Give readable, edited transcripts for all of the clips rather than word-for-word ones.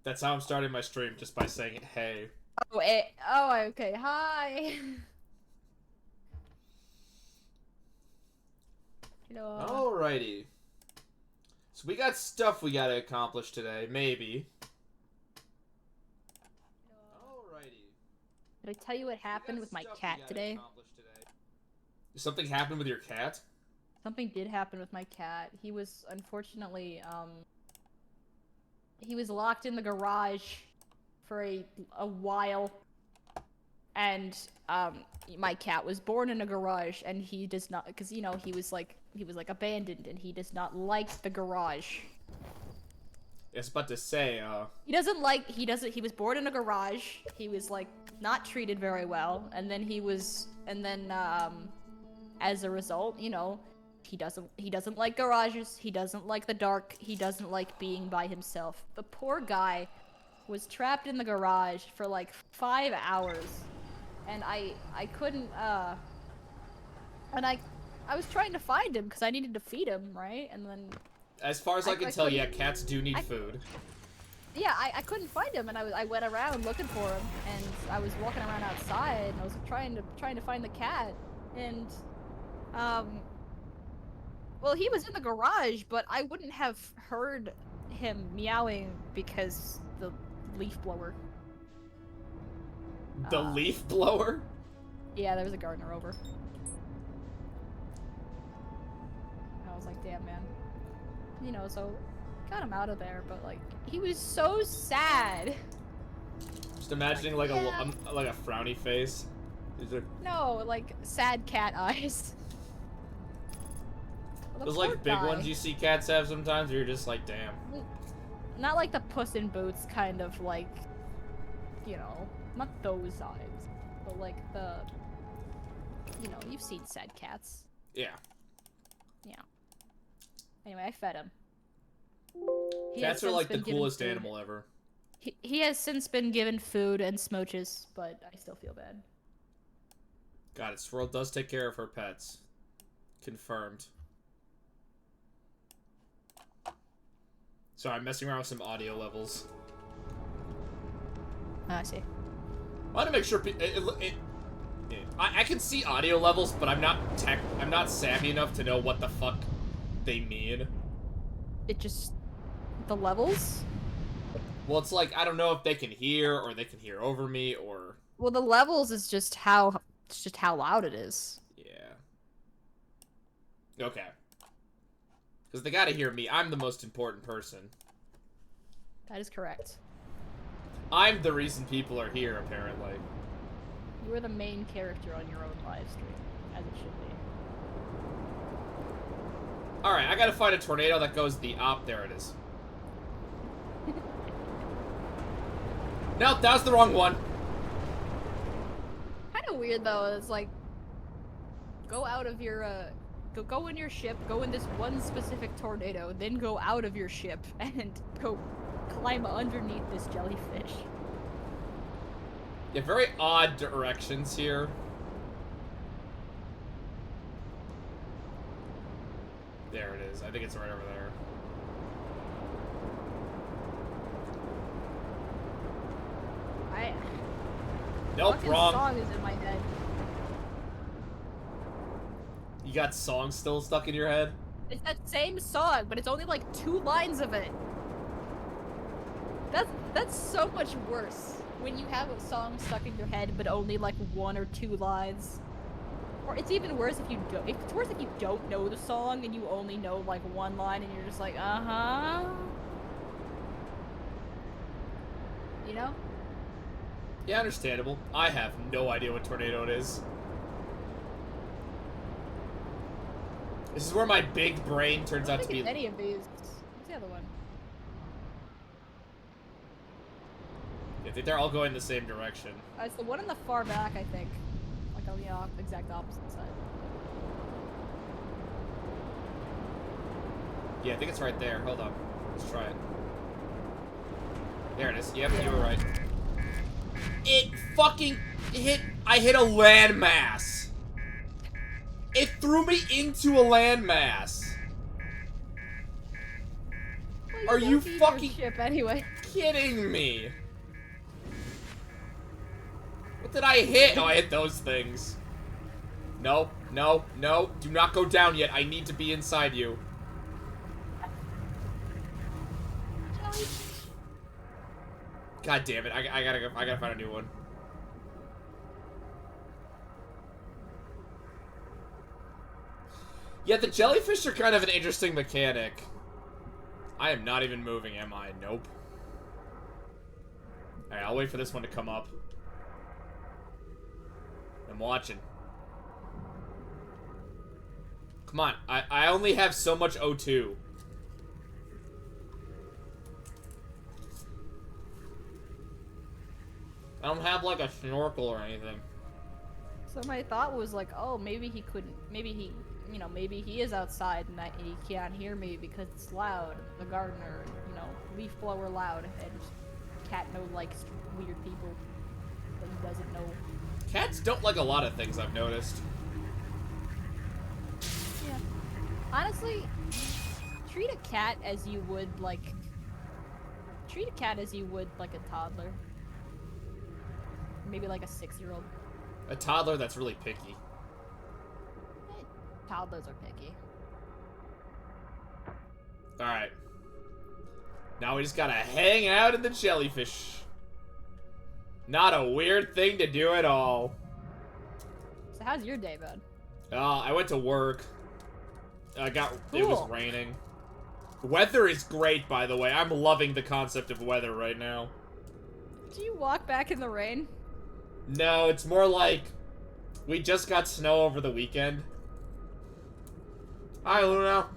That's how I'm starting my stream, just by saying, hey. Oh, okay. Hi. Hello. Alrighty. So we got stuff we gotta accomplish today, maybe. Alrighty. Did I tell you what happened with my cat today? Something happened with your cat? Something did happen with my cat. He was unfortunately, he was locked in the garage for a while. And, my cat was born in a garage, and he does not, because, you know, he was like abandoned, and he does not like the garage. I was about to say, He was born in a garage, he was, like, not treated very well, and then as a result, you know, he doesn't like garages, he doesn't like the dark, he doesn't like being by himself. The poor guy was trapped in the garage for, like, 5 hours. And I couldn't, and I was trying to find him because I needed to feed him, right? And then... As far as I can tell, yeah, cats do need food. Yeah, I couldn't find him, and I went around looking for him, and I was walking around outside, and I was trying to find the cat, and, well, he was in the garage, but I wouldn't have heard him meowing because the leaf blower. The leaf blower? Yeah, there was a gardener over. I was like, damn, man. You know, so got him out of there, but like, he was so sad. Just imagining like a frowny face. No, like sad cat eyes. Those like big ones you see cats have sometimes, where you're just like, damn. Not like the Puss in Boots kind of like, you know. Not those eyes, but like the, you know, you've seen sad cats. Yeah. Yeah. Anyway, I fed him. Cats are like the coolest animal ever. He has since been given food and smooches, but I still feel bad. God, it Swirl does take care of her pets. Confirmed. Sorry, I'm messing around with some audio levels. I see. I want to make sure I can see audio levels, but I'm not savvy enough to know what the fuck they mean. It just the levels? Well, it's like I don't know if they can hear or they can hear over me or. Well, the levels is just how loud it is. Yeah. Okay. Because they gotta hear me. I'm the most important person. That is correct. I'm the reason people are here, apparently. You are the main character on your own live stream, as it should be. Alright, I gotta find a tornado that goes the op. There it is. No, that was the wrong one. Kind of weird, though. It's like, go out of your, go in your ship, go in this one specific tornado, then go out of your ship, and go climb underneath this jellyfish. Yeah, very odd directions here. There it is. I think it's right over there. Nope, wrong. Song is in my head. You got songs still stuck in your head? It's that same song, but it's only like 2 lines of it. That's so much worse when you have a song stuck in your head, but only like 1 or 2 lines. Or it's even worse if you don't. It's worse if you don't know the song and you only know like 1 line, and you're just like, you know? Yeah, understandable. I have no idea what tornado it is. This is where my big brain turns out to be. Any of these? What's the other one? I think they're all going the same direction. It's the one in the far back, I think. Like on the exact opposite side. Yeah, I think it's right there. Hold on. Let's try it. There it is. Yep, you were right. It fucking hit. I hit a landmass. It threw me into a landmass. Well, Are you Don't need your fucking ship anyway? kidding me? What did I hit? Oh, I hit those things. No, no, no. Do not go down yet. I need to be inside you. God damn it. I gotta go. I gotta find a new one. Yeah, the jellyfish are kind of an interesting mechanic. I am not even moving, am I? Nope. Alright, I'll wait for this one to come up. I'm watching. Come on, I only have so much O2. I don't have like a snorkel or anything. So my thought was like, oh, maybe he couldn't, maybe he, you know, maybe he is outside and he can't hear me because it's loud. The gardener, you know, leaf blower loud, and cat no likes weird people that he doesn't know. Cats don't like a lot of things, I've noticed. Yeah. Honestly, treat a cat as you would like a toddler. Maybe like a 6-year-old. A toddler that's really picky. Toddlers are picky. Alright. Now we just gotta hang out in the jellyfish. Not a weird thing to do at all. So how's your day, bud? I went to work. It Cool. was raining. Weather is great, by the way. I'm loving the concept of weather right now. Do you walk back in the rain? No, it's more like we just got snow over the weekend. Hi, Luna.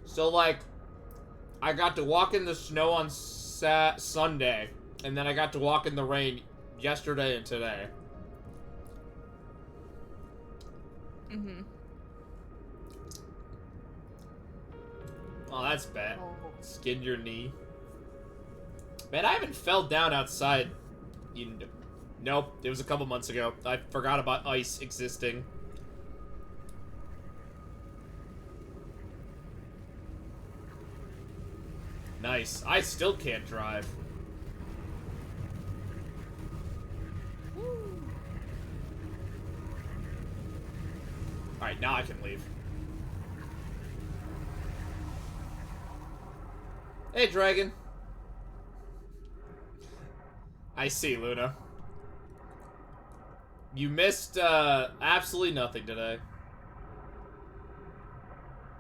So, like, I got to walk in the snow on Sunday, and then I got to walk in the rain yesterday and today. Mm-hmm. Oh, that's bad. Oh. Skinned your knee. Man, I haven't fell down outside. Nope, it was a couple months ago. I forgot about ice existing. Nice. I still can't drive. Alright, now I can leave. Hey, dragon. I see, Luna. You missed, absolutely nothing today.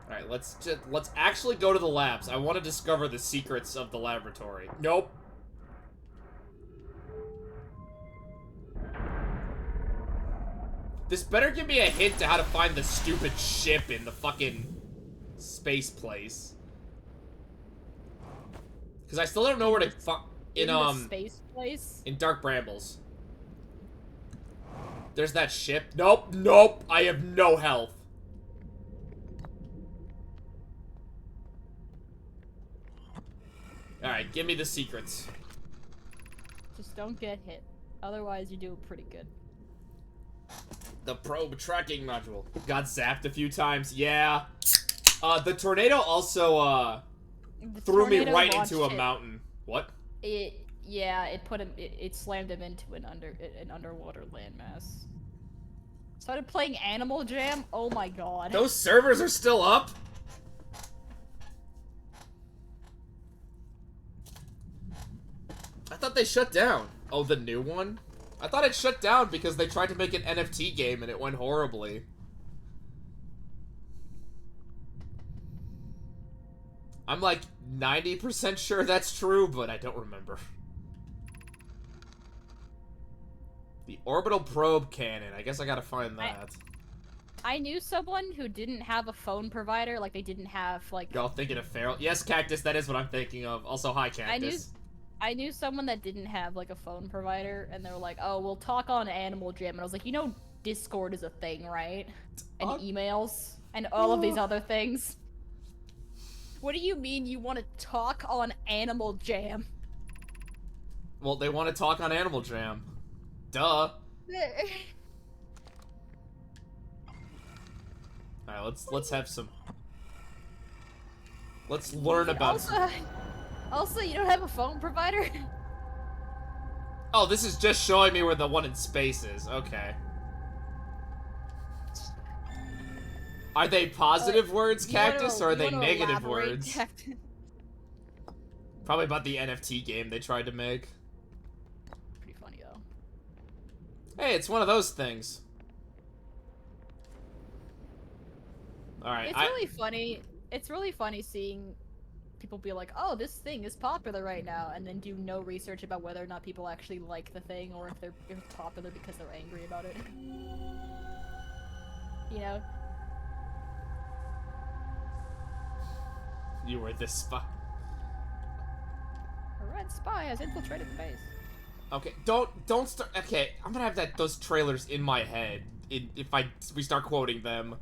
Alright, let's actually go to the labs. I want to discover the secrets of the laboratory. Nope. This better give me a hint to how to find the stupid ship in the fucking space place. Because I still don't know where to In the space place? In Dark Brambles. There's that ship. Nope, nope. I have no health. Alright, give me the secrets. Just don't get hit. Otherwise, you do pretty good. The probe tracking module. Got zapped a few times. Yeah. The tornado also, threw me right into a mountain. What? It put him. It slammed him into an underwater landmass. Started playing Animal Jam. Oh my god. Those servers are still up? I thought they shut down. Oh, the new one? I thought it shut down because they tried to make an NFT game and it went horribly. I'm like 90% sure that's true, but I don't remember. The orbital probe cannon. I guess I gotta find that. I knew someone who didn't have a phone provider, like they didn't have like. Y'all thinking of Feral? Yes, Cactus. That is what I'm thinking of. Also, hi, Cactus. I knew someone that didn't have like a phone provider, and they were like, "Oh, we'll talk on Animal Jam," and I was like, "You know, Discord is a thing, right? And emails and all of these other things. What do you mean you want to talk on Animal Jam?" Well, they want to talk on Animal Jam. Duh. Alright, let's have some. Let's learn about... Also, you don't have a phone provider? Oh, this is just showing me where the one in space is. Okay. Are they positive words, Cactus, or are they negative words? Cactus? Probably about the NFT game they tried to make. Pretty funny, though. Hey, it's one of those things. Alright, It's really funny. It's really funny seeing people be like, oh, this thing is popular right now, and then do no research about whether or not people actually like the thing, or if it's popular because they're angry about it. You know? You were this spy. A red spy has infiltrated the base. Okay, don't start. Okay, I'm gonna have those trailers in my head if we start quoting them.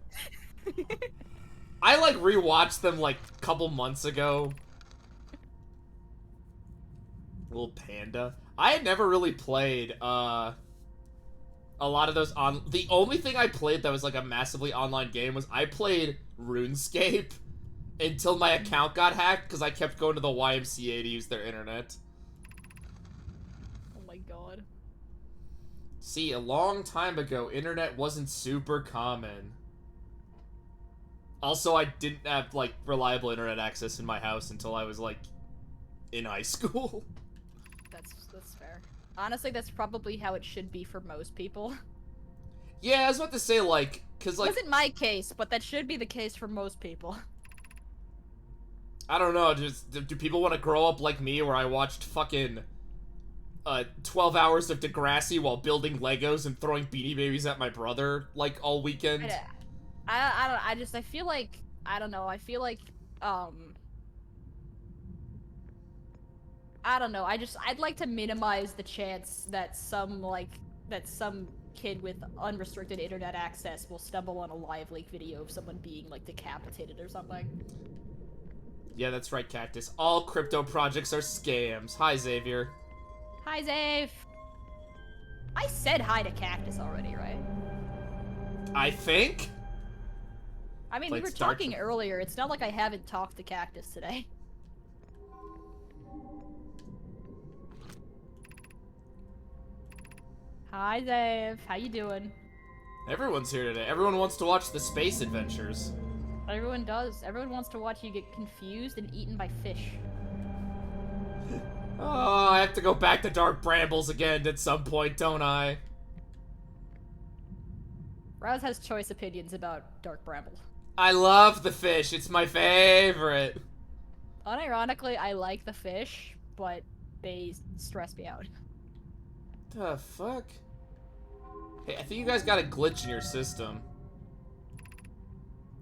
I like rewatched them like a couple months ago. Little panda. I had never really played a lot of those on. The only thing I played that was like a massively online game was I played RuneScape until my account got hacked because I kept going to the YMCA to use their internet. Oh my god. See, a long time ago, internet wasn't super common. Also, I didn't have, like, reliable internet access in my house until I was, like, in high school. That's fair. Honestly, that's probably how it should be for most people. Yeah, I was about to say, like, because, like... It wasn't my case, but that should be the case for most people. I don't know, do people want to grow up like me where I watched fucking 12 hours of Degrassi while building Legos and throwing Beanie Babies at my brother, like, all weekend? I feel like, I don't know, I feel like, I don't know, I'd like to minimize the chance that some kid with unrestricted internet access will stumble on a live leak video of someone being, like, decapitated or something. Yeah, that's right, Cactus. All crypto projects are scams. Hi, Xavier. Hi, Zave! I said hi to Cactus already, right? I think? I mean, we were talking earlier. It's not like I haven't talked to Cactus today. Hi, Zave. How you doing? Everyone's here today. Everyone wants to watch the space adventures. Everyone does. Everyone wants to watch you get confused and eaten by fish. Oh, I have to go back to Dark Brambles again at some point, don't I? Rouse has choice opinions about Dark Bramble. I love the fish. It's my favorite. Unironically, I like the fish, but they stress me out. The fuck? Hey, I think you guys got a glitch in your system.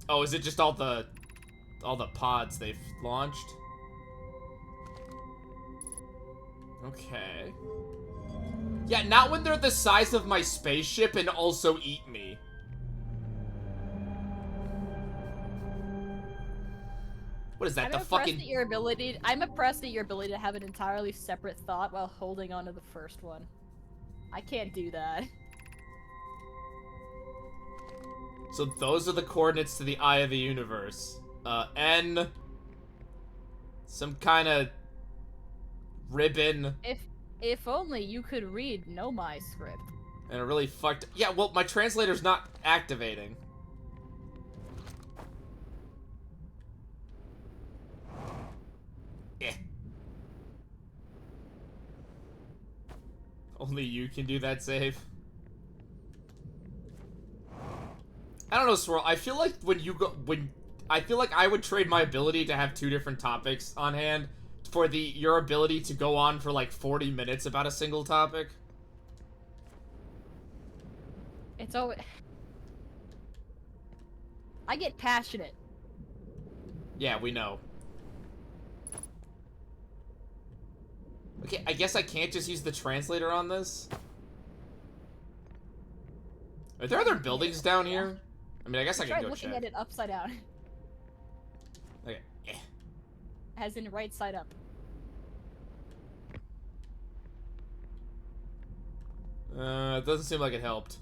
Oh, is it just all the pods they've launched? Okay. Yeah, not when they're the size of my spaceship and also eat me. What is that, the fucking... I'm impressed at your ability to have an entirely separate thought while holding on to the first one. I can't do that. So those are the coordinates to the eye of the universe. N... Some kind of... ribbon. If only you could read Nomai script. And it really fucked... Yeah, well, my translator's not activating. Eh. Only you can do that save. I don't know, Swirl. I feel like I feel like I would trade my ability to have two different topics on hand for your ability to go on for like 40 minutes about a single topic. It's always... I get passionate. Yeah, we know. Okay, I guess I can't just use the translator on this. Are there other buildings down here? I mean, I guess I can go check. Try looking at it upside down. Okay. Eh. As in right side up. It doesn't seem like it helped.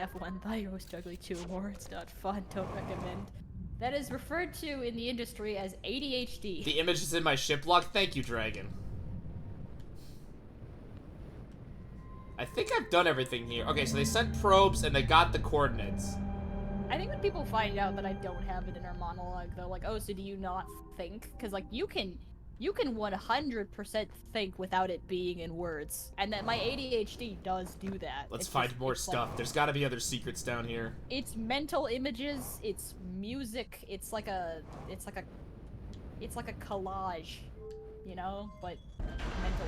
have one thigh, you're always juggling two or more. It's not fun. Don't recommend. That is referred to in the industry as ADHD. The image is in my ship log. Thank you, Dragon. I think I've done everything here. Okay, so they sent probes and they got the coordinates. I think when people find out that I don't have an inner monologue, they're like, oh, so do you not think? Because, like, you can 100% think without it being in words. And that my ADHD does do that. Let's find more stuff. Like, There's gotta be other secrets down here. it's mental images, it's music, it's like a collage, you know? But mental.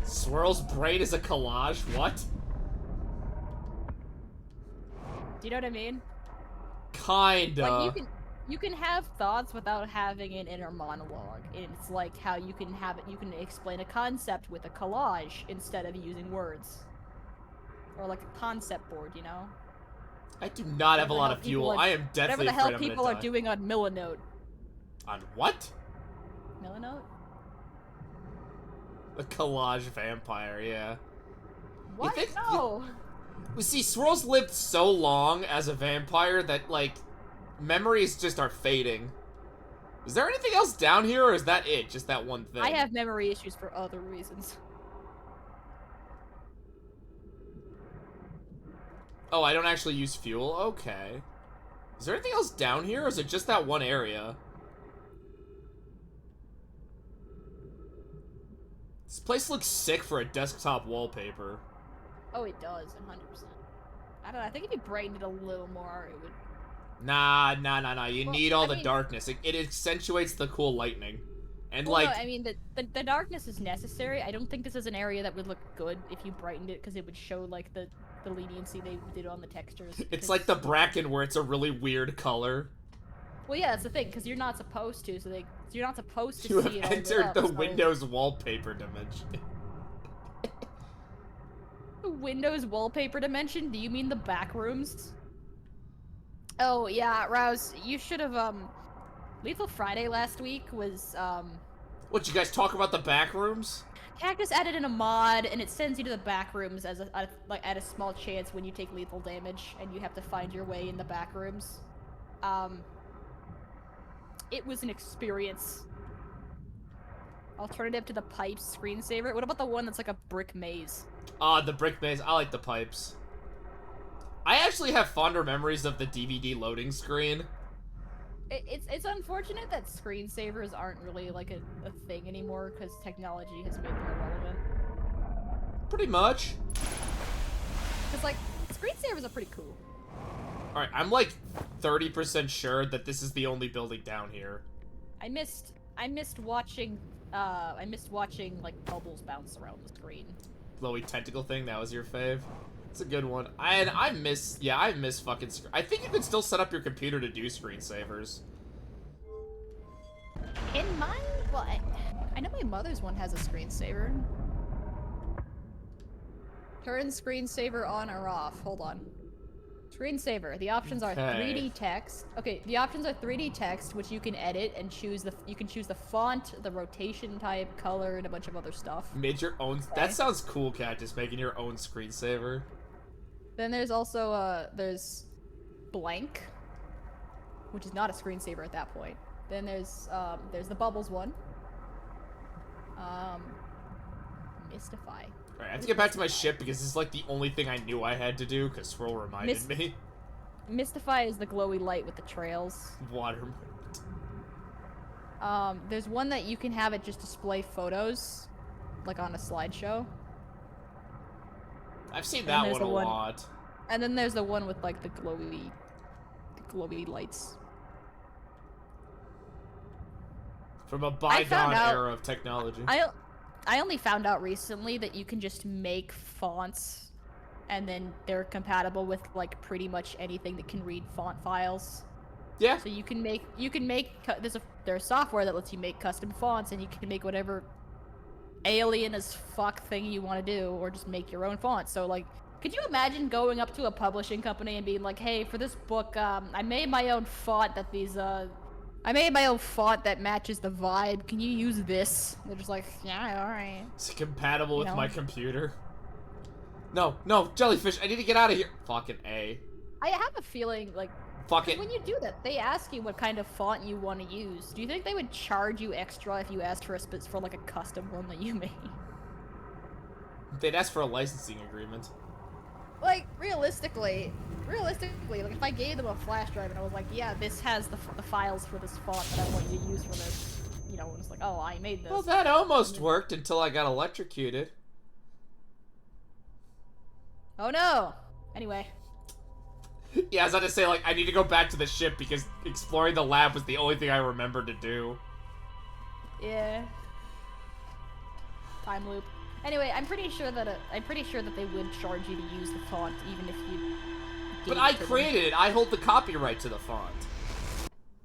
Swirl's brain is a collage? What? Do you know what I mean? Kinda. Like, you can have thoughts without having an inner monologue. It's like how you can explain a concept with a collage instead of using words. Or like a concept board, you know? I do not have a lot of fuel. I am Whatever definitely the hell afraid I'm people gonna are die. doing on Milanote. On what? Milanote? A collage vampire, yeah. What? think- No! You see, Swirl's lived so long as a vampire that, like, memories just are fading. Is there anything else down here, or is that it? Just that one thing? I have memory issues for other reasons. Oh, I don't actually use fuel? Okay. Is there anything else down here, or is it just that one area? This place looks sick for a desktop wallpaper. Oh, it does, 100%. I don't know, I think if you brightened it a little more, it would... Nah. You Well, need all I the mean- darkness. It accentuates the cool lightning. And, Well, like, no, I mean, the darkness is necessary. I don't think this is an area that would look good if you brightened it, because it would show, like, the leniency they did on the textures. it's 'cause- like the bracken where it's a really weird color. Well, yeah, that's the thing, because you're not supposed to, so you're not supposed to You see have it all lit entered up, the so- Windows wallpaper dimension. Windows wallpaper dimension? Do you mean the back rooms? Oh, yeah, Rouse, you should have, Lethal Friday last week was, What, you guys talk about the back rooms? Cactus added in a mod, and it sends you to the back rooms as like at a small chance when you take lethal damage, and you have to find your way in the back rooms. It was an experience. Alternative to the pipes screensaver. What about the one that's like a brick maze? The brick maze. I like the pipes. I actually have fonder memories of the DVD loading screen. It's unfortunate that screensavers aren't really like a thing anymore because technology has made them irrelevant. Pretty much. Because like screensavers are pretty cool. Alright, I'm like 30% sure that this is the only building down here. I missed watching like bubbles bounce around the screen. Glowy tentacle thing, that was your fave? It's a good one. I miss fucking I think you can still set up your computer to do screensavers. In mine, well, I know my mother's one has a screensaver. Turn screensaver on or off. Hold on. Screensaver. The options are Okay. 3D text. Okay, the options are 3D text, which you can edit and choose you can choose the font, the rotation type, color, and a bunch of other stuff. Made your own. That sounds cool, Cactus, making your own screensaver. Then there's also there's blank, which is not a screensaver at that point. Then there's the bubbles one. Mystify. Alright, I have to get back to my ship because this is like the only thing I knew I had to do because Swirl reminded me. Mystify is the glowy light with the trails. Water. There's one that you can have it just display photos, like on a slideshow. I've seen And that there's one the a one- lot. And then there's the one with like the glowy lights. From a found bygone out- era of technology. I only found out recently that you can just make fonts, and then they're compatible with like pretty much anything that can read font files. Yeah. So there's software that lets you make custom fonts, and you can make whatever alien as fuck thing you want to do, or just make your own font. So like, could you imagine going up to a publishing company and being like, "Hey, for this book, I made my own font that matches the vibe. Can you use this?" They're just like, "Yeah, all right." Is it compatible with know? my computer? No, jellyfish, I need to get out of here. Fucking A. I have a feeling, like, Fuck it. when you do that, they ask you what kind of font you want to use. Do you think they would charge you extra if you asked for for like a custom one that you made? They'd ask for a licensing agreement. Like, realistically, like, if I gave them a flash drive and I was like, yeah, this has the files for this font that I want you to use for this, you know, and it's like, oh, I made this. Well, that almost worked until I got electrocuted. Oh no! Anyway. Yeah, I was about to say, like, I need to go back to the ship because exploring the lab was the only thing I remembered to do. Yeah. Time loop. Anyway, I'm pretty sure that they would charge you to use the font even if you. But I created it. I hold the copyright to the font.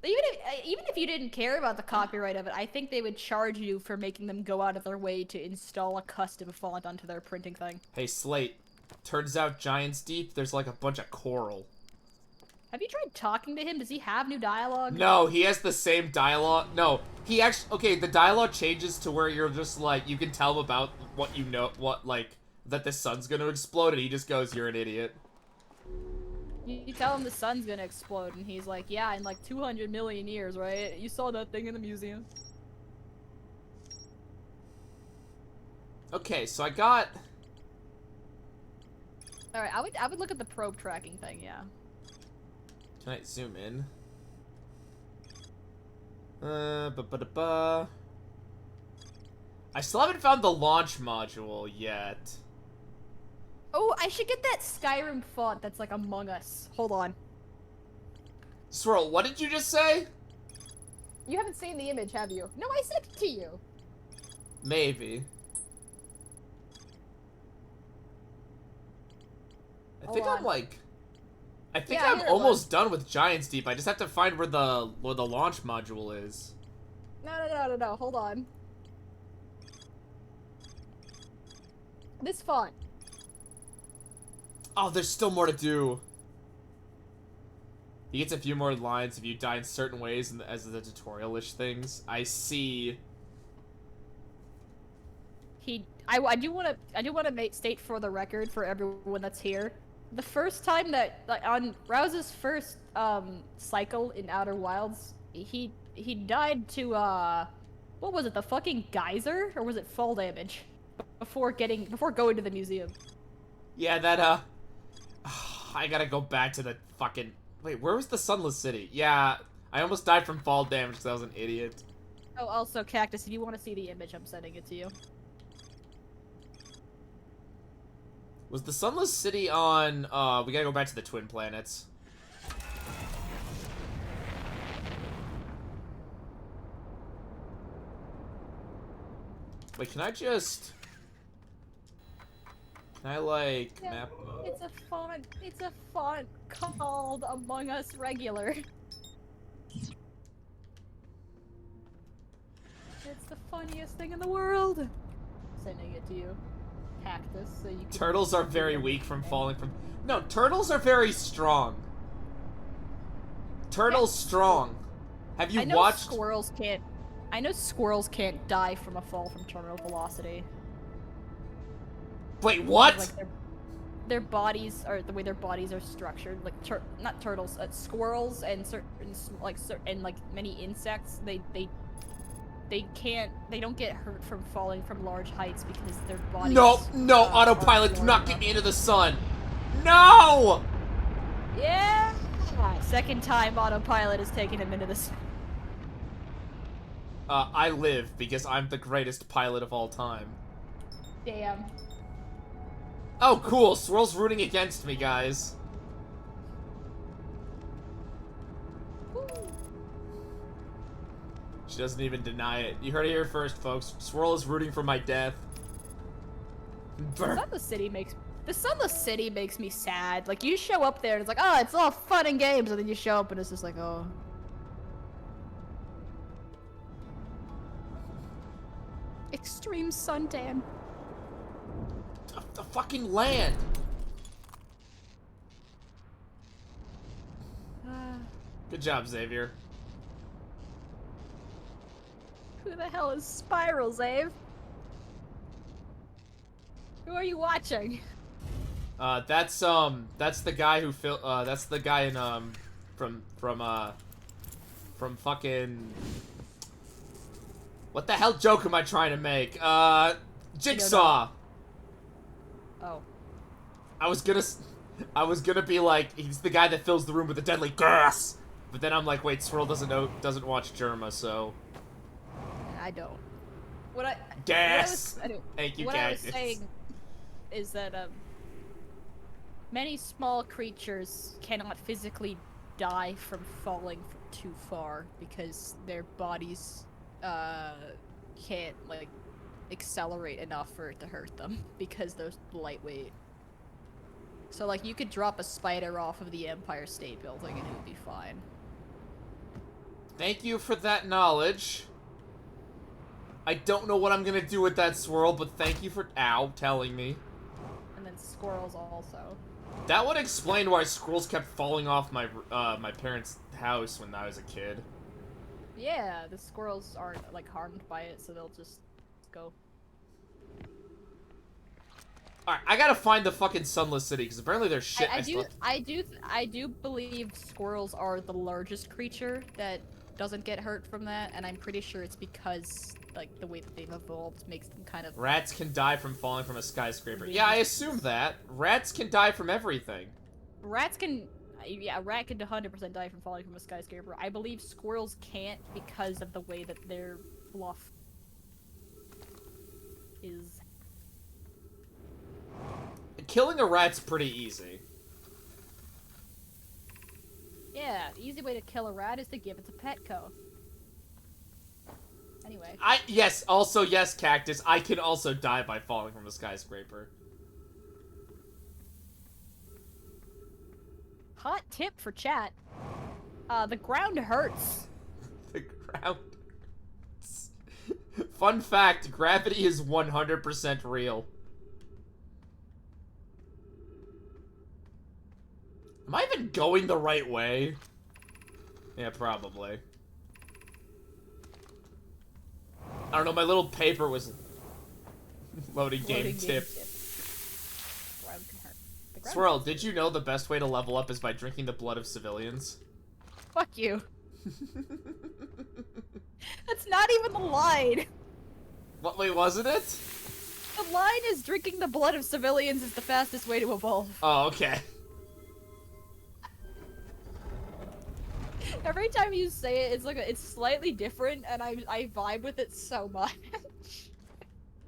Even if you didn't care about the copyright of it, I think they would charge you for making them go out of their way to install a custom font onto their printing thing. Hey, Slate. Turns out Giants Deep, there's like a bunch of coral. Have you tried talking to him? Does he have new dialogue? No, he has the same dialogue. No, he actually... Okay, the dialogue changes to where you're just like, you can tell him about what you know, that the sun's gonna explode, and he just goes, you're an idiot. You tell him the sun's gonna explode, and he's like, yeah, in like 200 million years, right? You saw that thing in the museum. Okay, so I got... Alright, I would look at the probe tracking thing, yeah. Can I zoom in? I still haven't found the launch module yet. Oh, I should get that Skyrim font that's like Among Us. Hold on. Swirl, what did you just say? You haven't seen the image, have you? No, I sent it to you. Maybe. I think I'm almost done with Giants Deep. I just have to find where the launch module is. No, hold on. This font. Oh, there's still more to do. He gets a few more lines if you die in certain ways as the tutorial-ish things. I see. I do want to state for the record for everyone that's here. The first time that, like, on Rouse's first cycle in Outer Wilds, he died to what was it, the fucking geyser, or was it fall damage? Before going to the museum. Yeah, that I gotta go back to the fucking... Wait, where was the Sunless City? Yeah, I almost died from fall damage because I was an idiot. Oh, also, Cactus, if you want to see the image, I'm sending it to you. Was the Sunless City on... we gotta go back to the Twin Planets. Wait, can I just... Can I, like, yeah, map mode? It's a font called Among Us Regular. It's the funniest thing in the world. Sending it to you. Cactus, so you can... Turtles are very weak from falling from... No, turtles are very strong. Turtles strong. Have you watched... I know squirrels can't die from a fall from terminal velocity. Wait, what? Like their bodies are the way their bodies are structured. Like not turtles, squirrels and certain many insects. They don't get hurt from falling from large heights because their bodies. No, autopilot, do not get me into the sun. No. Yeah. Second time autopilot has taken him into the sun. I live because I'm the greatest pilot of all time. Damn. Oh, cool. Swirl's rooting against me, guys. Woo. She doesn't even deny it. You heard it here first, folks. Swirl is rooting for my death. The Sunless City makes me sad. Like, you show up there and it's like, oh, it's all fun and games, and then you show up and it's just like, oh. Extreme suntan. The fucking land. Good job, Xavier. Who the hell is Spiral, Zave? Who are you watching? That's the guy who that's the guy in, from fucking... What the hell joke am I trying to make? Jigsaw! Oh. I was gonna be like, he's the guy that fills the room with the deadly gas! But then I'm like, wait, Swirl doesn't watch Germa, so... I don't. Gas! Thank you, what I was Cactus. saying is that, many small creatures cannot physically die from falling too far because their bodies, can't, like, accelerate enough for it to hurt them because they're lightweight. So, like, you could drop a spider off of the Empire State Building and it would be fine. Thank you for that knowledge. I don't know what I'm gonna do with that Swirl, but thank you for telling me. And then squirrels also. That would explain why squirrels kept falling off my my parents' house when I was a kid. Yeah, the squirrels aren't, like, harmed by it, so they'll just go. Alright, I gotta find the fucking Sunless City, because apparently there's shit I do believe squirrels are the largest creature that doesn't get hurt from that, and I'm pretty sure it's because, like, the way that they've evolved makes them kind of... Rats can die from falling from a skyscraper. Yeah, I assume that. Rats can die from everything. Rats can... Yeah, a rat can 100% die from falling from a skyscraper. I believe squirrels can't because of the way that their fluff is. Killing a rat's pretty easy. Yeah, the easy way to kill a rat is to give it to Petco. Anyway. Yes, Cactus, I can also die by falling from a skyscraper. Hot tip for chat. The ground hurts. The ground hurts. Fun fact, gravity is 100% real. Am I even going the right way? Yeah, probably. I don't know, my little paper was loading game tip. Ground can hurt. The ground Swirl, hurts. did you know the best way to level up is by drinking the blood of civilians? Fuck you. That's not even the line. What, wait, wasn't it? The line is drinking the blood of civilians is the fastest way to evolve. Oh, okay. Every time you say it, it's like it's slightly different, and I vibe with it so much.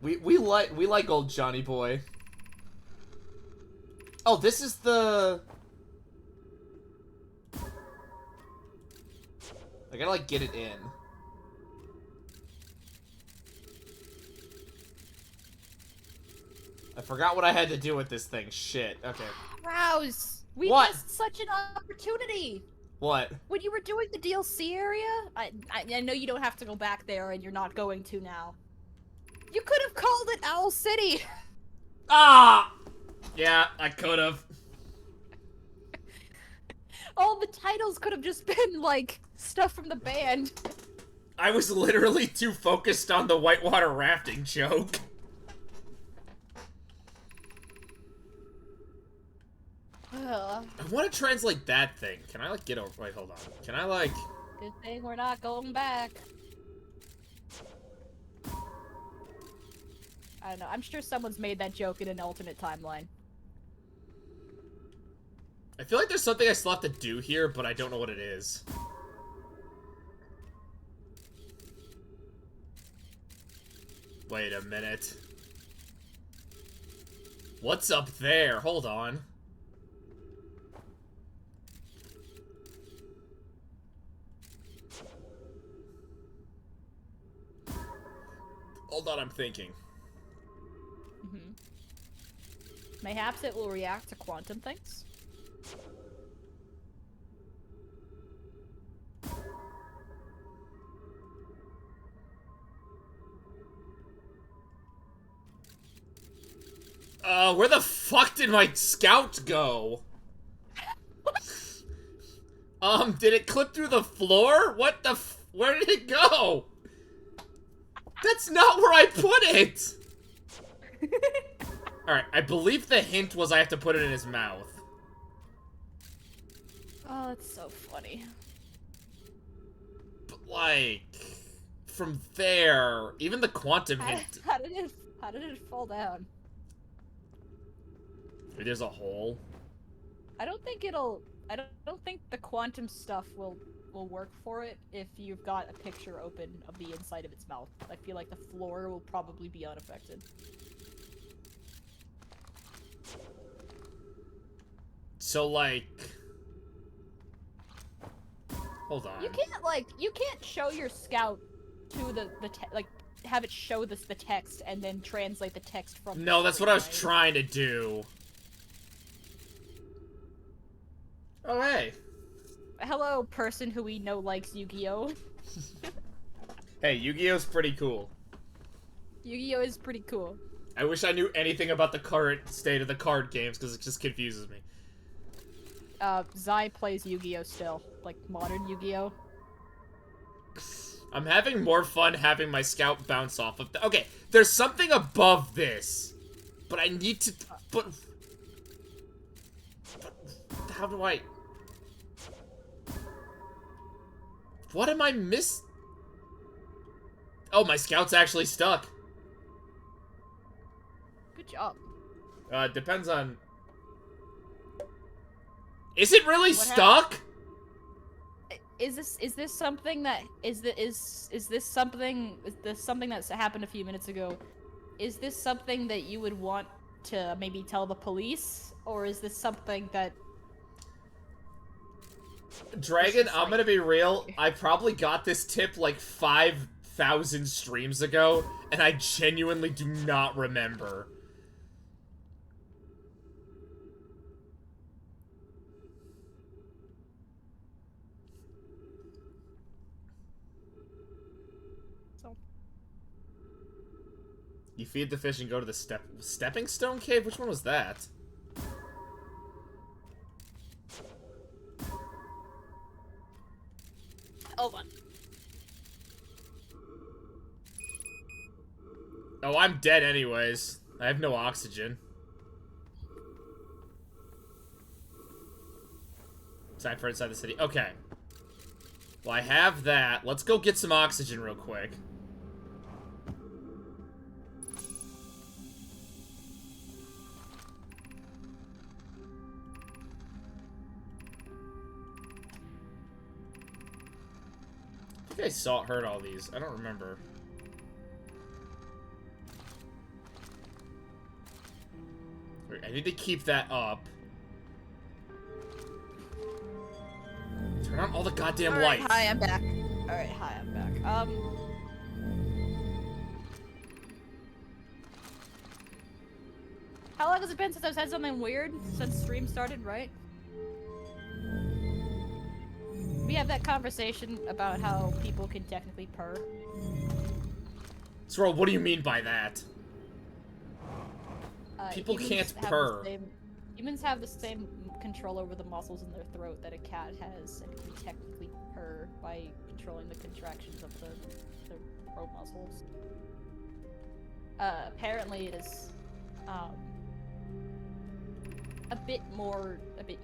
We like old Johnny Boy. Oh, this is the... I gotta, like, get it in. I forgot what I had to do with this thing. Shit. Okay. Rouse! We What? missed such an opportunity! What? When you were doing the DLC area, I know you don't have to go back there, and you're not going to now. You could have called it Owl City! Ah! Yeah, I could've. All the titles could have just been, like, stuff from the band. I was literally too focused on the whitewater rafting joke. I want to translate that thing. Can I, like, get over... Wait, hold on. Can I, like... Good thing we're not going back. I don't know. I'm sure someone's made that joke in an alternate timeline. I feel like there's something I still have to do here, but I don't know what it is. Wait a minute. What's up there? Hold on. Hold on, I'm thinking. Mayhaps it will react to quantum things? Where the fuck did my scout go? Did it clip through the floor? What the where did it go? That's not where I put it! Alright, I believe the hint was I have to put it in his mouth. Oh, that's so funny. But, like... From there, even the quantum hint... How did it fall down? Maybe there's a hole. I don't think the quantum stuff will work for it if you've got a picture open of the inside of its mouth. I feel like the floor will probably be unaffected. So, like... Hold on. You can't show your scout to like, have it show the text and then translate the text from... No, that's what I was right? trying to do. Oh, hey. Hello, person who we know likes Yu-Gi-Oh! Hey, Yu-Gi-Oh's pretty cool. Yu-Gi-Oh! Is pretty cool. I wish I knew anything about the current state of the card games, because it just confuses me. Zai plays Yu-Gi-Oh! Still. Like, modern Yu-Gi-Oh! I'm having more fun having my scout bounce off of the— okay, there's something above this. But I need to— but how do I— what am I oh, my scout's actually stuck. Good job. Depends on— is it really What stuck? Is this something that is this something that's happened a few minutes ago? Is this something that you would want to maybe tell the police, or is this something that— Dragon, I'm gonna be real, I probably got this tip like 5,000 streams ago, and I genuinely do not remember. So You feed the fish and go to the stepping stone cave? Which one was that? hold on. Oh, I'm dead anyways. I have no oxygen. Time for inside the city. Okay. Well, I have that. Let's go get some oxygen real quick. I think I heard all these. I don't remember. I need to keep that up. Turn on all the goddamn lights. Hi, I'm back. Alright, hi, I'm back. How long has it been since I've said something weird? Since stream started, right? We have that conversation about how people can technically purr. Swirl, what do you mean by that? People Humans can't have purr. Humans have the same control over the muscles in their throat that a cat has, and can technically purr by controlling the contractions of the throat muscles. Apparently it is, a bit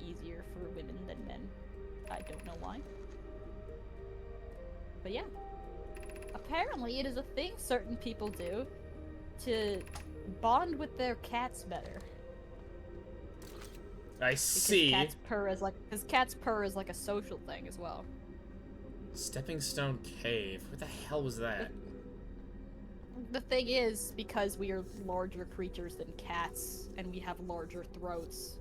easier for women than men. I don't know why. But yeah. Apparently it is a thing certain people do to bond with their cats better. I see. Because cats purr is like a social thing as well. Stepping Stone Cave. What the hell was that? The thing is, because we are larger creatures than cats, and we have larger throats,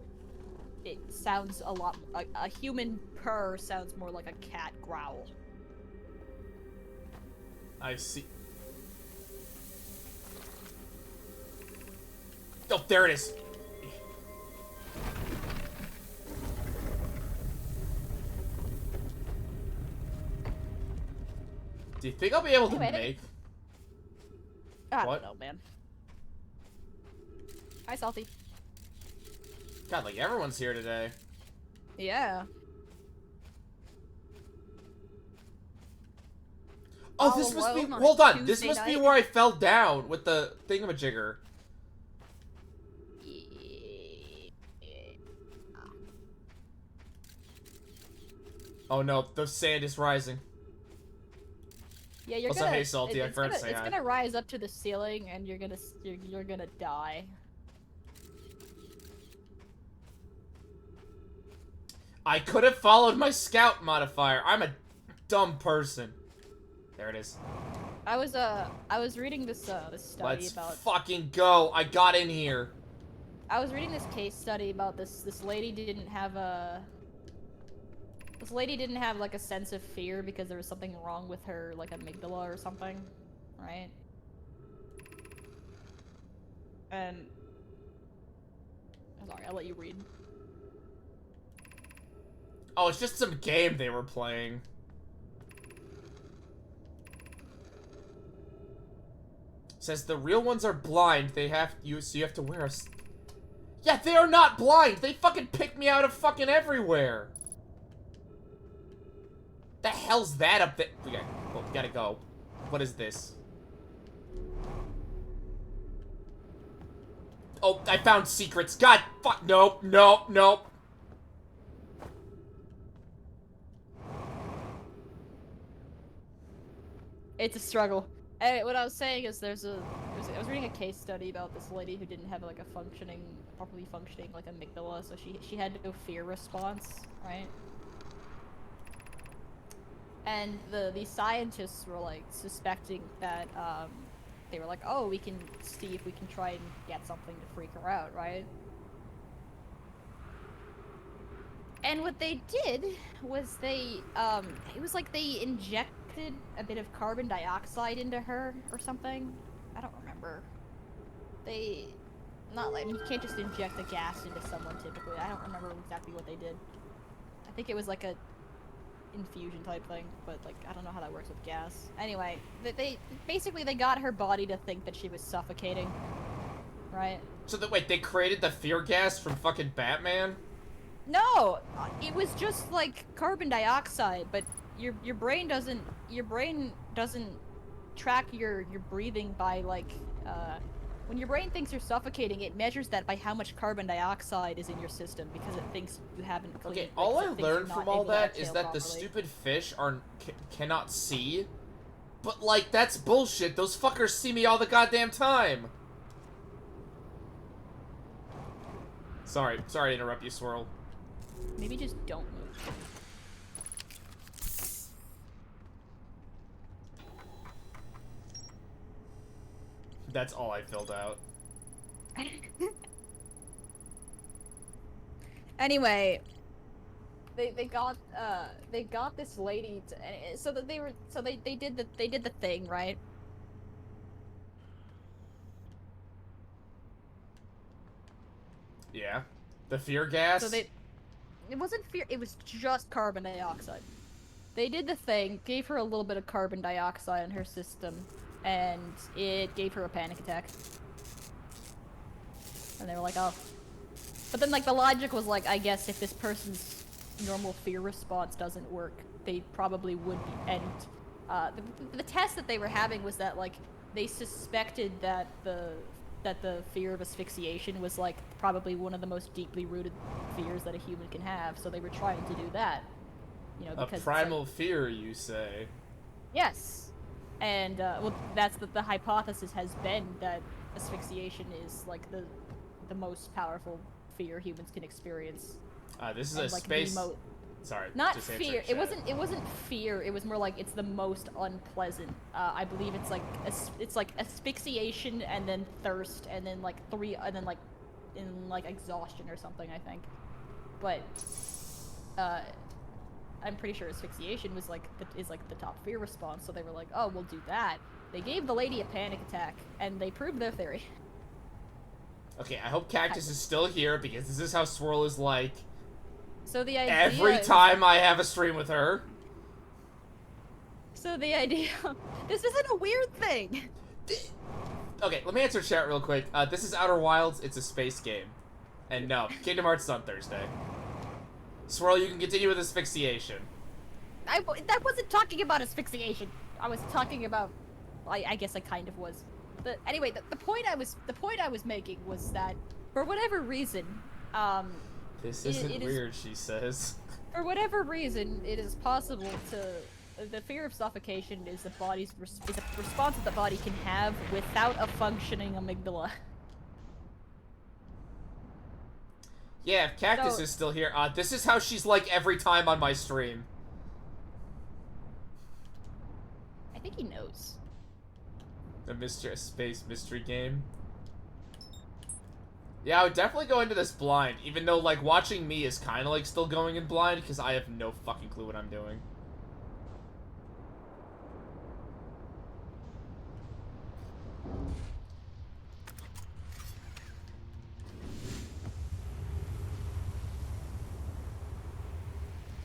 it sounds a lot— a human purr sounds more like a cat growl. I see. Oh, there it is. Do you think I'll be able to make— I what? don't know, man. Hi, Salty. God, like everyone's here today. Yeah. Oh, All this must be— alone on hold a on, this Tuesday must be night? where I fell down with the thingamajigger. Oh no, the sand is rising. Yeah, you're Also, gonna. hey, Salty, I forgot to say it's hi. gonna rise up to the ceiling, and you're gonna die. I could have followed my scout modifier. I'm a dumb person. There it is. I was reading this study Let's about. fucking go. I got in here. I was reading this case study about this lady didn't have like a sense of fear because there was something wrong with her like amygdala or something, right? And sorry, I'll let you read. Oh, it's just some game they were playing. Says the real ones are blind. So you have to wear a. Yeah, they are not blind. They fucking picked me out of fucking everywhere. The hell's that up there? Okay, well, we gotta go. What is this? Oh, I found secrets. God, fuck. Nope, nope, nope. It's a struggle. What I was saying is I was reading a case study about this lady who didn't have like a properly functioning like amygdala, so she had no fear response, right? And these scientists were like suspecting that they were like, oh, we can see if we can try and get something to freak her out, right? And what they did was it was like they injected a bit of carbon dioxide into her or something. I don't remember. You can't just inject a gas into someone typically. I don't remember exactly what they did. I think it was like a infusion type thing, but like I don't know how that works with gas. Anyway, they basically got her body to think that she was suffocating, right? So wait, they created the fear gas from fucking Batman? No, it was just like carbon dioxide, but your brain doesn't track your breathing by like when your brain thinks you're suffocating, it measures that by how much carbon dioxide is in your system because it thinks you haven't cleaned. Okay, like, all I it thinks learned you're from not all able to that exhale is that the properly. stupid fish cannot see. But like that's bullshit. Those fuckers see me all the goddamn time. Sorry to interrupt you, Swirl. Maybe just don't move. That's all I filled out. Anyway, they got this lady to, so that they did the thing, right? Yeah. The fear gas? So it wasn't fear, it was just carbon dioxide. They did the thing, gave her a little bit of carbon dioxide in her system, and it gave her a panic attack. And they were like, oh. But then, like, the logic was like, I guess if this person's normal fear response doesn't work, they probably would be. And the test that they were having was that, like, they suspected that the fear of asphyxiation was, like, probably one of the most deeply rooted fears that a human can have. So they were trying to do that. You know, because a primal fear, you say? Yes. And, well, that's the hypothesis has been that asphyxiation is, like, the most powerful fear humans can experience. This is and, a like, space... Sorry. Not just fear. It wasn't fear. It was more like it's the most unpleasant. I believe it's like asphyxiation and then thirst and then like exhaustion or something, I think. But I'm pretty sure asphyxiation was is the top fear response. So they were like, oh, we'll do that. They gave the lady a panic attack and they proved their theory. Okay, I hope Cactus is still here because this is how Swirl is like. So the idea Every time I have a stream with her. So the idea... This isn't a weird thing! Okay, let me answer chat real quick. This is Outer Wilds. It's a space game. And no, Kingdom Hearts is on Thursday. Swirl, you can continue with asphyxiation. I wasn't talking about asphyxiation. I was talking about... I guess I kind of was. But anyway, the point I was making was that, for whatever reason, This isn't weird, she says. For whatever reason, it is possible to. The fear of suffocation is is a response that the body can have without a functioning amygdala. Yeah, if Cactus So- is still here, this is how she's like every time on my stream. I think he knows. The space mystery game. Yeah, I would definitely go into this blind, even though, like, watching me is kind of like still going in blind, because I have no fucking clue what I'm doing.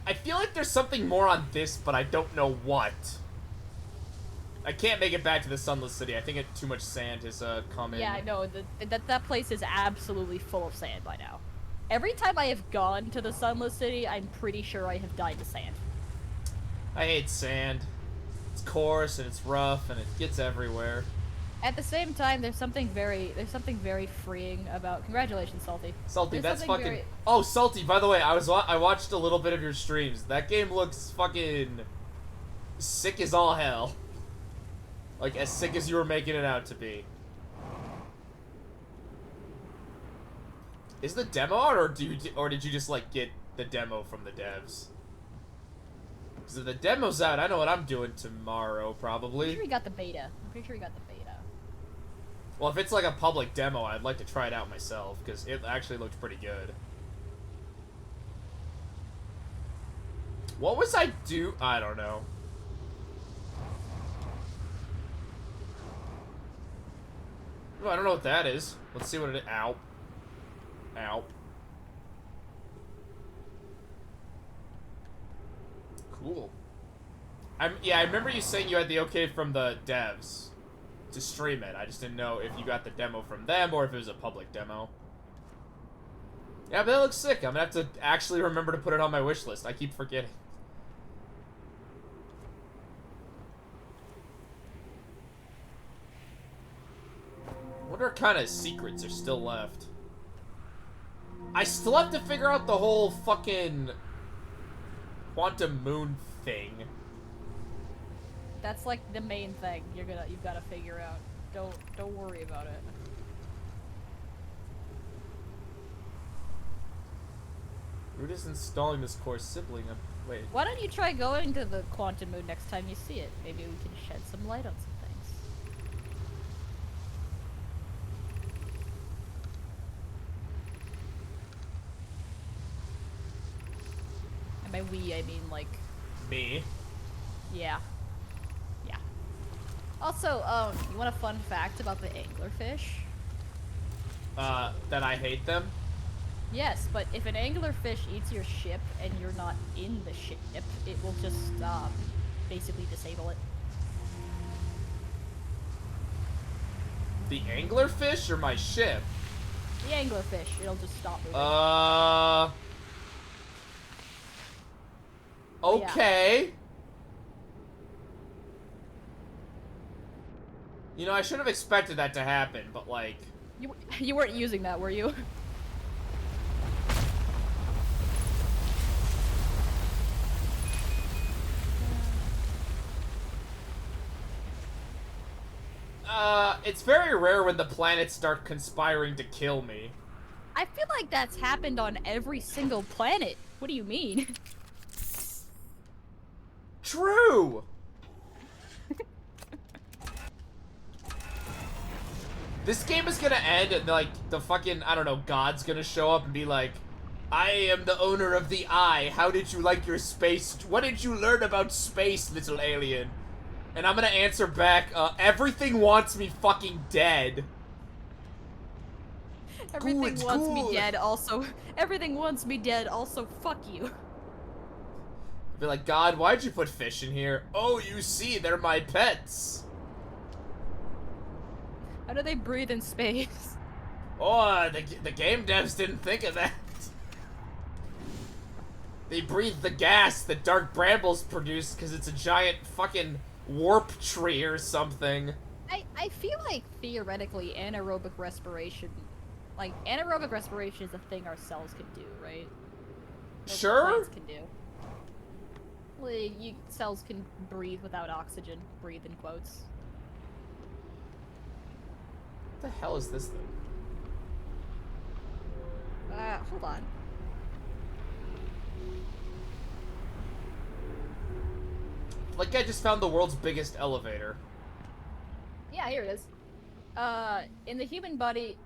I feel like there's something more on this, but I don't know what. I can't make it back to the Sunless City. I think too much sand has come in. Yeah, I know. That place is absolutely full of sand by now. Every time I have gone to the Sunless City, I'm pretty sure I have died to sand. I hate sand. It's coarse and it's rough and it gets everywhere. At the same time, there's something very freeing about. Congratulations, Salty. Salty, There's that's something fucking. very- Oh, Salty. By the way, I watched a little bit of your streams. That game looks fucking sick as all hell. Like as sick as you were making it out to be. Is the demo out, or did you just like get the demo from the devs? Because if the demo's out, I know what I'm doing tomorrow, I'm probably. pretty sure we got the beta. I'm pretty sure we got the beta. Well, if it's like a public demo, I'd like to try it out myself, because it actually looked pretty good. What was I do? I don't know. Oh, I don't know what that is. Let's see what it is. Ow. Ow. Cool. Yeah, I remember you saying you had the okay from the devs to stream it. I just didn't know if you got the demo from them or if it was a public demo. Yeah, but that looks sick. I'm gonna have to actually remember to put it on my wish list. I keep forgetting. Wonder what kind of secrets are still left. I still have to figure out the whole fucking quantum moon thing. That's like the main thing you've got to figure out. Don't worry about it. Root is installing this core sibling. Wait. Why don't you try going to the quantum moon next time you see it? Maybe we can shed some light on some things. And by we, I mean like, Me? yeah. Yeah. Also, you want a fun fact about the anglerfish? That I hate them? Yes, but if an anglerfish eats your ship and you're not in the ship, it will just, basically disable it. The anglerfish or my ship? The anglerfish, it'll just stop moving. Okay. You know, I should have expected that to happen, but like... You weren't using that, were you? It's very rare when the planets start conspiring to kill me. I feel like that's happened on every single planet. What do you mean? True! This game is gonna end and, like, the fucking, I don't know, God's gonna show up and be like, I am the owner of the eye. How did you like your space? What did you learn about space, little alien? And I'm gonna answer back, everything wants me fucking dead. Everything wants me good. dead, also. Everything wants me dead, also, fuck you. Be like, God, why'd you put fish in here? Oh, you see, they're my pets. How do they breathe in space? Oh, the game devs didn't think of that. They breathe the gas that Dark Brambles produce because it's a giant fucking warp tree or something. I feel like, theoretically, anaerobic respiration... Like, anaerobic respiration is a thing our cells can do, right? That's Sure. what plants can do. Well, cells can breathe without oxygen. Breathe in quotes. What the hell is this thing? Hold on. Like I just found the world's biggest elevator. Yeah, here it is. In the human body,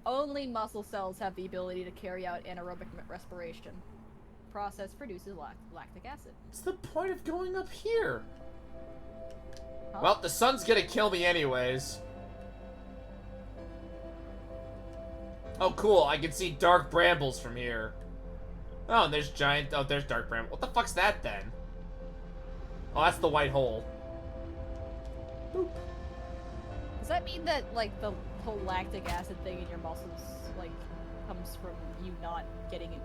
only muscle cells have the ability to carry out anaerobic respiration. Process produces lactic acid. What's the point of going up here? Huh? Well, the sun's gonna kill me anyways. Oh, cool. I can see dark brambles from here. Oh, and there's giant... Oh, there's dark bramble. What the fuck's that, then? Oh, that's the white hole. Boop. Does that mean that, like, the whole lactic acid thing in your muscles, like, comes from you not getting it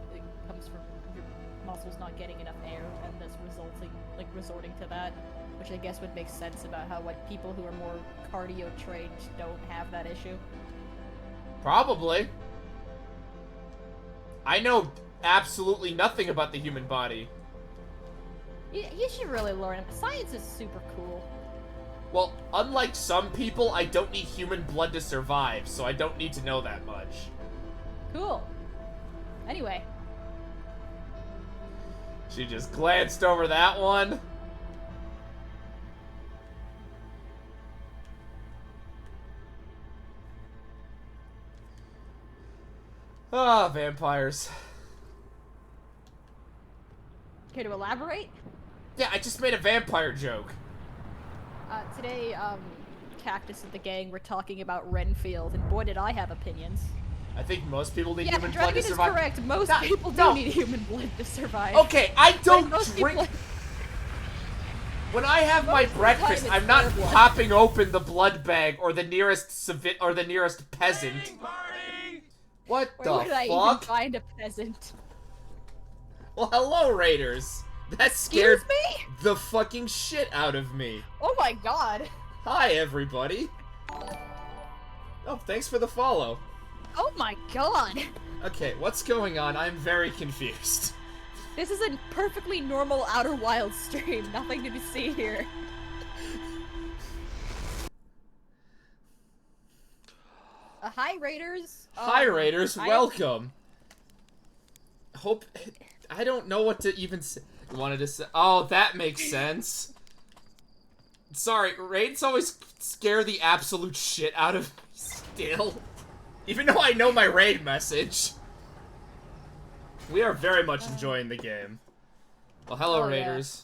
comes from your muscles not getting enough air, and that's resorting to that? Which I guess would make sense about how, like, people who are more cardio trained don't have that issue. Probably. I know absolutely nothing about the human body. You should really learn it. Science is super cool. Well, unlike some people, I don't need human blood to survive, so I don't need to know that much. Cool. Anyway. She just glanced over that one. Ah, vampires. Care to elaborate? Yeah, I just made a vampire joke. Today, Cactus and the gang were talking about Renfield, and boy did I have opinions. I think most people need Yeah, human blood Dragon to is survive. correct. Most No, people do no. need human blood to survive. Okay, I don't most drink. people- When I have my Most of the breakfast, time it's I'm not their blood. popping open the blood bag or the nearest peasant. What Where the would I even fuck? find a peasant? Well, hello, Raiders. That scared Excuse me? the fucking shit out of me. Oh my god. Hi, everybody. Oh, thanks for the follow. Oh my god. Okay, what's going on? I'm very confused. This is a perfectly normal Outer Wilds stream. Nothing to be seen here. Hi, Raiders. Hi, Raiders. I- Welcome. Hope... I don't know what to even say. Wanted to say... Oh, that makes sense. Sorry, raids always scare the absolute shit out of me still. Even though I know my raid message. We are very much enjoying the game. Well, hello, Oh, yeah. Raiders.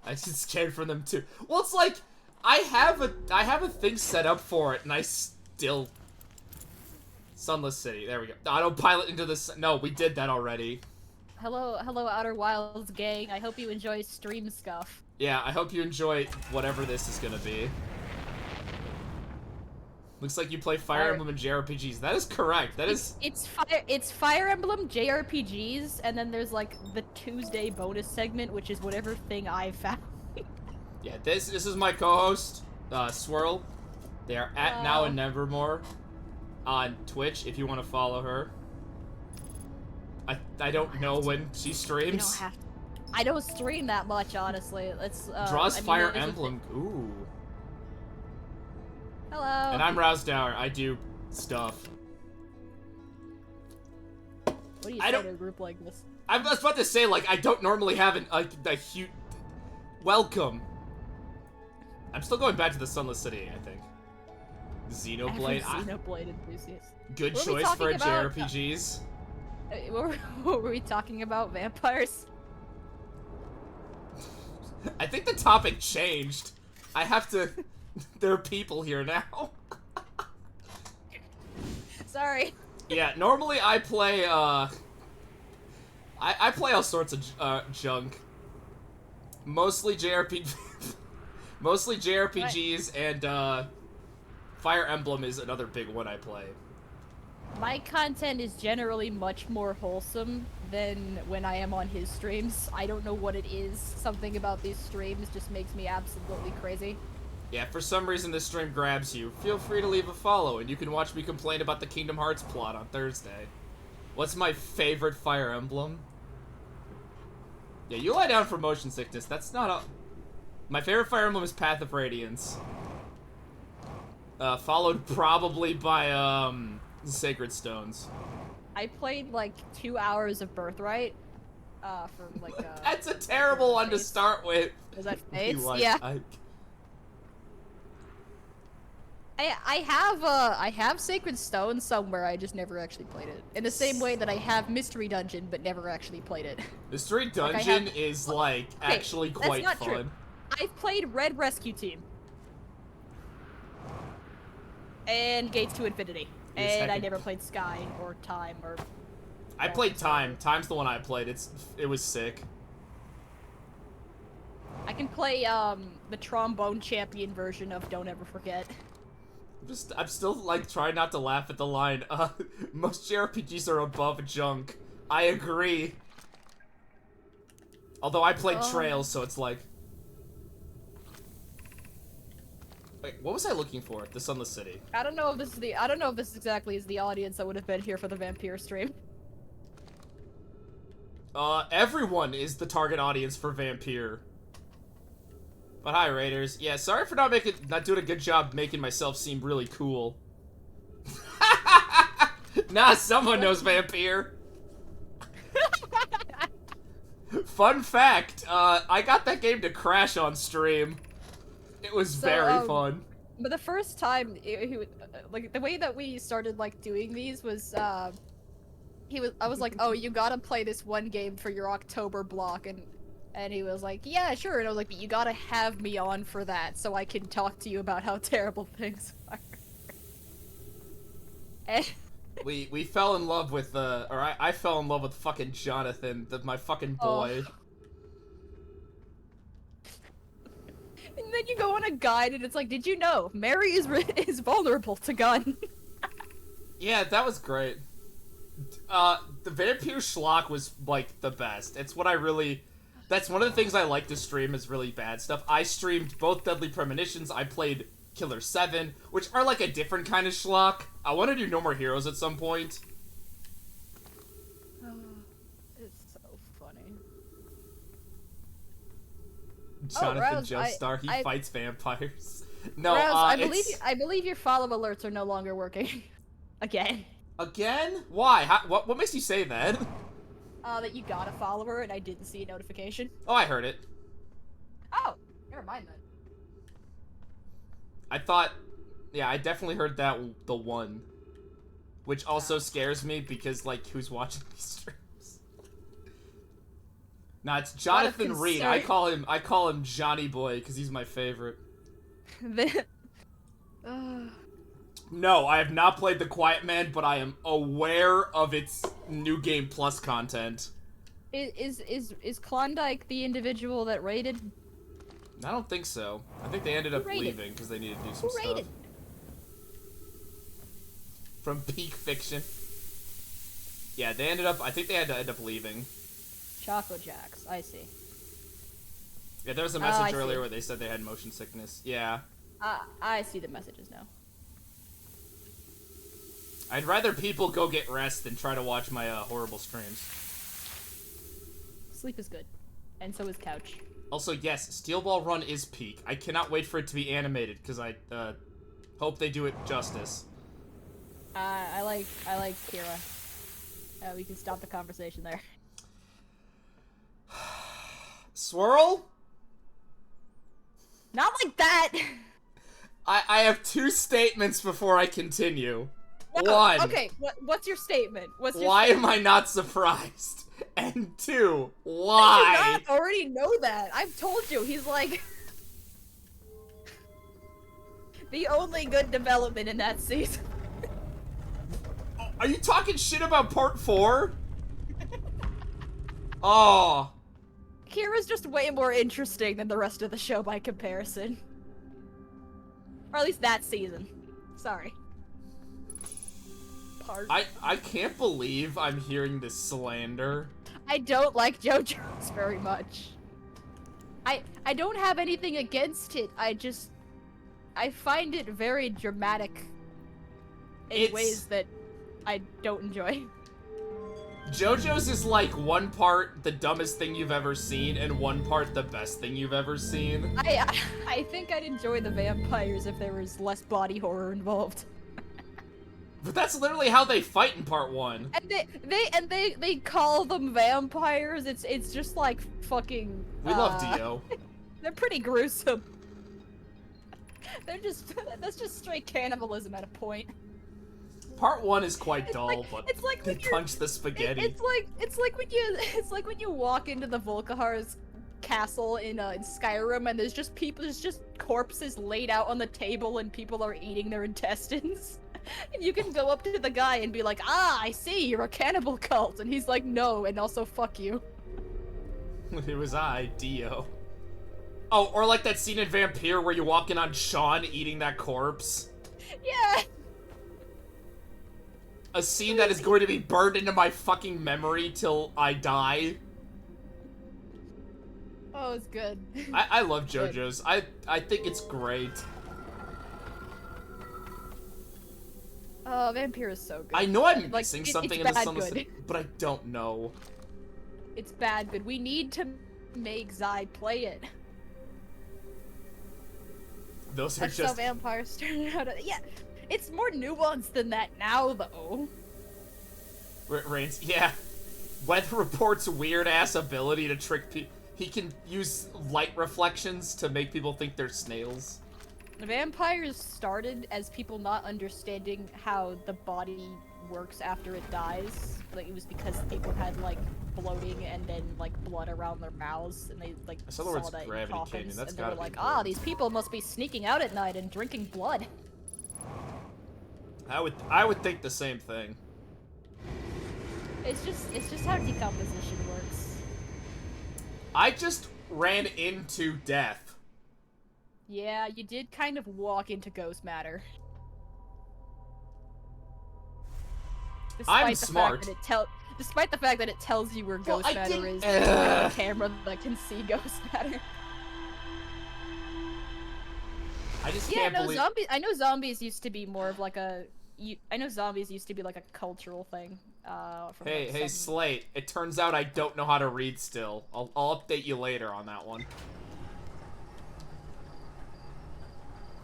I get scared from them too. Well, it's like I have a thing set up for it, and I still Sunless City. There we go. Autopilot into the sun. No, we did that already. Hello, Outer Wilds gang. I hope you enjoy stream scuff. Yeah, I hope you enjoy whatever this is gonna be. Looks like you play Fire Emblem and JRPGs. That is correct. That is... It's Fire Emblem JRPGs, and then there's like the Tuesday bonus segment, which is whatever thing I found. Yeah, this is my co-host, Swirl. They are at Now and Nevermore on Twitch if you want to follow her. I don't know when she You streams. don't have to. I don't stream that much, honestly. Let's Draws I mean, Fire there's a Emblem. Ooh. Hello. And I'm Rousdower. I do stuff. What do you I say don't- to a group like this? I was about to say, like, I don't normally have a huge... Welcome. I'm still going back to the Sunless City, I think. Xenoblade. Xenoblade enthusiast. Good What were we choice for a talking about? JRPGs. What were we talking about? Vampires? I think the topic changed. I have to... There are people here now. Sorry. Yeah, normally I play, I play all sorts of, junk. Mostly JRPGs, and, Fire Emblem is another big one I play. My content is generally much more wholesome than when I am on his streams. I don't know what it is. Something about these streams just makes me absolutely crazy. Yeah, if for some reason this stream grabs you, feel free to leave a follow, and you can watch me complain about the Kingdom Hearts plot on Thursday. What's my favorite Fire Emblem? Yeah, you lie down for motion sickness. That's not a... My favorite Fire Emblem is Path of Radiance. Followed probably by, Sacred Stones. I played like 2 hours of Birthright. For like That's a terrible one to Fates. start with. Was that You Fates? like Yeah. Ike. I have Sacred Stone somewhere. I just never actually played it. In the same way that I have Mystery Dungeon, but never actually played it. Mystery I Dungeon have- is like actually quite that's not fun. true. I've played Red Rescue Team. And Gates to Infinity. Yes, And I can- never played Sky or Time or... I played Time. Time's the one I played. It was sick. I can play, the Trombone Champion version of Don't Ever Forget. I'm still like trying not to laugh at the line. Most JRPGs are above junk. I agree. Although I played Trails, so it's like. Wait, what was I looking for? The Sunless City. I don't know if this exactly is the audience that would have been here for the Vampire stream. Everyone is the target audience for Vampire. But hi, Raiders. Yeah, sorry for not doing a good job making myself seem really cool. Nah, someone knows Vampire. Fun fact, I got that game to crash on stream. It was very fun. But the first time, like, the way that we started, like, doing these was, I was like, oh, you gotta play this one game for your October block, and he was like, yeah, sure, and I was like, but you gotta have me on for that, so I can talk to you about how terrible things are. And We fell in love with, I fell in love with fucking Jonathan, my fucking boy. And then you go on a guide, and it's like, did you know Mary is vulnerable to gun? Yeah, that was great. The Vampire Schlock was, like, the best. It's what I really... That's one of the things I like to stream is really bad stuff. I streamed both Deadly Premonitions, I played Killer 7, which are, like, a different kind of schlock. I want to do No More Heroes at some point. It's so funny. Jonathan Rouse, Joestar, he I- fights vampires. No, Raz, it's... I believe your follow alerts are no longer working. Again. Again? Why? What makes you say that? That you got a follower and I didn't see a notification. Oh, I heard it. Oh, never mind then. I thought... Yeah, I definitely heard that the one. Which also scares me because, like, who's watching these streams? Nah, it's Jonathan Reed. I call him Johnny Boy because he's my favorite. No, I have not played The Quiet Man, but I am aware of its New Game Plus content. Is Klondike the individual that raided? I don't think so. I think they ended up raided? leaving because they needed to do some Who stuff. raided? From Peak Fiction. Yeah, they ended up... I think they had to end up leaving. Choco Jacks, I see. Yeah, there was a I message see. earlier where they said they had motion sickness. Yeah. I see the messages now. I'd rather people go get rest than try to watch my horrible streams. Sleep is good. And so is couch. Also, yes, Steel Ball Run is peak. I cannot wait for it to be animated, because I hope they do it justice. I like Kira. We can stop the conversation there. Swirl? Not like that! I have two statements before I continue. No, One. Okay, what's your statement? Why am I not surprised? And two, why? I do not already know that. I've told you, he's like... the only good development in that season. Are you talking shit about part 4? Oh. Kira's just way more interesting than the rest of the show by comparison. Or at least that season. Sorry. Part. I can't believe I'm hearing this slander. I don't like JoJo's very much. I don't have anything against it. I find it very dramatic in ways that I don't enjoy. JoJo's is like one part the dumbest thing you've ever seen and one part the best thing you've ever seen. I think I'd enjoy the vampires if there was less body horror involved. But that's literally how they fight in part 1. And they call them vampires. It's just like fucking. We love Dio. They're pretty gruesome. That's just straight cannibalism at a point. Part 1 is quite dull, like, but it's like they punch the spaghetti. It's like when you walk into the Volkahar's castle in Skyrim and there's just corpses laid out on the table and people are eating their intestines. And you can go up to the guy and be like, "Ah, I see, you're a cannibal cult," and he's like, "No, and also fuck you." It was I, Dio. Oh, or like that scene in Vampire where you walk in on Sean eating that corpse. Yeah. A scene that is going to be burned into my fucking memory till I die. Oh, it's good. I love JoJo's. I think it's great. Oh, Vampire is so good. I know I'm Like, missing it's something in the bad Sun, good. but I don't know. It's bad good. We need to make Zai play it. Those are That's just how vampires turn out. Yeah, it's more nuanced than that now, though. Reigns. Yeah, Weather Report's weird ass ability to trick people. He can use light reflections to make people think they're snails. Vampires started as people not understanding how the body works after it dies. Like, it was because people had, like, bloating and then, like, blood around their mouths, and they, like, I saw the words that in gravity coffins, caving. That's and they were gotta be like, important. ah, these people must be sneaking out at night and drinking blood. I would think the same thing. It's just how decomposition works. I just ran into death. Yeah, you did kind of walk into ghost matter. I'm the smart. Fact that despite the fact that it tells you where Well, ghost I matter didn't- is, there's no camera that can see ghost matter. I just Yeah, can't no, believe. I know zombies used to be more of like a. I know zombies used to be like a cultural thing. From Hey, like hey, some- Slate. It turns out I don't know how to read still. I'll update you later on that one.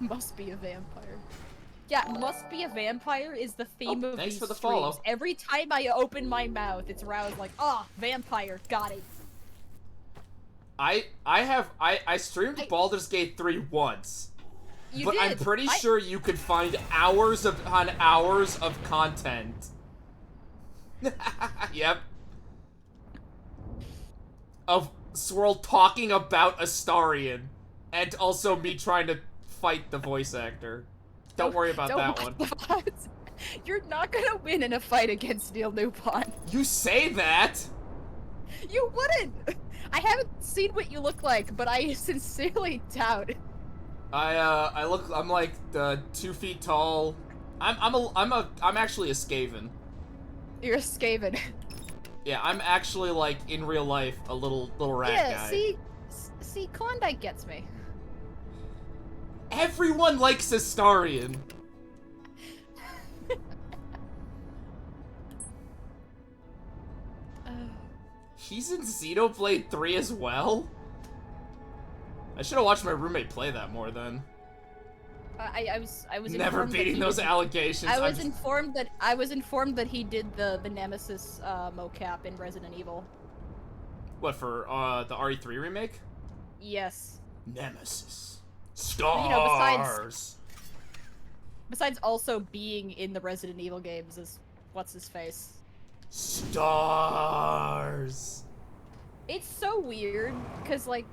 Must be a vampire. Yeah, must be a vampire is the theme of thanks these for the streams. follow. Every time I open my mouth, it's roused like, ah, vampire, got it. I streamed Baldur's Gate 3 once. You But did. I'm pretty sure you could find hours upon hours of content. Yep. Of Swirl talking about Astarion. And also me trying to fight the voice actor. Don't worry about that one. You're not gonna win in a fight against Neil Newpont. You say that! You wouldn't! I haven't seen what you look like, but I sincerely doubt. I'm like 2 feet tall. I'm actually a Skaven. You're a Skaven. Yeah, I'm actually like in real life a little rat guy. Yeah, see, Klondike gets me. Everyone likes Astarion. He's in Xenoblade 3 as well? I should have watched my roommate play that more then. I was Never informed that beating he those did- allegations. I I'm was just- informed that he did the Nemesis mocap in Resident Evil. What, for the RE3 remake? Yes. Nemesis. Stars. You know, besides also being in the Resident Evil games is what's his face. Stars. It's so weird because like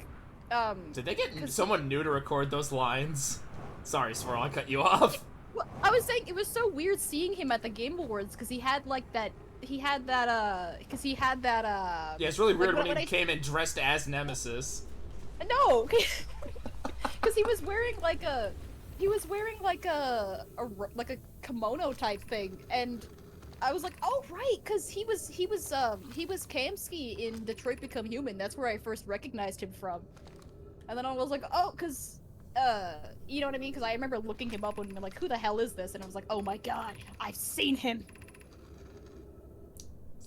Did they get 'cause- someone new to record those lines? Sorry, Swirl, I cut you off. well, I was saying it was so weird seeing him at the Game Awards because he had that Yeah, it's really like, weird when when he I- came in dressed as Nemesis. no, because he was wearing like a kimono type thing, and I was like, oh right, because he was Kamsky in Detroit Become Human. That's where I first recognized him from, and then I was like, oh, because you know what I mean? Because I remember looking him up and being like, who the hell is this? And I was like, oh my god, I've seen him.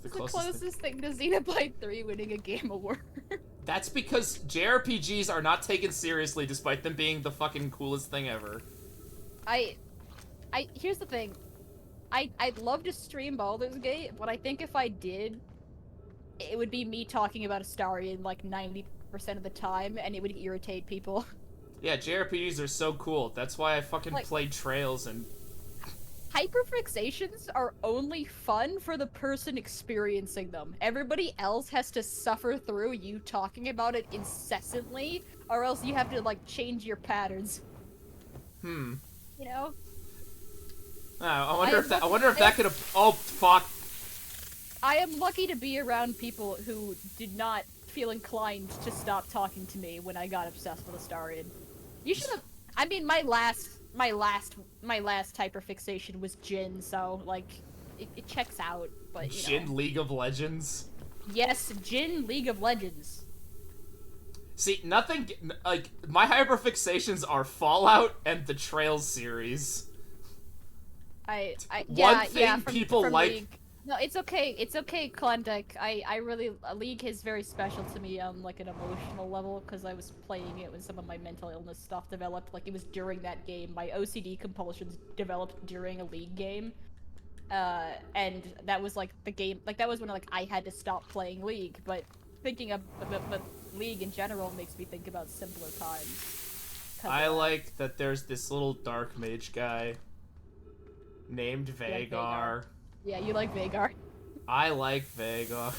It's the It's the closest thing. closest thing to Xenoblade 3 winning a Game Award. That's because JRPGs are not taken seriously despite them being the fucking coolest thing ever. Here's the thing. I'd love to stream Baldur's Gate, but I think if I did, it would be me talking about Astarion like 90% of the time, and it would irritate people. Yeah, JRPGs are so cool. That's why I fucking Like- played Trails and... Hyperfixations are only fun for the person experiencing them. Everybody else has to suffer through you talking about it incessantly, or else you have to, like, change your patterns. You know? I wonder if that could have... Oh, fuck. I am lucky to be around people who did not feel inclined to stop talking to me when I got obsessed with Astarion. You should have... I mean, my last hyperfixation was Jin, so, like, it checks out, but, you Jin know. League of Legends? Yes, Jin League of Legends. See, nothing... Like, my hyperfixations are Fallout and the Trails series. One thing people from like... League. No, it's okay, Klondike. I really... League is very special to me on, like, an emotional level, because I was playing it when some of my mental illness stuff developed. Like, it was during that game. My OCD compulsions developed during a League game. And that was, like, the game... Like, that was when, like, I had to stop playing League, but thinking of League in general makes me think about simpler times. I like that there's this little dark mage guy named Vagar. Yeah, you like Vagar. I like Vagar.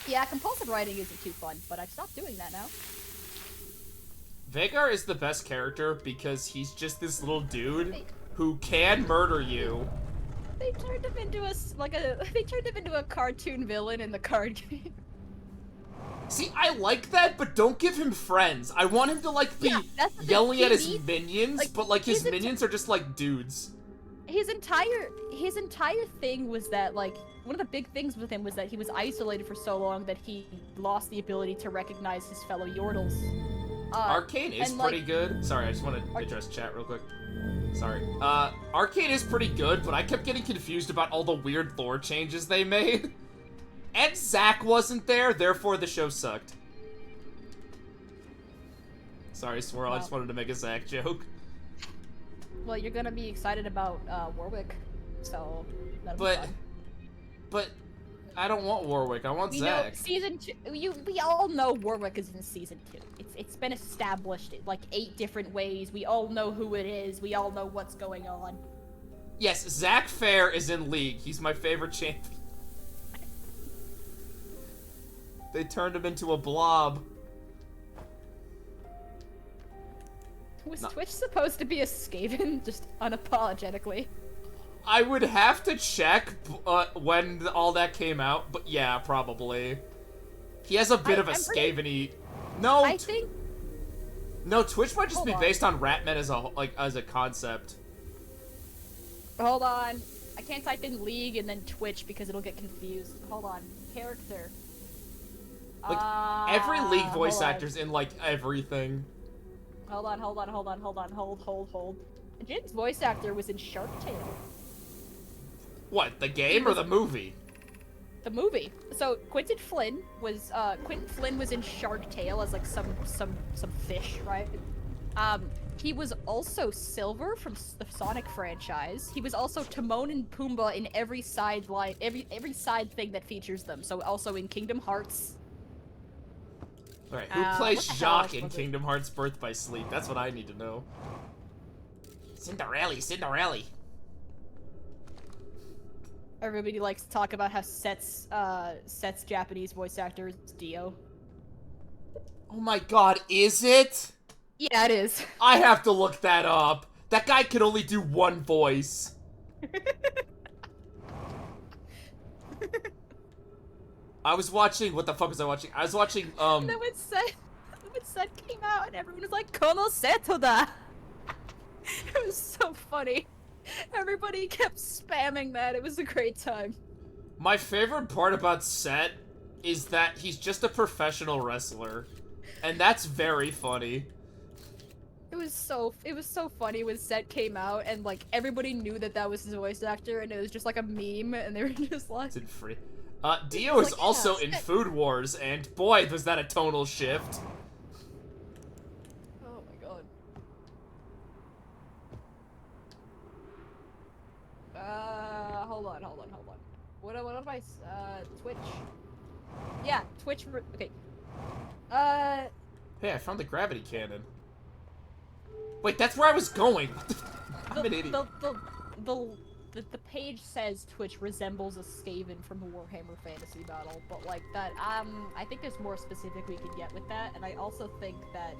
Yeah, compulsive writing isn't too fun, but I've stopped doing that now. Vagar is the best character because he's just this little dude who can murder you. They turned him into a cartoon villain in the card game. See, I like that, but don't give him friends. I want him to, like, be Yeah, that's the thing. yelling He at his needs- minions, like, but, like, his he's a- minions are just, like, dudes. His entire thing was that, like, one of the big things with him was that he was isolated for so long that he lost the ability to recognize his fellow Yordles. Arcane is and, like, pretty good. Sorry, I just want to address chat real quick. Sorry. Arcane is pretty good, but I kept getting confused about all the weird lore changes they made. And Zack wasn't there, therefore the show sucked. Sorry, Swirl, I just wanted to make a Zack joke. Well, you're gonna be excited about Warwick, so that'll be fun. But I don't want Warwick, I want We know Zack. season 2. We all know Warwick is in season 2. It's been established like 8 different ways. We all know who it is. We all know what's going on. Yes, Zack Fair is in League. He's my favorite champion. They turned him into a blob. Was Twitch supposed to be a Skaven, just unapologetically? I would have to check when all that came out, but yeah, probably. He has a bit of a I'm pretty- Skaven-y... No, I think. no, Twitch might just Hold be on. based on Ratman as a concept. Hold on. I can't type in League and then Twitch because it'll get confused. Hold on. Character. Like, every League voice hold on. actor's in, like, everything. Hold on. Hold. Jin's voice actor was in Shark Tale. What, the game or the movie? The movie. So Quentin Flynn was in Shark Tale as like some fish, right? He was also Silver from the Sonic franchise. He was also Timon and Pumbaa in every side line, every side thing that features them. So also in Kingdom Hearts. Alright, who what plays the hell Jacques else in was it? Kingdom Hearts Birth by Sleep? That's what I need to know. Cinderella. Everybody likes to talk about how Set's Japanese voice actor is Dio. Oh my god, is it? Yeah, it is. I have to look that up. That guy can only do one voice. I was watching, what the fuck was I watching? I was watching, And then when Set came out and everyone was like, Kono Seto da! It was so funny. Everybody kept spamming that. It was a great time. My favorite part about Set is that he's just a professional wrestler. And that's very funny. it was so funny when Set came out and like everybody knew that that was his voice actor and it was just like a meme and they were just like It's in free. Dio is like, also yeah, in Set- Food Wars, and boy, was that a tonal shift. Oh my god. Hold on. What am I? Twitch. Yeah, Twitch. Okay. Hey, I found the gravity cannon. Wait, that's where I was going. I'm an idiot. The page says Twitch resembles a Skaven from a Warhammer Fantasy Battle, but like that, I think there's more specific we could get with that, and I also think that,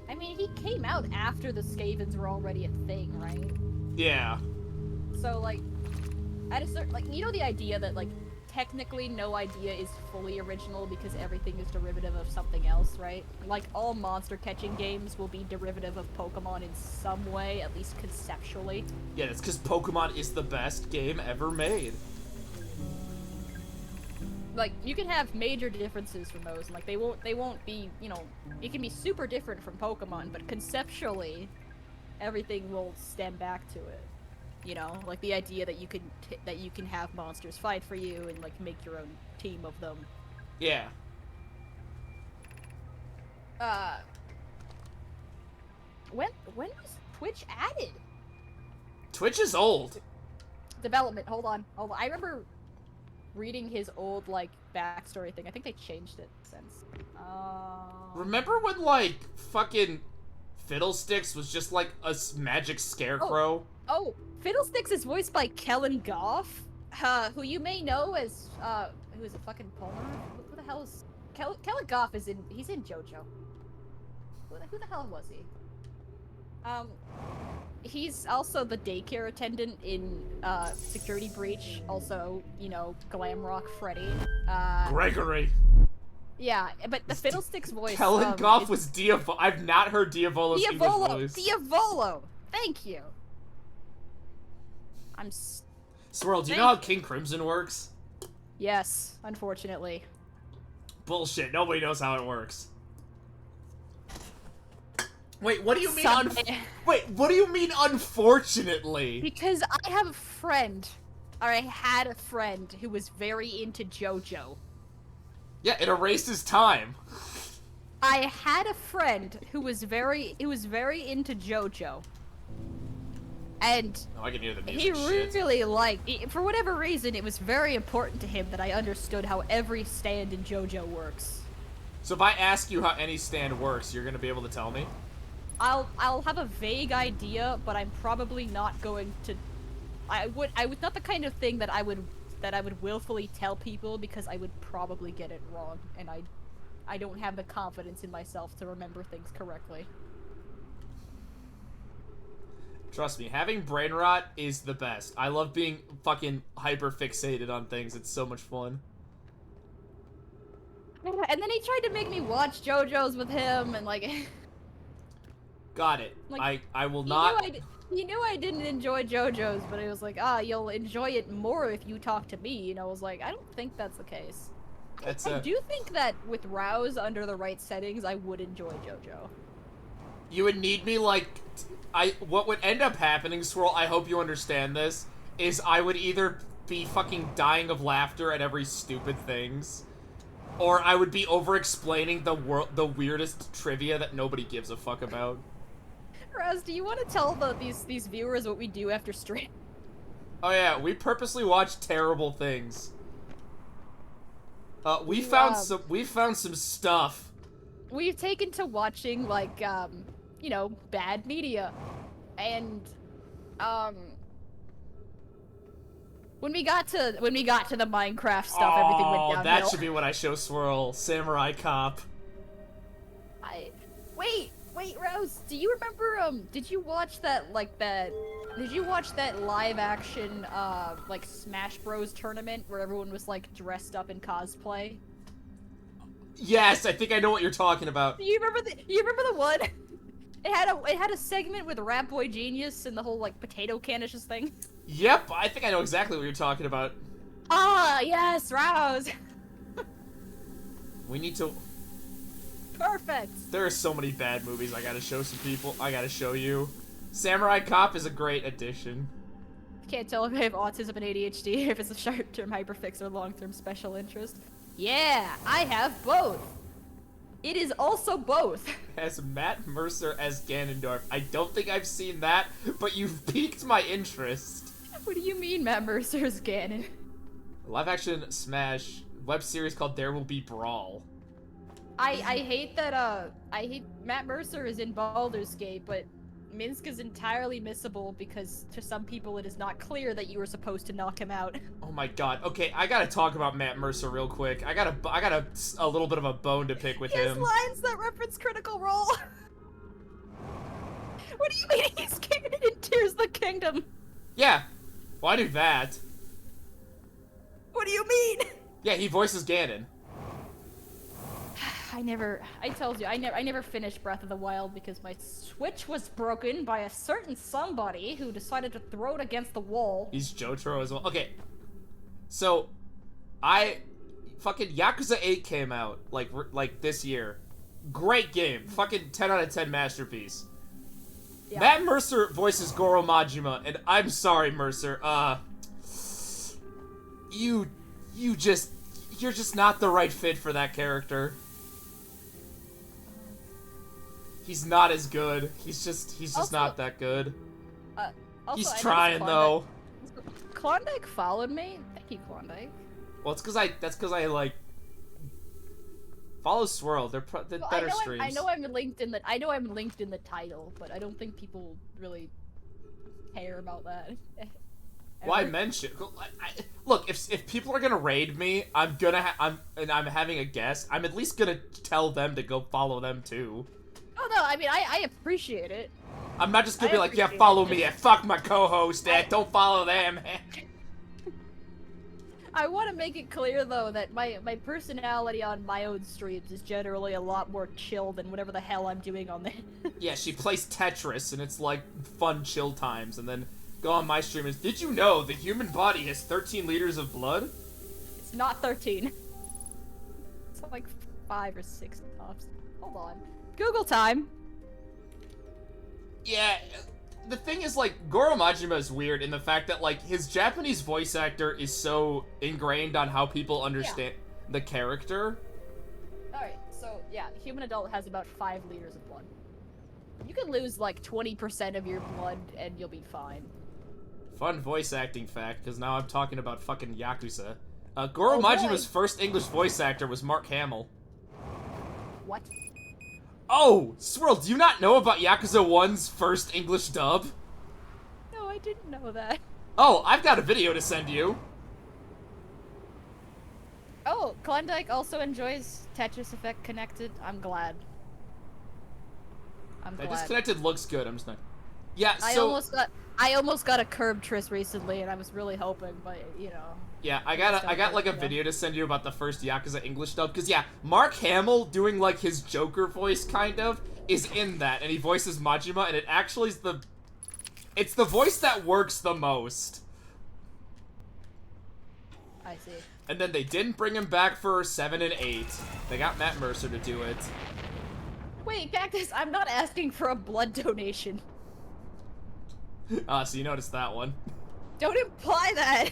I mean, he came out after the Skavens were already a thing, right? Yeah. So like, at a certain, like, you know the idea that like, technically no idea is fully original because everything is derivative of something else, right? Like, all monster catching games will be derivative of Pokemon in some way, at least conceptually. Yeah, that's because Pokemon is the best game ever made. Like, you can have major differences from those, and like, they won't be, you know, it can be super different from Pokemon, but conceptually, everything will stem back to it. You know, like the idea that you can have monsters fight for you and like make your own team of them. Yeah. When was Twitch added? Twitch is old. Development. Hold on. I remember reading his old like backstory thing. I think they changed it since. Remember when, like, fucking Fiddlesticks was just like a magic scarecrow? Oh, Fiddlesticks is voiced by Kellen Goff, who you may know as, who is it, fucking Palmer? Who the hell is... Kellen Goff he's in JoJo. Who the hell was he? He's also the daycare attendant in, Security Breach, also, you know, Glamrock Freddy. Gregory. Yeah, but the Fiddlesticks voice, Kellen Goff was Diavolo. I've not heard Diavolo's English voice. Diavolo! Thank you! Swirl, do you know how King Crimson works? Yes, unfortunately. Bullshit, nobody knows how it works. Wait, what do you mean Wait, what do you mean unfortunately? Because I have a friend, or I had a friend who was very into JoJo. Yeah, it erases time. I had a friend who was very into JoJo. And oh, I can hear the music. he really liked, for whatever reason, it was very important to him that I understood how every stand in JoJo works. So if I ask you how any stand works, you're gonna be able to tell me? I'll have a vague idea, but I'm probably not going to. I would not the kind of thing that I would willfully tell people because I would probably get it wrong, and I don't have the confidence in myself to remember things correctly. Trust me, having brain rot is the best. I love being fucking hyper fixated on things. It's so much fun. And then he tried to make me watch JoJo's with him, and like. Got it. Like, I will not. He knew I didn't enjoy JoJo's, but he was like, you'll enjoy it more if you talk to me. And I was like, I don't think that's the case. I do think that with Rouse under the right settings, I would enjoy JoJo. You would need me, like, what would end up happening, Swirl, I hope you understand this, is I would either be fucking dying of laughter at every stupid things, or I would be over-explaining the weirdest trivia that nobody gives a fuck about. Rouse, do you want to tell these viewers what we do after stream? Oh yeah, we purposely watch terrible things. We found some stuff. We've taken to watching, like, you know, bad media. And, when we got to the Minecraft stuff, everything went downhill. Oh, that should be what I show Swirl. Samurai Cop. Wait, Rose, do you remember, did you watch that live action, like, Smash Bros tournament where everyone was, like, dressed up in cosplay? Yes, I think I know what you're talking about. You remember the one? It had a segment with Rat Boy Genius and the whole, like, potato canishes thing. Yep, I think I know exactly what you're talking about. Ah, yes, Rouse! We need to... Perfect. There are so many bad movies I gotta show some people. I gotta show you. Samurai Cop is a great addition. Can't tell if I have autism and ADHD, if it's a short-term hyperfix or long-term special interest. Yeah, I have both. It is also both. Has Matt Mercer as Ganondorf. I don't think I've seen that, but you've piqued my interest. What do you mean Matt Mercer's Ganon? Live-action Smash web series called There Will Be Brawl. I hate that, I hate Matt Mercer is in Baldur's Gate, but Minsk is entirely missable because to some people it is not clear that you were supposed to knock him out. Oh my god. Okay, I gotta talk about Matt Mercer real quick. I got a little bit of a bone to pick with He has him. lines that reference Critical Role. What do you mean he's Ganon in Tears of the Kingdom? Yeah. Why do that? What do you mean? Yeah, he voices Ganon. I told you, I never finished Breath of the Wild because my Switch was broken by a certain somebody who decided to throw it against the wall. He's Jotaro as well. Okay. So, fucking Yakuza 8 came out, like this year. Great game. Fucking 10 out of 10 masterpiece. Yeah. Matt Mercer voices Goro Majima, and I'm sorry, Mercer, you're just not the right fit for that character. He's not as good. He's just Also- not that good. Also, He's I noticed trying though. Klondike followed me. Thank you, Klondike. Well, that's cause I like follow Swirl. They're Well, better I streams. know I'm linked in the title, but I don't think people really care about that. Why Ever. mention? Look, if people are gonna raid me, I'm having a guest. I'm at least gonna tell them to go follow them too. Oh no, I mean I appreciate it. I'm not just gonna I be like, yeah, appreciate follow it. me, and fuck my co-host, don't follow them. I want to make it clear though that my personality on my own streams is generally a lot more chill than whatever the hell I'm doing on there. Yeah, she plays Tetris, and it's like fun chill times, and then go on my stream and did you know the human body has 13 liters of blood? It's not 13. It's like 5 or 6 tops. Hold on. Google time. Yeah, the thing is, like, Goro Majima is weird in the fact that, like, his Japanese voice actor is so ingrained on how people understand the character. Alright, so yeah, human adult has about 5 liters of blood. You can lose like 20% of your blood and you'll be fine. Fun voice acting fact, because now I'm talking about fucking Yakuza. Goro Oh, boy. Majima's first English voice actor was Mark Hamill. What? Oh, Swirl, do you not know about Yakuza 1's first English dub? No, I didn't know that. Oh, I've got a video to send you. Oh, Klondike also enjoys Tetris Effect Connected. I'm glad. I'm glad. Disconnected looks good, I'm just not... Yeah, I so... almost got a curb tris recently, and I was really hoping, but you know. Yeah, I got like a video to send you about the first Yakuza English dub, because yeah, Mark Hamill doing like his Joker voice kind of is in that, and he voices Majima, and it actually is it's the voice that works the most. I see. And then they didn't bring him back for 7 and 8. They got Matt Mercer to do it. Wait, Cactus, I'm not asking for a blood donation. So you noticed that one. Don't imply that.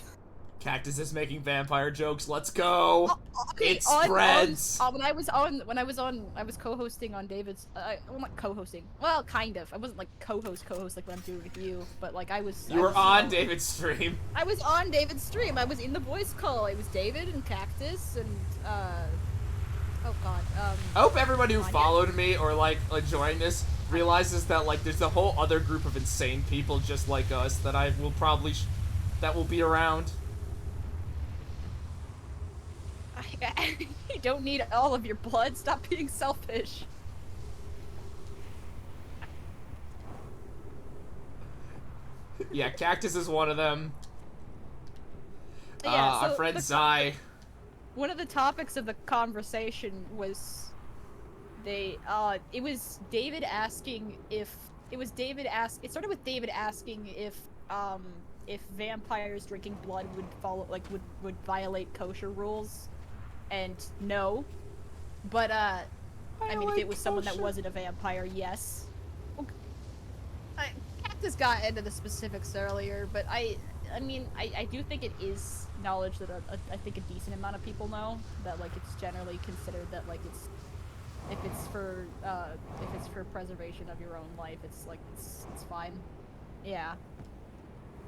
Cactus is making vampire jokes. Let's go. Okay, It spreads. when I was co-hosting on David's. Well, not co-hosting. Well, kind of. I wasn't like co-host like what I'm doing with you, but like I was. You were on David's stream. I was on David's stream. I was in the voice call. It was David and Cactus and oh god. I hope everybody who Anya? followed me or like joined this realizes that like there's a whole other group of insane people just like us that I will probably that will be around. You don't need all of your blood. Stop being selfish. Yeah, Cactus is one of them. Yeah, Our so friend the- Zai. One of the topics of the conversation was it was David asking if it started with David asking if vampires drinking blood would follow would violate kosher rules, and no, but I mean, if it was someone that wasn't a vampire, yes. Well, Cactus got into the specifics earlier, but I mean, I do think it is knowledge that I think a decent amount of people know, that, like, it's generally considered that, like, if it's for preservation of your own life, it's, like, it's fine. Yeah.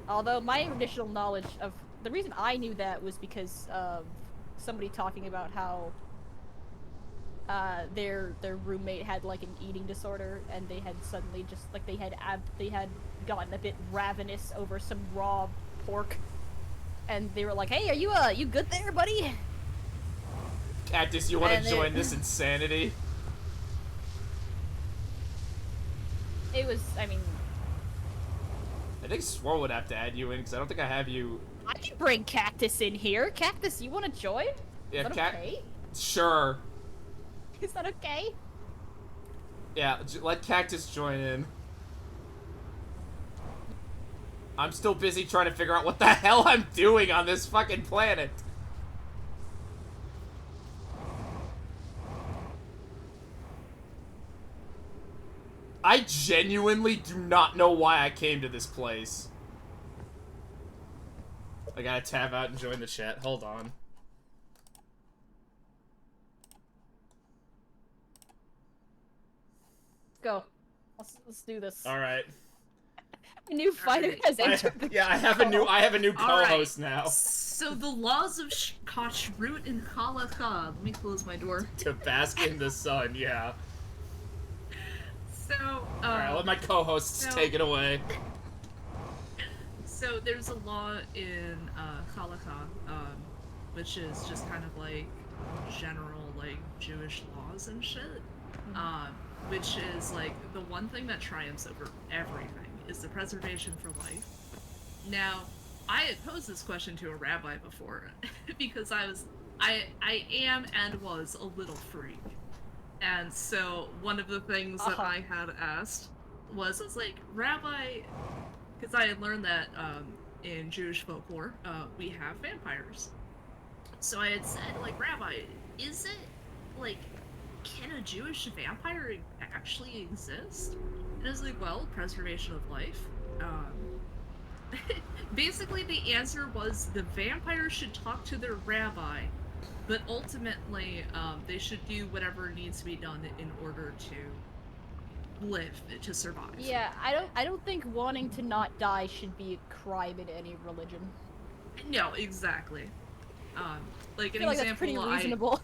Although my initial knowledge of the reason I knew that was because of somebody talking about how their roommate had like an eating disorder, and they had suddenly just like they had gotten a bit ravenous over some raw pork, and they were like, "Hey, are you good there, buddy?" Cactus, you want to join this insanity? It was, I mean, I think Swore would have to add you in, because I don't think I have you. I can bring Cactus in here. Cactus, you want to join? Yeah, Is that okay? Sure. Is that okay? Yeah, let Cactus join in. I'm still busy trying to figure out what the hell I'm doing on this fucking planet. I genuinely do not know why I came to this place. I gotta tab out and join the chat. Hold on. Go. Let's do this. All right. A new fighter has entered the I have a new co-host now. So the laws of Kashrut and Halakha. Let me close my door. To bask in the sun, yeah. So, Alright, I'll let my co-hosts take it away. So there's a law in Halakha, which is just kind of like general like Jewish laws and shit. Which is like the one thing that triumphs over everything is the preservation for life. Now, I had posed this question to a rabbi before because I am and was a little freak. And so one of the things that I had asked was like, Rabbi, because I had learned that in Jewish folklore, we have vampires. So I had said, like, Rabbi, is it, like, can a Jewish vampire actually exist? And I was like, well, preservation of life. Basically, the answer was the vampire should talk to their rabbi, but ultimately, they should do whatever needs to be done in order to live, to survive. Yeah, I don't think wanting to not die should be a crime in any religion. No, exactly. Like an I feel example, like that's pretty reasonable.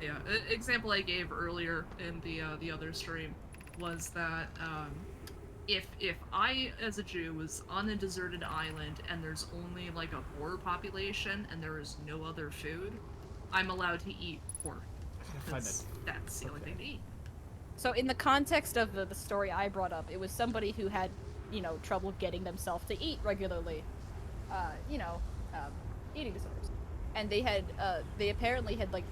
Yeah, an example I gave earlier in the other stream was that if I, as a Jew, was on a deserted island and there's only like a boar population and there is no other food, I'm allowed to eat pork. That's the only thing to eat. So in the context of the story I brought up, it was somebody who had, you know, trouble getting themselves to eat regularly, eating disorders, and they apparently had like,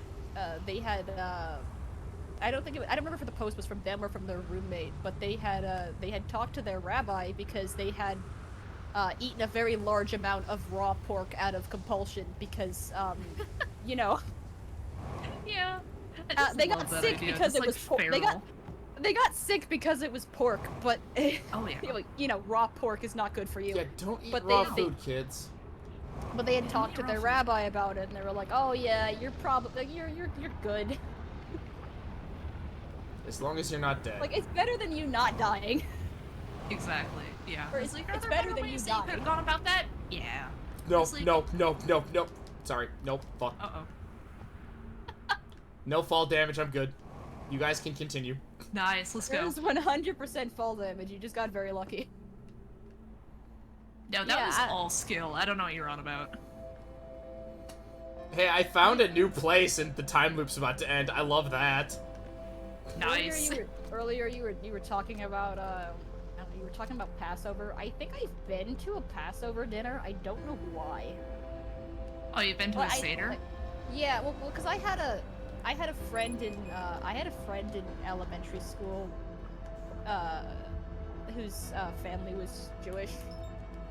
I don't remember if the post was from them or from their roommate, but they had talked to their rabbi because they had eaten a very large amount of raw pork out of compulsion because, you know. Yeah. They got sick because it was pork. They got sick because it was pork, but you know, raw pork is not good for you. Yeah, don't eat raw food, kids. But they had talked to their rabbi about it, and they were like, "Oh yeah, you're good. As long as you're not dead. Like, it's better than you not dying." Exactly. Yeah. Or it's better than you dying. Could have gone about that. Yeah. No. Sorry. Nope. Fuck. No fall damage. I'm good. You guys can continue. Nice. Let's go. There's 100% fall damage. You just got very lucky. No, that was all skill. I don't know what you're on about. Hey, I found a new place and the time loop's about to end. I love that. Nice. Earlier you were talking about you were talking about Passover. I think I've been to a Passover dinner. I don't know why. Oh, you've been to a Seder? Yeah, well, because I had a friend in elementary school whose family was Jewish,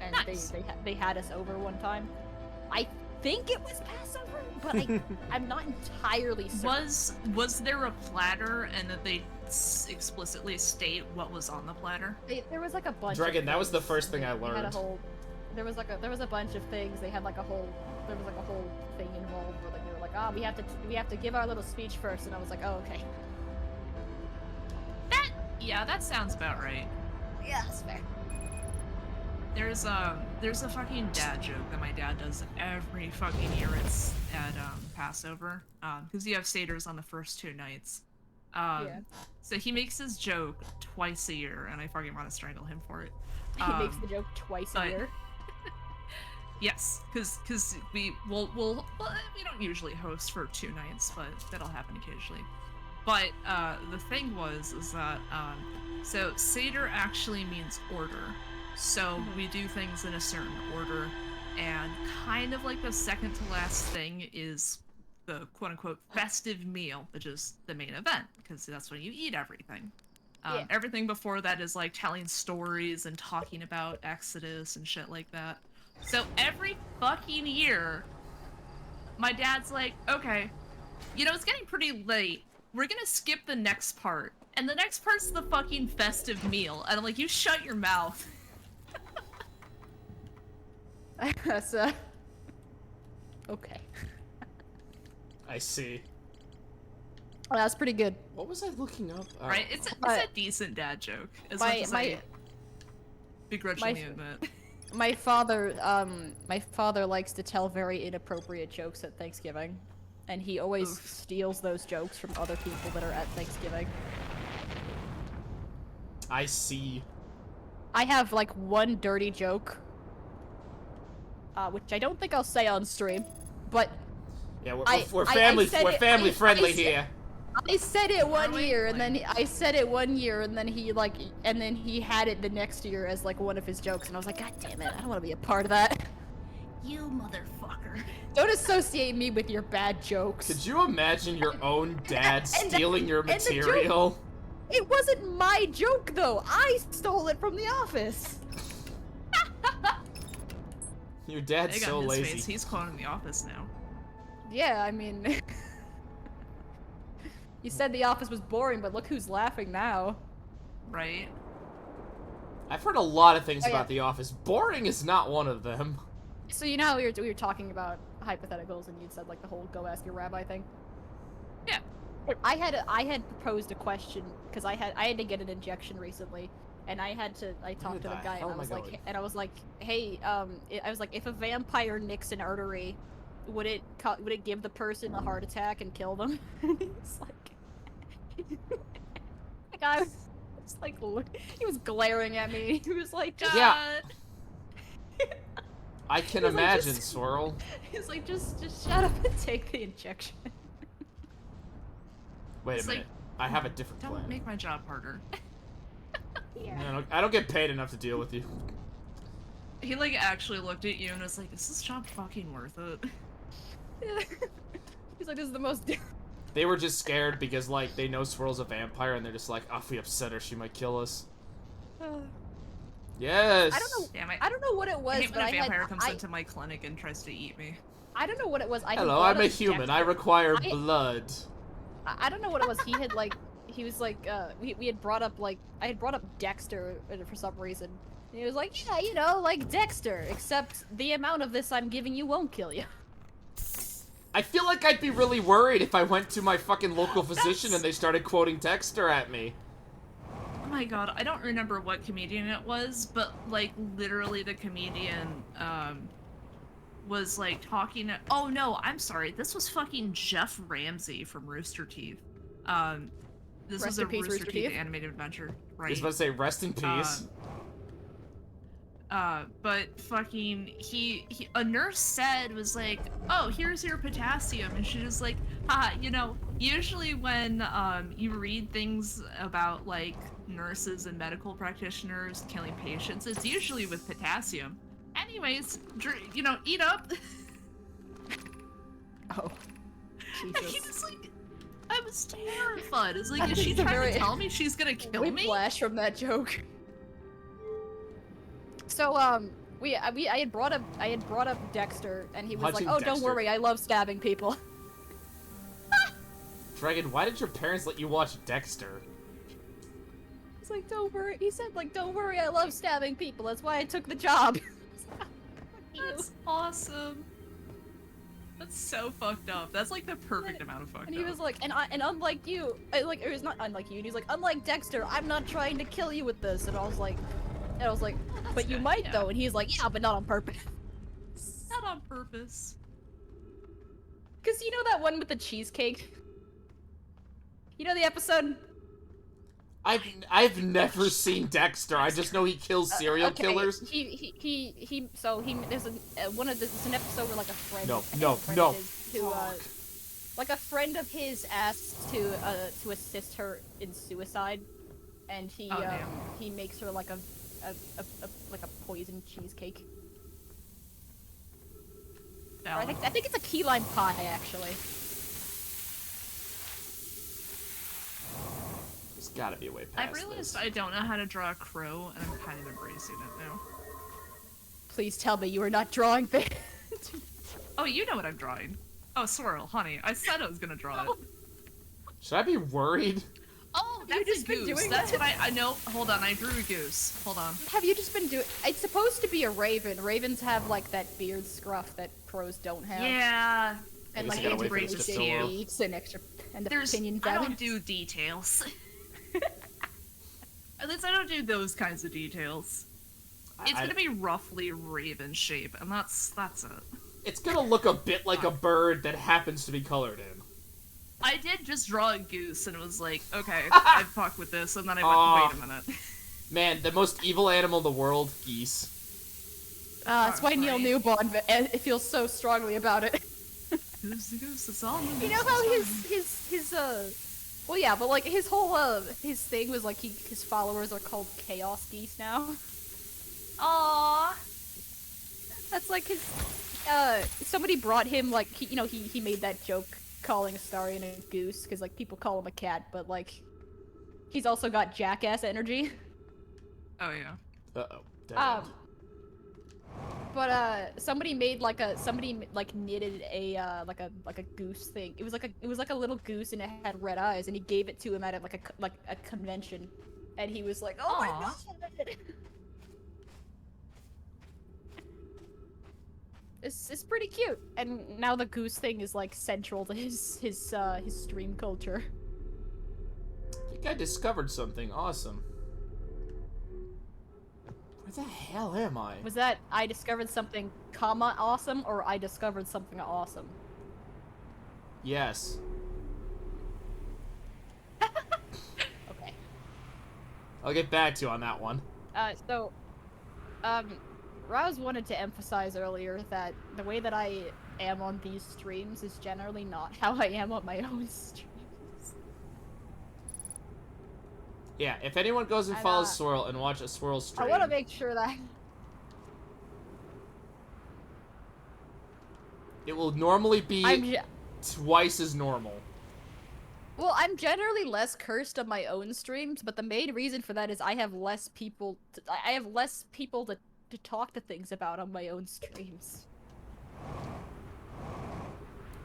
and nice. they had us over one time. I think it was Passover, but I'm not entirely certain. Was there a platter, and that they explicitly state what was on the platter? There was like a bunch. Dragon, of that was the things. first thing I They had a learned. whole. There was a bunch of things. They had like a whole. There was like a whole thing involved where like they were like, we have to give our little speech first, and I was like, oh okay. Yeah, that sounds about right. Yeah, that's fair. There's a fucking dad joke that my dad does every fucking year at Passover, because you have seders on the first 2 nights. Yeah. So he makes this joke twice a year, and I fucking want to strangle him for it. He makes the joke twice a but- year. Yes, because we don't usually host for 2 nights, but that'll happen occasionally. But the thing is that so Seder actually means order. So we do things in a certain order, and kind of like the second to last thing is the quote-unquote festive meal, which is the main event, because that's when you eat everything. Yeah. Everything before that is like telling stories and talking about Exodus and shit like that. So every fucking year, my dad's like, okay, it's getting pretty late. We're gonna skip the next part. And the next part's the fucking festive meal. And I'm like, you shut your mouth. That's okay. I see. Oh, that's pretty good. What was I looking up? Oh. Right? It's a decent dad joke. As much as I begrudgingly admit. My father likes to tell very inappropriate jokes at Thanksgiving, and he always steals those jokes from other people that are at Thanksgiving. I see. I have like one dirty joke, which I don't think I'll say on stream, but Yeah, we're I family said we're it- family I friendly said- here. I said it one we? year, and then I said it one year, and then he had it the next year as like one of his jokes, and I was like, God damn it, I don't want to be a part of that. You motherfucker. Don't associate me with your bad jokes. Could you imagine your own dad And the- stealing your and the joke- material? It wasn't my joke though. I stole it from the office. Your dad's Egg so on his lazy. face. He's calling the office now. Yeah, I mean, you said the office was boring, but look who's laughing now. Right? I've heard a lot of things Oh, yeah. about The Office. Boring is not one of them. So you know how we were talking about hypotheticals, and you'd said like the whole "go ask your rabbi" thing. Yeah. I had proposed a question because I had to get an injection recently, and I talked to the the guy, hell and am I going? I was like, hey, I was like, if a vampire nicks an artery, would it give the person a heart attack and kill them? And he's like, the guy was like, he was glaring at me. He was like, Yeah. I can He's like, imagine, just- Swirl. he's like, just shut up and take the injection. Wait a It's like, minute. I have a different plan. Don't make my job harder. Yeah. I don't get paid enough to deal with you. He like actually looked at you and was like, is this job fucking worth it? He's like, this is the most. They were just scared because, like, they know Swirl's a vampire, and they're just like, oh, if we upset her, she might kill us. Yes! I don't know. Damn it. I don't know what it I was, hate but when a vampire had. comes into my clinic and tries to eat me. I don't know what it was. I had Hello, brought I'm a up human. I Dexter. require I- blood. I don't know what it was. He was like, we had brought up like, I had brought up Dexter for some reason. And he was like, yeah, you know, like Dexter, except the amount of this I'm giving you won't kill you. I feel like I'd be really worried if I went to my fucking local physician and they started quoting Dexter at me. Oh my god, I don't remember what comedian it was, but like literally the comedian was like talking oh no, I'm sorry, this was fucking Jeff Ramsey from Rooster Teeth. This Rest was in a peace, Rooster Rooster Teeth Teeth. animated adventure, I right? was about to say, rest in peace. But fucking a nurse said was like, oh, here's your potassium, and she was like, you know, usually when you read things about like nurses and medical practitioners killing patients, it's usually with potassium. Anyways, you know, eat up. Oh, He Jesus. was like, I was terrified. It's like, That is she is a trying very- to tell me she's gonna kill me? Whiplash from that joke. So, I had brought up Dexter, and he was Watching like, "Oh, don't Dexter. worry, I love stabbing people." Dragon, why did your parents let you watch Dexter? He's like, "Don't worry." He said, like, "Don't worry, I love stabbing people. That's why I took the job." That's awesome. That's so fucked up. That's like the perfect amount of fucked And he up. was like, and unlike you, like, it was not unlike you. And he's like, unlike Dexter, I'm not trying to kill you with this. And I was like, but you good, might yeah. though. And he's like, yeah, but not on purpose. Not on purpose. Cause you know that one with the cheesecake. You know the episode. I've never seen Dexter. I just know he kills serial Okay, killers. So there's there's an episode where like a friend. No, I think no, a friend no. of his who, like a friend of his asked to assist her in suicide, and Oh, damn. he makes her like a poison cheesecake. Or I think it's a key lime pie actually. There's gotta be a way I past realized this. I don't know how to draw a crow, and I'm kind of embracing it now. Please tell me you are not drawing things. Oh, you know what I'm drawing. Oh, swirl, honey. I said I was gonna draw it. Should I be worried? Oh, Have you that's a just been goose. doing That's that? what I know. Hold on, I drew a goose. Hold on. Have you just been doing? It's supposed to be a raven. Ravens have like that beard scruff that crows don't have. Yeah. I And guess like I gotta wait for embrace this to the fill up. beaks and extra and the There's. opinion I don't feathers. do details. At least I don't do those kinds of details. It's I- gonna be roughly raven shape, and that's it. It's gonna look a bit like a bird that happens to be colored in. I did just draw a goose, and it was like, okay, I'd fuck with this, and then I went, wait a minute. Man, the most evil animal in the world, geese. That's why Neil Right. Newborn it feels so strongly about it. Who's the goose? It's all You know how his well yeah, but like his whole his thing was like his followers are called chaos geese now. Aww. That's like his somebody brought him like he made that joke calling a Starion a goose because like people call him a cat, but like he's also got jackass energy. Oh yeah. Uh-oh. Dead Um, end. but somebody knitted a like a goose thing. It was like a little goose and it had red eyes, and he gave it to him at a convention, and he was like, "Oh my Aw. god!" It's pretty cute, and now the goose thing is like central to his stream culture. I think I discovered something awesome. Where the hell am I? Was that I discovered something, awesome, or I discovered something awesome? Yes. Okay. I'll get back to you on that one. Rouse wanted to emphasize earlier that the way that I am on these streams is generally not how I am on my own streams. Yeah, if anyone goes and And, follows Swirl and watch a Swirl stream, I want to make sure that it will normally be twice as normal. well, I'm generally less cursed on my own streams, but the main reason for that is I have less people to talk to things about on my own streams.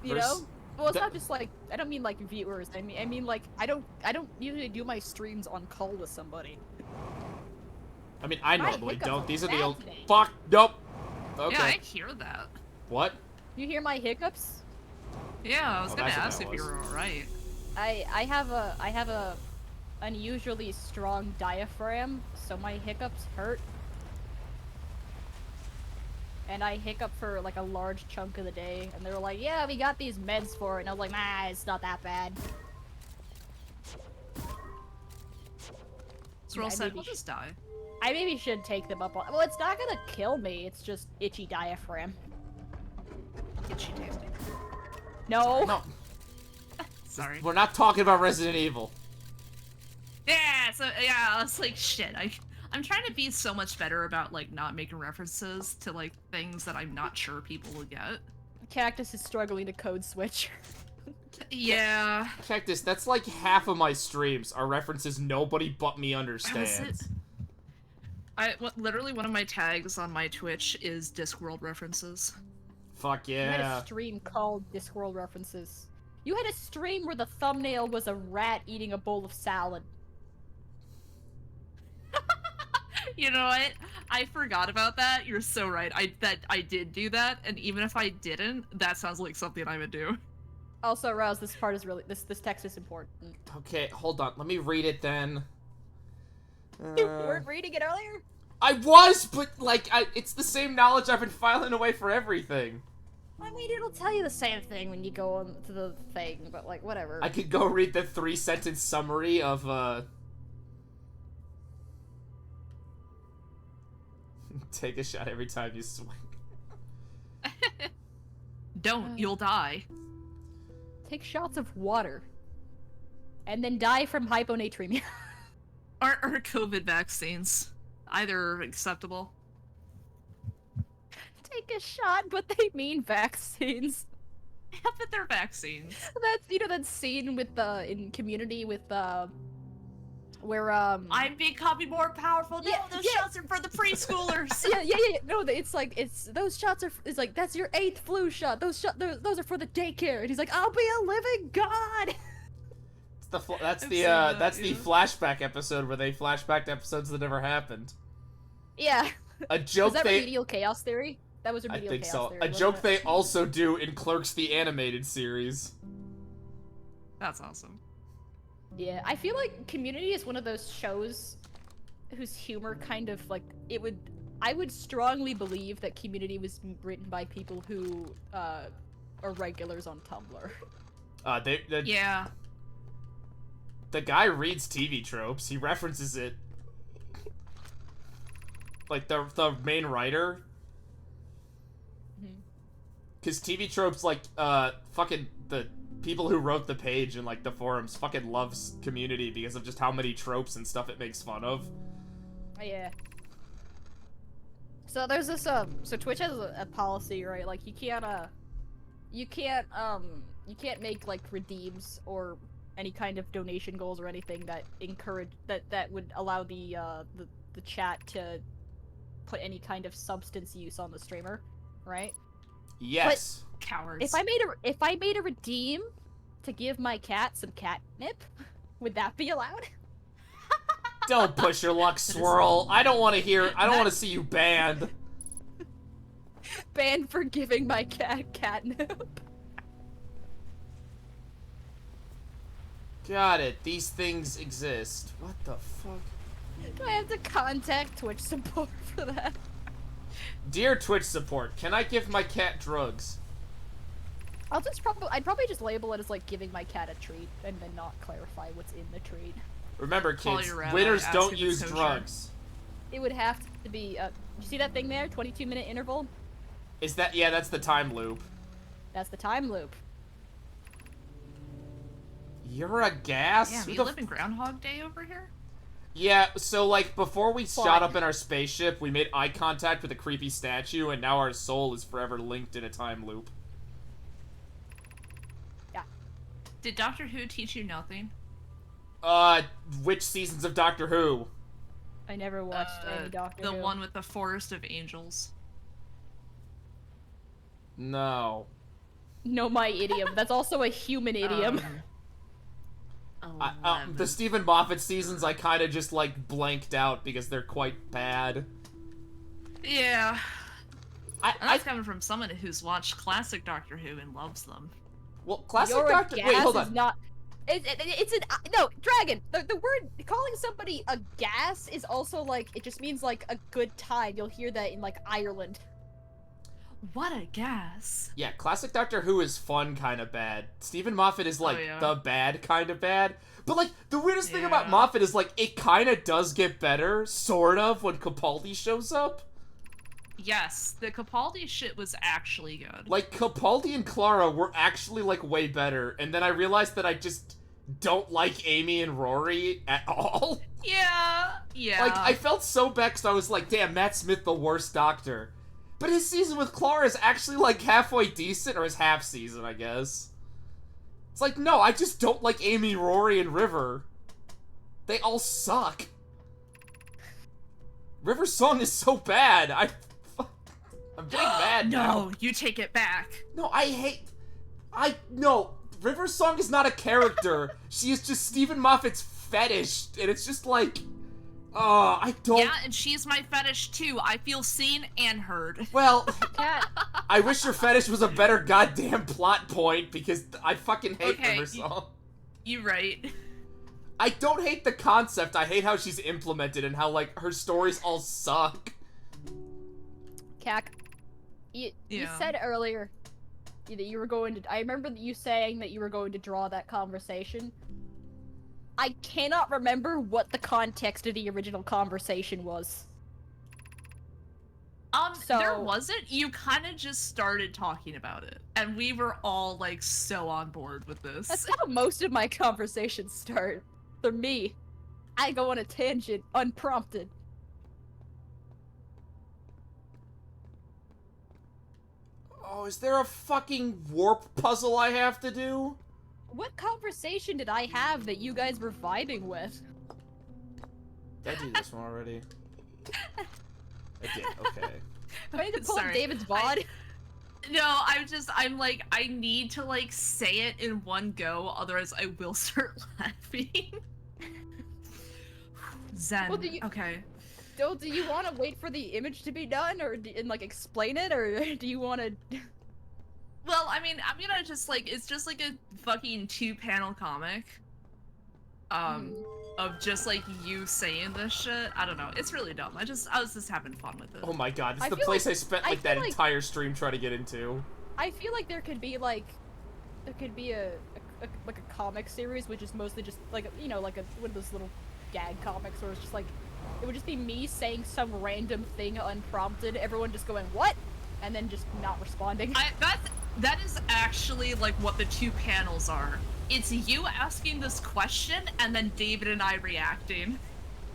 You Vers- know? Well, it's that- not just like I don't mean like viewers. I mean like I don't usually do my streams on call with somebody. I mean, I My normally hiccups don't. are These are the bad old. today. Fuck. Nope. Okay. Yeah, I hear that. What? You hear my hiccups? Yeah, I was Oh, gonna that's what ask that if you was. were alright. I have a unusually strong diaphragm, so my hiccups hurt. And I hiccup for like a large chunk of the day, and they were like, "Yeah, we got these meds for it," and I was like, "Nah, it's not that bad." Swirl I said, maybe we'll just die. I maybe should take them up on. Well, it's not gonna kill me. It's just itchy diaphragm. Itchy tasty. No. No. Sorry. We're not talking about Resident Evil. Yeah, so yeah, I was like, shit, I'm trying to be so much better about like not making references to like things that I'm not sure people will get. Cactus is struggling to code switch. Yeah. Check this. That's like half of my streams are references nobody but me understands. Literally one of my tags on my Twitch is Discworld references. Fuck You had a yeah. stream called Discworld References. You had a stream where the thumbnail was a rat eating a bowl of salad. You know what? I forgot about that. You're so right. I did do that, and even if I didn't, that sounds like something I would do. Also, Rouse, this part is really this text is important. Okay, hold on. Let me read it then. You weren't reading it earlier? I was, but like, it's the same knowledge I've been filing away for everything. I mean, it'll tell you the same thing when you go on to the thing, but like, whatever. I could go read the 3-sentence summary of, take a shot every time you swing. Don't, you'll die. Take shots of water. And then die from hyponatremia. Or COVID vaccines. Either are acceptable. Take a shot, but they mean vaccines. Yeah, but they're vaccines. That's, you know, that scene with in Community with, where, I'm becoming more powerful now. Yeah, Those yeah. shots are for the preschoolers. yeah. No, it's like, those shots are, it's like, that's your 8th flu shot. Those are for the daycare. And he's like, I'll be a living god. That's I've the seen that, flashback episode where they flashbacked episodes that never happened. Yeah. A joke Was that they Remedial Chaos Theory? That was I Remedial think Chaos so. Theory. A wasn't joke it? they also do in Clerks the Animated Series. That's awesome. Yeah, I feel like Community is one of those shows whose humor kind of like I would strongly believe that Community was written by people who are regulars on Tumblr. Yeah. The guy reads TV tropes. He references it. Like the main writer. Cause TV tropes like fucking the people who wrote the page and like the forums fucking loves Community because of just how many tropes and stuff it makes fun of. Yeah. So there's this so Twitch has a policy, right? Like you can't make like redeems or any kind of donation goals or anything that encourage that would allow the chat to put any kind of substance use on the streamer, right? Yes. Cowards. If I made a redeem to give my cat some catnip, would that be allowed? Don't push your luck, Swirl. I don't want to see you banned. Banned for giving my cat catnip. Got it. These things exist. What the fuck? Do I have to contact Twitch support for that? Dear Twitch support, can I give my cat drugs? I'd probably just label it as like giving my cat a treat and then not clarify what's in the treat. Remember, Call kids, your rabbi, winners ask don't if use it's kosher. drugs. It would have to be, you see that thing there? 22-minute interval? Is that, yeah, that's the time loop. That's the time loop. You're a gas? Yeah, Who you the live in Groundhog Day over here? Yeah, so like before we Fine. shot up in our spaceship, we made eye contact with a creepy statue, and now our soul is forever linked in a time loop. Yeah. Did Doctor Who teach you nothing? Which seasons of Doctor Who? I never watched any Doctor The Who. one with the Forest of Angels. No. No, my idiom. That's also a human idiom. The Stephen Moffat seasons I kind of just like blanked out because they're quite bad. Yeah. I That's coming from someone who's watched classic Doctor Who and loves them. well, classic Your Doctor. gas Wait, hold is on. not. It's an no, Dragon. The word calling somebody a gas is also like it just means like a good time. You'll hear that in like Ireland. What a gas. Yeah, classic Doctor Who is fun, kind of bad. Stephen Moffat is like yeah. the bad kind of bad. But like the weirdest thing about Yeah. Moffat is like it kind of does get better, sort of, when Capaldi shows up. Yes, the Capaldi shit was actually good. Like Capaldi and Clara were actually like way better, and then I realized that I just don't like Amy and Rory at all. Yeah. Like I felt so bad 'cause I was like, damn, Matt Smith the worst Doctor. But his season with Clara is actually like halfway decent, or his half season, I guess. It's like, no, I just don't like Amy, Rory, and River. They all suck. River's song is so bad. I'm getting mad now. No, you take it back. No, no. River's song is not a character. She is just Stephen Moffat's fetish, and it's just like, I don't. Yeah, and she's my fetish too. I feel seen and heard. Well, Cat. I wish your fetish was a better goddamn plot point because I fucking hate Okay, River's song. You right. I don't hate the concept. I hate how she's implemented and how like her stories all suck. Cac, you Yeah. said earlier that you were going to. I remember you saying that you were going to draw that conversation. I cannot remember what the context of the original conversation was. There wasn't. You kind of just started talking about it, and we were all like so on board with this. That's how most of my conversations start. For me, I go on a tangent unprompted. Oh, is there a fucking warp puzzle I have to do? What conversation did I have that you guys were vibing with? Did I do this one already? I did, okay. Do I need to pull up Sorry. David's VOD? No, I'm like, I need to like say it in one go, otherwise I will start laughing. Zen. Well, do you- Okay. So, do you want to wait for the image to be done, and like explain it, or do you want to? Well, I mean, I'm gonna just like, it's just like a fucking 2-panel comic. Of just like you saying this shit. I don't know. It's really dumb. I was just having fun with it. Oh my god, this I is the feel place like- I spent I like that feel like- entire stream trying to get into. I feel like there could be a comic series, which is mostly just like like one of those little gag comics, where it's just like it would just be me saying some random thing unprompted, everyone just going what, and then just not responding. That is actually like what the 2 panels are. It's you asking this question and then David and I reacting.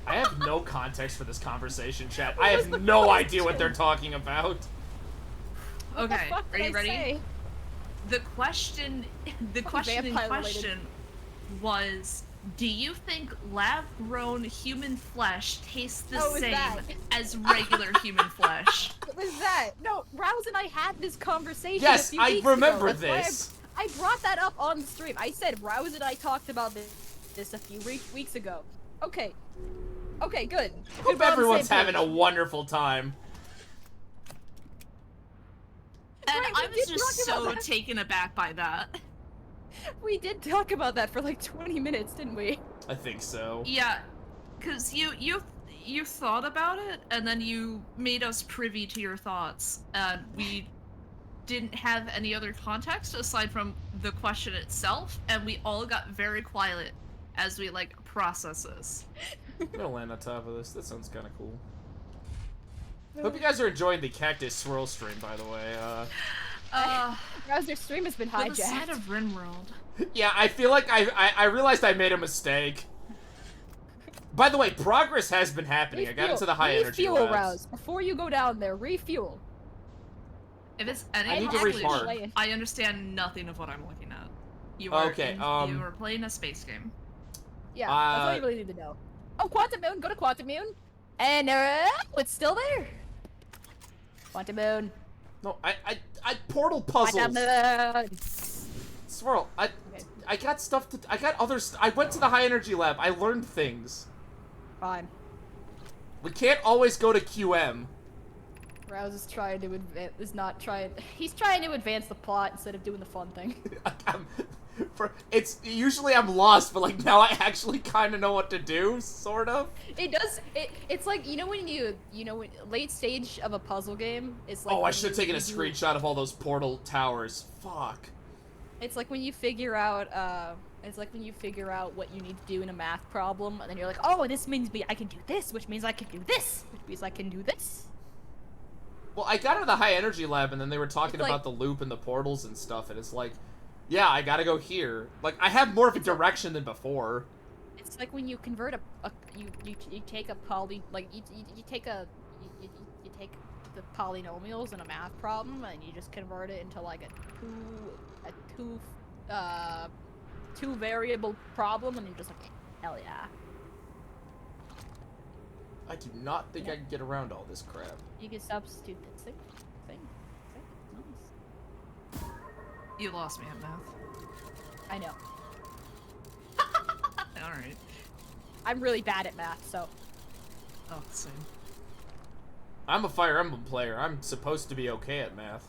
I have no context for this conversation, chat. I have no idea what they're talking about. What the Okay, fuck are did you I ready? say? The question in vampire-related. question was, do you think lab-grown human flesh tastes the Oh, is same that- as regular human flesh? What was that? No, Rouse and I had this conversation. Yes, a few I weeks remember ago. That's why this. I brought that up on the stream. I said Rouse and I talked about this a few weeks ago. Okay. Okay, good. Hope everyone's having a wonderful time. And Right, I we was did just talk so about that. taken aback by that. We did talk about that for like 20 minutes, didn't we? I think so. Yeah, because you thought about it, and then you made us privy to your thoughts, and we didn't have any other context aside from the question itself, and we all got very quiet as we like process this. I'm gonna land on top of this. That sounds kind of cool. Hope you guys are enjoying the Cactus Swirl stream, by the way. Rouse, their stream has been With the side hijacked. of Rimworld. Yeah, I feel like I realized I made a mistake. By the way, progress has been happening. I got into the high energy Refuel, labs. Rouse. Before you go down there, refuel. If it's I any need to English, refart. I understand nothing of what I'm looking at. You are Okay, you are playing a space game. Yeah, that's all you really need to know. Oh, Quantum Moon, go to Quantum Moon. And it's still there. Quantum Moon. No, I portal Quantum puzzles. Moon. Swirl, I got stuff to. I got other. I went to the high energy lab. I learned things. Fine. We can't always go to QM. Rouse is trying to he's trying to advance the plot instead of doing the fun thing. It's usually I'm lost, but like now I actually kind of know what to do, sort of. It's like when late stage of a puzzle game is like Oh, I when should have you- taken a you do- screenshot of all those portal towers. Fuck. It's like when you figure out what you need to do in a math problem, and then you're like, oh, this means I can do this, which means I can do this, which means I can do this. Well, I got into the high energy lab, and then they were talking It's like- about the loop and the portals and stuff, and it's like, yeah, I gotta go here. Like, I have more of a direction than before. It's like when you convert you take a poly you take the polynomials in a math problem and you just convert it into like a two variable problem, and you're just like, hell yeah. I do not think I can get around all this crap. You can substitute this thing. Nice. You lost me at math. I know. Alright. I'm really bad at math, so. Oh, same. I'm a Fire Emblem player. I'm supposed to be okay at math.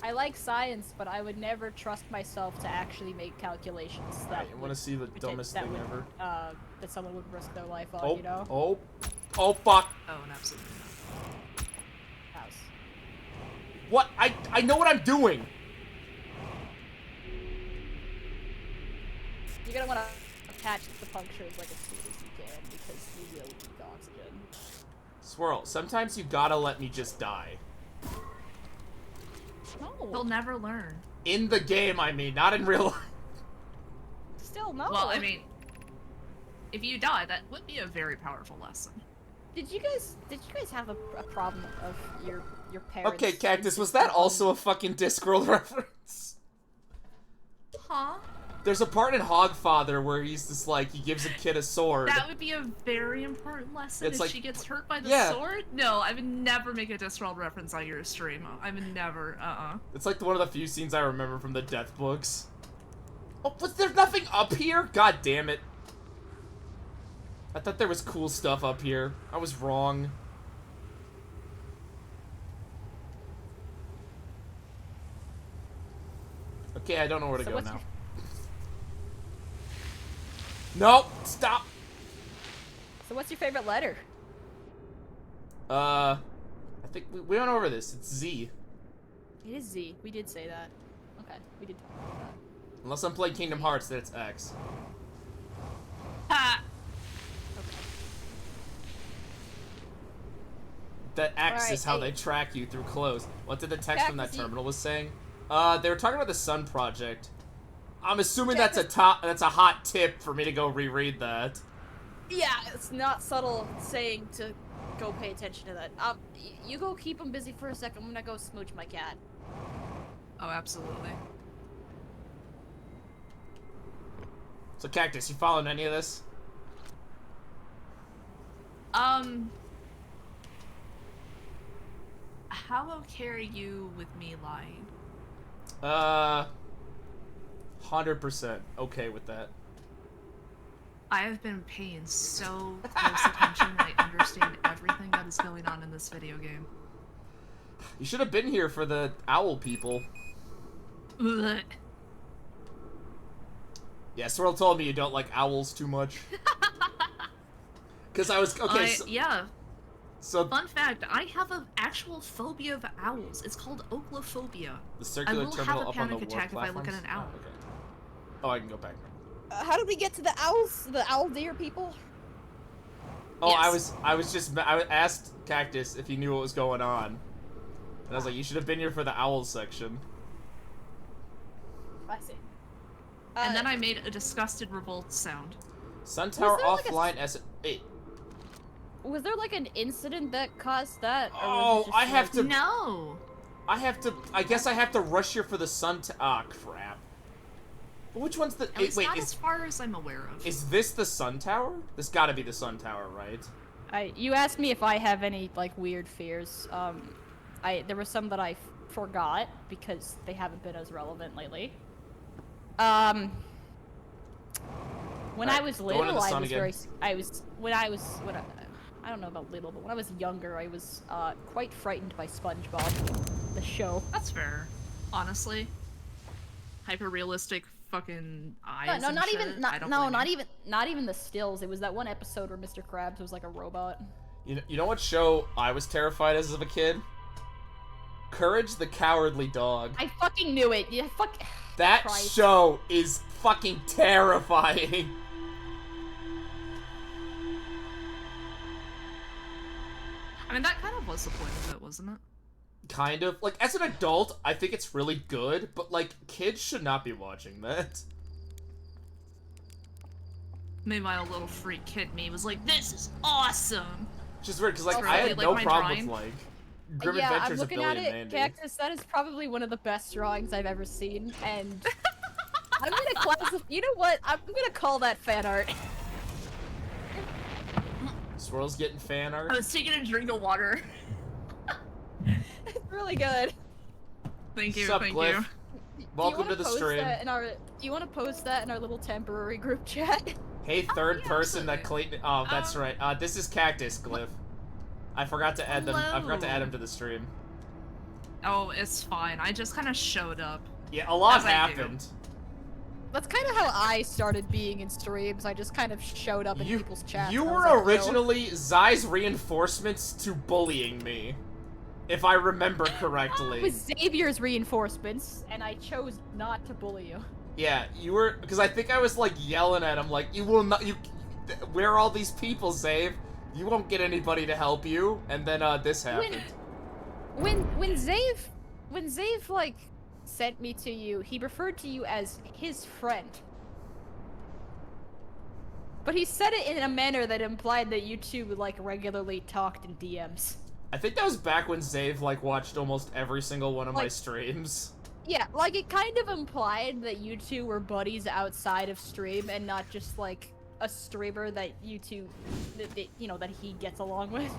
I like science, but I would never trust myself to actually make calculations that You want to see the dumbest thing ever? That someone would risk their life on, Oh, you know? oh, fuck. Oh, and absolutely not. House. What? I know what I'm doing. You're gonna want to attach the punctures like as soon as you can, because you will need oxygen. Swirl, sometimes you gotta let me just die. They'll No. never learn. In the game, I mean, not in real life. Still no. Well, I mean, if you die, that would be a very powerful lesson. Did you guys have a problem of your parents? Okay, Cactus, was that also a fucking Discworld reference? Huh? There's a part in Hogfather where he's just like, he gives a kid a sword. That would be a very important lesson It's if like- she gets hurt by the yeah. sword? No, I would never make a Discworld reference on your stream. I would never, It's like one of the few scenes I remember from the Death books. Oh, was there nothing up here? God damn it. I thought there was cool stuff up here. I was wrong. Okay, I don't know where to So go what's now. your- Nope, stop. So what's your favorite letter? I think we went over this. It's Z. It is Z. We did say that. Okay, we did talk about that. Unless I'm playing Kingdom Hearts, then it's X. Ha! Okay. That X Alright, is how hey. they track you through clothes. What did the text from that Cactus, terminal was saying? They were talking about the Sun Project. I'm assuming Cactus- that's a hot tip for me to go reread that. Yeah, it's not subtle saying to go pay attention to that. You go keep him busy for a second. I'm gonna go smooch my cat. Oh, absolutely. So Cactus, you following any of this? How okay are you with me lying? 100% okay with that. I have been paying so close attention. I understand everything that is going on in this video game. You should have been here for the owl people. Ugh. Yeah, Swirl told me you don't like owls too much. Because I was okay. Yeah. So Fun fact: I have an actual phobia of owls. It's called ochlophobia. the circular I will terminal have a up on the panic war attack if I look at platforms? an owl. Oh, okay. Oh, I can go back. How did we get to the owls? The owl deer people? Oh, Yes. I asked Cactus if he knew what was going on. And I was like, you should have been here for the owl section. I see. And then I made a disgusted revolt sound. Sun Tower there, like, a offline Hey. Was there like an incident that caused that? Or was Oh, it just I have like- to- No. I guess I have to rush here for the sun ah, crap. But which one's the- At least wait, not as far as I'm aware of. is this the Sun Tower? This gotta be the Sun Tower, right? You asked me if I have any like weird fears. There were some that I forgot because they haven't been as relevant lately. When I Alright, was going to little, the I sun was again. I don't know about little, but when I was younger, I was quite frightened by SpongeBob, the show. That's fair. Honestly. Hyper-realistic fucking eyes No, and not shit. even, I don't no, blame not you. even the stills. It was that one episode where Mr. Krabs was like a robot. You know what show I was terrified as a kid? Courage the Cowardly Dog. I fucking knew it. Yeah, fuck. That Christ. show is fucking terrifying. I mean, that kind of was the point of it, wasn't it? Kind of. Like, as an adult, I think it's really good, but, like, kids should not be watching that. Meanwhile, a little freak kid me was like, "This is awesome!" Which is weird, because, like, Also, I do you had like no my problem drawing? with, like, Grim Yeah, I'm Adventures of looking Billy at and it, Mandy. Cactus. That is probably one of the best drawings I've ever seen, and I'm gonna classify. You know what? I'm gonna call that fan art. Swirl's getting fan I art. was taking a drink of water. It's really good. Thank you, Sup, thank Glyph? you. Welcome to the stream. Do you want to post that in our little temporary group chat? Hey, third yeah, person that absolutely. Clayton. Oh, that's right. This is Cactus Glyph. I forgot to add them. I forgot to add him to the stream. Oh, it's fine. I just kind of showed up. Yeah, a lot As I do. happened. That's kind of how I started being in streams. I just kind of showed up in people's chats. You and I was were like, "Yo." originally Zai's reinforcements to bullying me, if I remember correctly. It was Xavier's reinforcements, and I chose not to bully you. Yeah, you were, because I think I was like yelling at him, like, you will not, where are all these people, Zave? You won't get anybody to help you. And then this happened. When Zave like sent me to you, he referred to you as his friend. But he said it in a manner that implied that you two like regularly talked in DMs. I think that was back when Zave like watched almost every single one of my Like- streams. Yeah, like it kind of implied that you two were buddies outside of stream and not just like a streamer that you two, that he gets along with.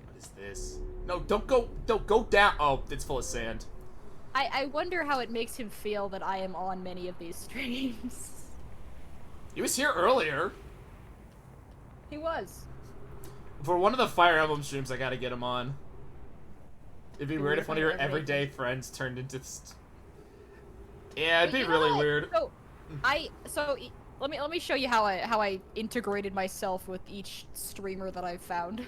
What is this? No, don't go down. Oh, it's full of sand. I wonder how it makes him feel that I am on many of these streams. He was here earlier. He was. For one of the Fire Emblem streams, I gotta get him on. It'd be It'd weird be if one of your funny, right? everyday friends turned into... Yeah, it'd be You know really what? weird. Let me show you how I integrated myself with each streamer that I've found.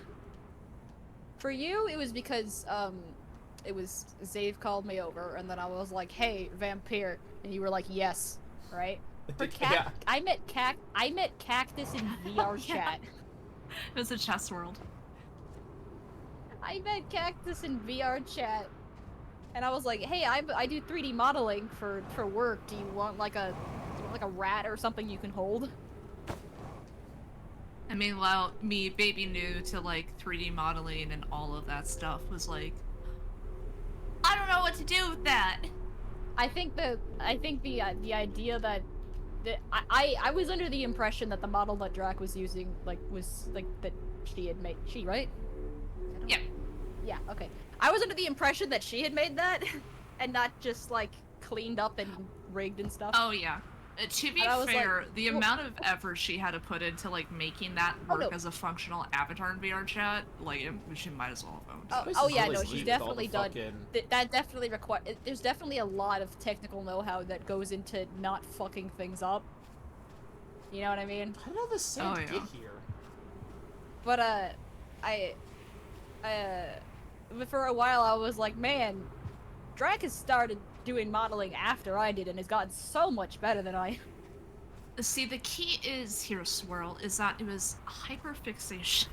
For you, it was because it was Zave called me over, and then I was like, "Hey, Vampire," and you were like, "Yes," right? For Yeah. I met Cactus in VR Yeah. chat. It was a chess world. I met Cactus in VR chat, and I was like, "Hey, I do 3D modeling for work. Do you want like a rat or something you can hold?" And meanwhile, me, baby new to like 3D modeling and all of that stuff, was like, I don't know what to do with that. I think the idea that I was under the impression that the model that Drac was using was that she had made right? Yeah. Yeah, okay. I was under the impression that she had made that and not just like cleaned up and rigged and stuff. Oh yeah. To be And I was fair, like, the well- amount of effort she had to put into like making that Oh, work no. as a functional avatar in VR chat, like she might as well have owned. Oh, Place oh is yeah, really no, sweet she's with all definitely the done. fucking- That definitely there's definitely a lot of technical know-how that goes into not fucking things up. You know what I mean? How did all this sand Oh, yeah. get here? But for a while I was like, man, Drac has started doing modeling after I did and has gotten so much better than I. See, the key is here, Swirl, is that it was hyperfixation.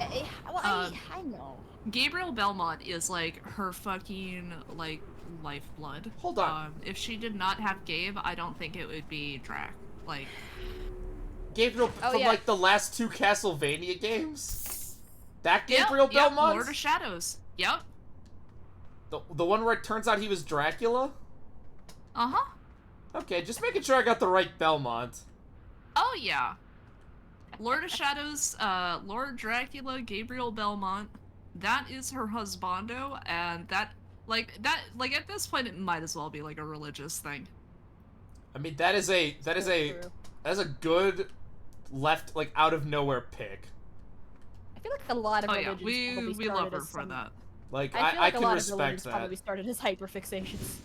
I know. Gabriel Belmont is like her fucking like lifeblood. Hold on. If she did not have Gabe, I don't think it would be Drac. Like, Gabriel Oh, from yeah. like the last 2 Castlevania games? That yep, Gabriel yep, Belmont? Lord of Shadows. Yep. The one where it turns out he was Dracula? Uh huh. Okay, just making sure I got the right Belmont. Oh yeah. Lord of Shadows, Lord Dracula, Gabriel Belmont. That is her husbando, and that at this point it might as well be like a religious thing. I mean, that is a good left, like, out of nowhere pick. I feel like a lot of Oh yeah, religions probably we started love her as for some- that. Like, I feel like I a can lot of respect religions that. probably started as hyperfixations.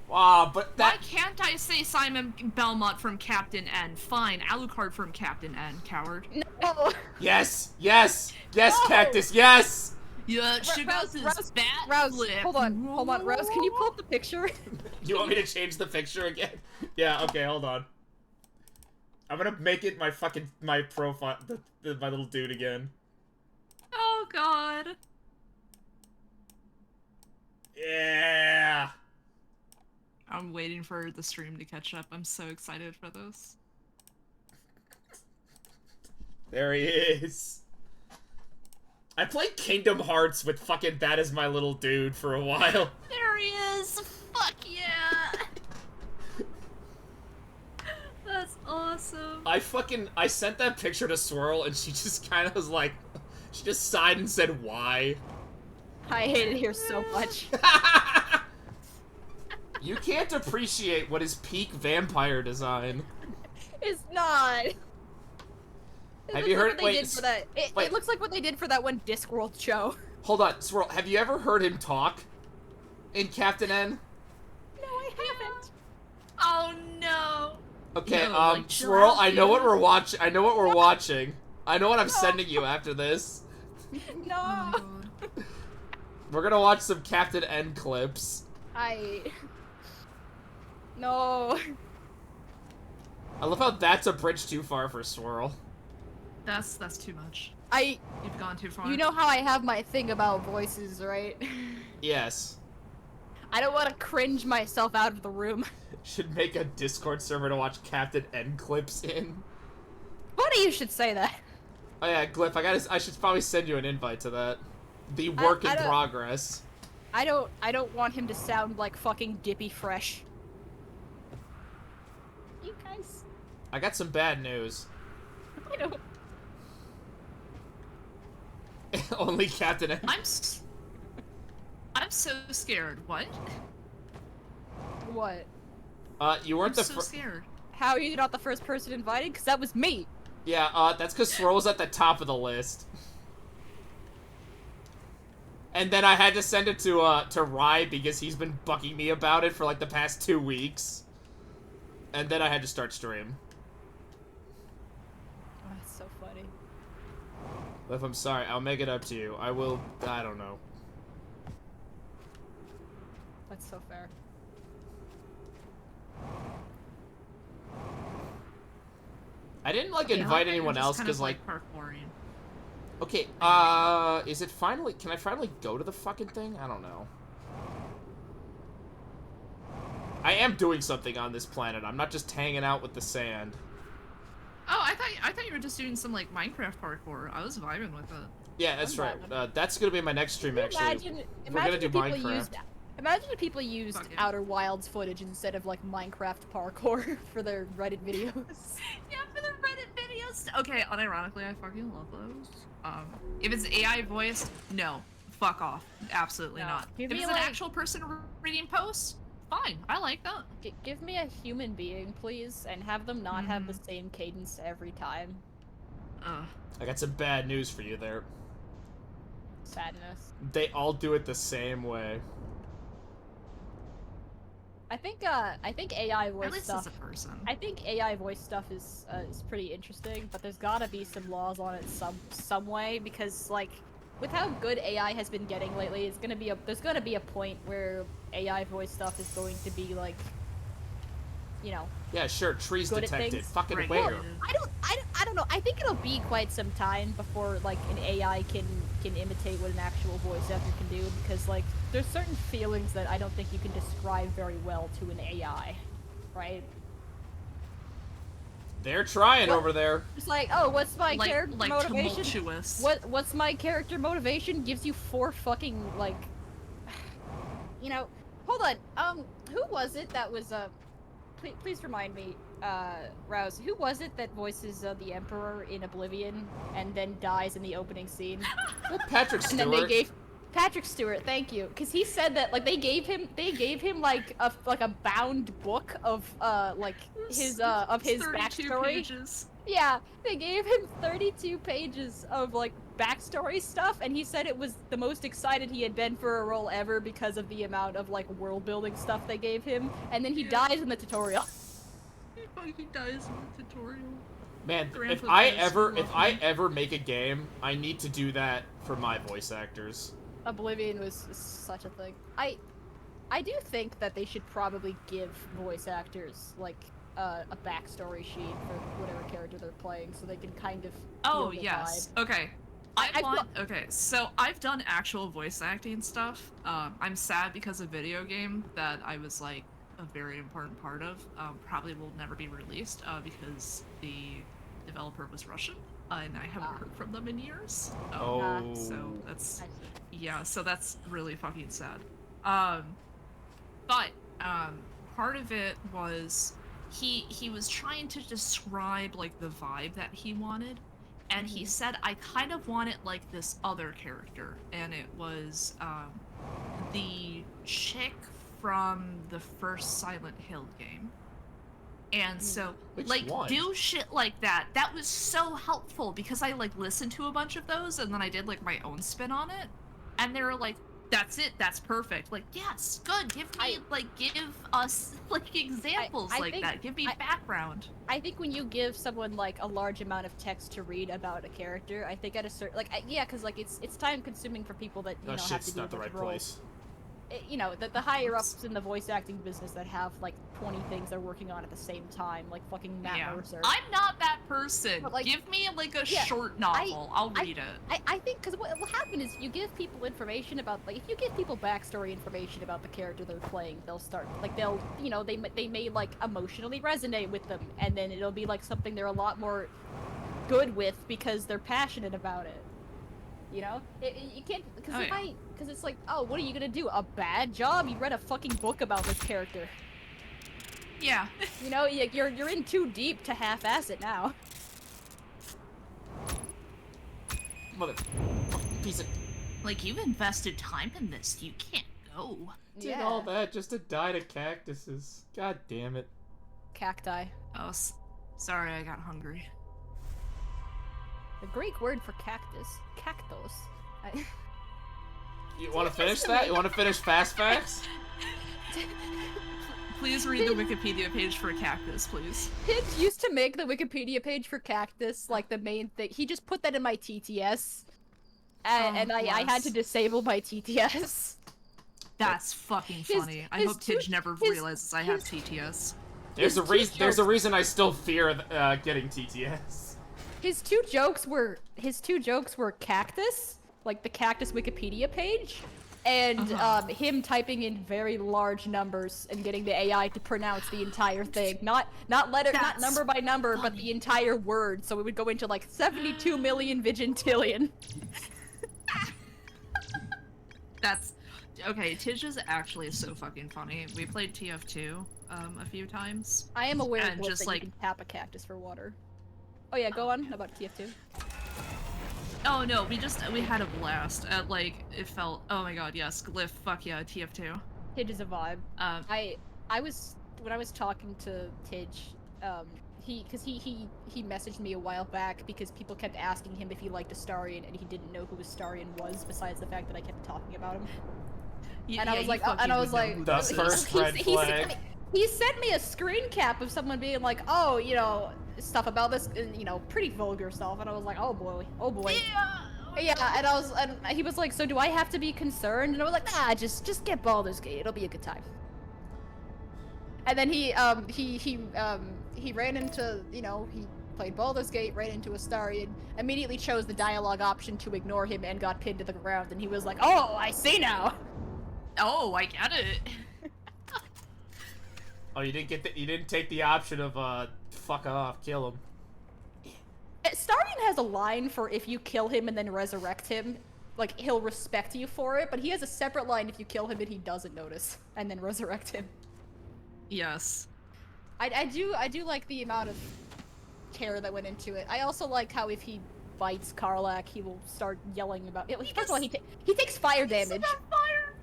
Wow, but Why that... can't I say Simon Belmont from Captain N? Fine, Alucard from Captain N, coward. No. Yes! Yes! Yes, No! Cactus, yes! Yeah, she got Rouse, this Rouse, bat Rouse, flip. hold on, Rouse, can you pull up the picture? You want me to change the picture again? Yeah, okay, hold on. I'm gonna make it my profile, my little dude again. Oh god. Yeah! I'm waiting for the stream to catch up. I'm so excited for this. There he is. I played Kingdom Hearts with fucking that as my little dude for a while. There he is! Fuck yeah! That's awesome. awesome. I sent that picture to Swirl, and she just kind of was like, she just sighed and said, "Why?" I hate it here so much. You can't appreciate what is peak vampire design. It's not. Have you heard? Wait, It looks like what they did for that one Discworld show. Hold on, Swirl. Have you ever heard him talk in Captain N? No, I haven't. Oh no. Okay, No, like, Swirl. chill out, I know what dude. we're watching. I know what we're watching. I know what I'm sending you after this. Oh No. my god. We're gonna watch some Captain N clips. No. I love how that's a bridge too far for Swirl. That's too much. You've gone too far. You know how I have my thing about voices, right? Yes. I don't want to cringe myself out of the room. Should make a Discord server to watch Captain N clips in. Funny you should say that. Oh yeah, Glyph, I should probably send you an invite to that. The work in I don't- progress. I don't want him to sound like fucking Dippy Fresh. You guys, I got some bad news. I don't. Only Captain N. I'm so scared. What? What? You I'm weren't the so first. scared. How are you not the first person invited? Because that was me. Yeah, that's because Swirl was at the top of the list. And then I had to send it to Rye because he's been bugging me about it for like the past 2 weeks. And then I had to start stream. Oh, that's so funny. If I'm sorry, I'll make it up to you. I don't know. That's so fair. I didn't like Yeah, invite you're anyone just else kind because of, like, parkouring. okay, is it finally, can I finally go to the fucking thing? I don't know. I am doing something on this planet. I'm not just hanging out with the sand. Oh, I thought you were just doing some like Minecraft parkour. I was vibing with it. Yeah, that's I'm right. That's gonna be my next stream, actually. Imagine gonna do if people Minecraft. imagine if people used Fuck it. Outer Wilds footage instead of like Minecraft parkour for their Reddit videos. Yeah, for the Reddit videos. Okay, unironically, I fucking love those. If it's AI voiced, no, fuck off. Absolutely No. not. Give If me, it's an like- actual person reading posts, fine. I like that. Give me a human being, please, and have them not have the Mhm. same cadence every time. I got some bad news for you there. Sadness. They all do it the same way. I think AI At voice least stuff. as a person. I think AI voice stuff is pretty interesting, but there's gotta be some laws on it some way because like with how good AI has been getting lately, there's gonna be a point where AI voice stuff is going to be like, you know, Yeah, sure. Trees Good at detected. things. Fucking Right. where? Well, I don't know. I think it'll be quite some time before like an AI can imitate what an actual voice actor can do because like there's certain feelings that I don't think you can describe very well to an AI, right? They're trying What? over there. It's like, oh, what's my like character motivation? tumultuous. What's my character motivation? Gives you 4 fucking like, you know. Hold on. Who was it that was please remind me, Rouse. Who was it that voices the Emperor in Oblivion and then dies in the opening scene? Patrick And then they Stewart. gave Patrick Stewart, thank you, because he said that like they gave him like a bound book of his 32 backstory. pages. Yeah, they gave him 32 pages of like backstory stuff, and he said it was the most excited he had been for a role ever because of the amount of like world building stuff they gave him, and then he Yeah. dies in the tutorial. He fucking dies in the tutorial. Man, Grandpa if I Chris, ever love him. make a game, I need to do that for my voice actors. Oblivion was such a thing. I do think that they should probably give voice actors like a backstory sheet for whatever character they're playing, so they can kind of Oh feel the yes. vibe. Okay. Okay, so I've done actual voice acting stuff. I'm sad because a video game that I was like a very important part of probably will never be released because the developer was Russian and I haven't heard from them in years. Oh. So that's I see. yeah, so that's really fucking sad. But part of it was he was trying to describe like the vibe that he wanted, and he said, I kind of want it like this other character, and it was the chick from the first Silent Hill game. And so, Which like, one? do shit like that. That was so helpful because I, like, listened to a bunch of those and then I did, like, my own spin on it. And they were like, that's it, that's perfect. Like, yes, good, give us, like, examples I like think- that. Give me background. I think when you give someone like a large amount of text to read about a character, I think at a certain yeah, because like it's time consuming for people that Oh have to shit's do not the a bunch right of roles. place. You know, the higher ups in the voice acting business that have like 20 things they're working on at the same time, like fucking Matt Yeah. Mercer. I'm not that person. But, like, give me, like, a yeah, short novel. I'll read it. I think because what will happen is you give people information about, like, if you give people backstory information about the character they're playing, they'll start, like, they'll, you know, they may like emotionally resonate with them, and then it'll be like something they're a lot more good with because they're passionate about it. You know, you can't, because Oh, because it's like, oh, what are you gonna do? A bad job? You read a fucking book about this character. Yeah. You know, you're in too deep to half-ass it now. Mother piece of Like, you've invested time in this. You can't go. did all that just to die to cactuses. God damn it. Cacti. Oh, sorry, I got hungry. The Greek word for cactus. Cactos. You want to finish that? You want to finish fast facts? Please read the Wikipedia page for cactus, please. Pidge used to make the Wikipedia page for cactus, like the main thing. He just put that in my TTS. And I had bless. to disable my TTS. That's fucking His- funny. I his hope two- Tidge never his- realizes I have TTS. There's a two reason. There's a jokes. reason I still fear getting TTS. His two jokes were cactus, like the cactus Wikipedia page, and him typing in very large numbers and getting the AI to pronounce the entire thing, not letter, not That's number by number, but the entire word. So it would go into like 72 million vigintillion. That's okay. Tidge is actually so fucking funny. We played TF2 a few times. I am aware And of just, that like- you can tap a cactus for water. Oh yeah, go on about TF2. Oh no, we had a blast. Like it felt. Oh my god, yes, Glyph. Fuck yeah, TF2. Tidge is a vibe. Um, I was when I was talking to Tidge, he messaged me a while back because people kept asking him if he liked Astarion and he didn't know who Astarion was besides the fact that I kept talking about him. And I was like, The first red flag. He sent me a screen cap of someone being like, oh, you know, stuff about this, and, you know, pretty vulgar stuff, and I was like, oh boy, oh boy. Yeah, and he was like, so do I have to be concerned? And I was like, nah, just get Baldur's Gate, it'll be a good time. And then he ran into, you know, he played Baldur's Gate, ran into Astarion, immediately chose the dialogue option to ignore him and got pinned to the ground, and he was like, oh, I see now. Oh, I get it. Oh, you didn't take the option of fuck off, kill him. Astarion has a line for if you kill him and then resurrect him, like, he'll respect you for it, but he has a separate line if you kill him and he doesn't notice, and then resurrect him. Yes. I do like the amount of care that went into it. I also like how if he bites Karlach, he will start yelling about it. First of all, he takes fire damage.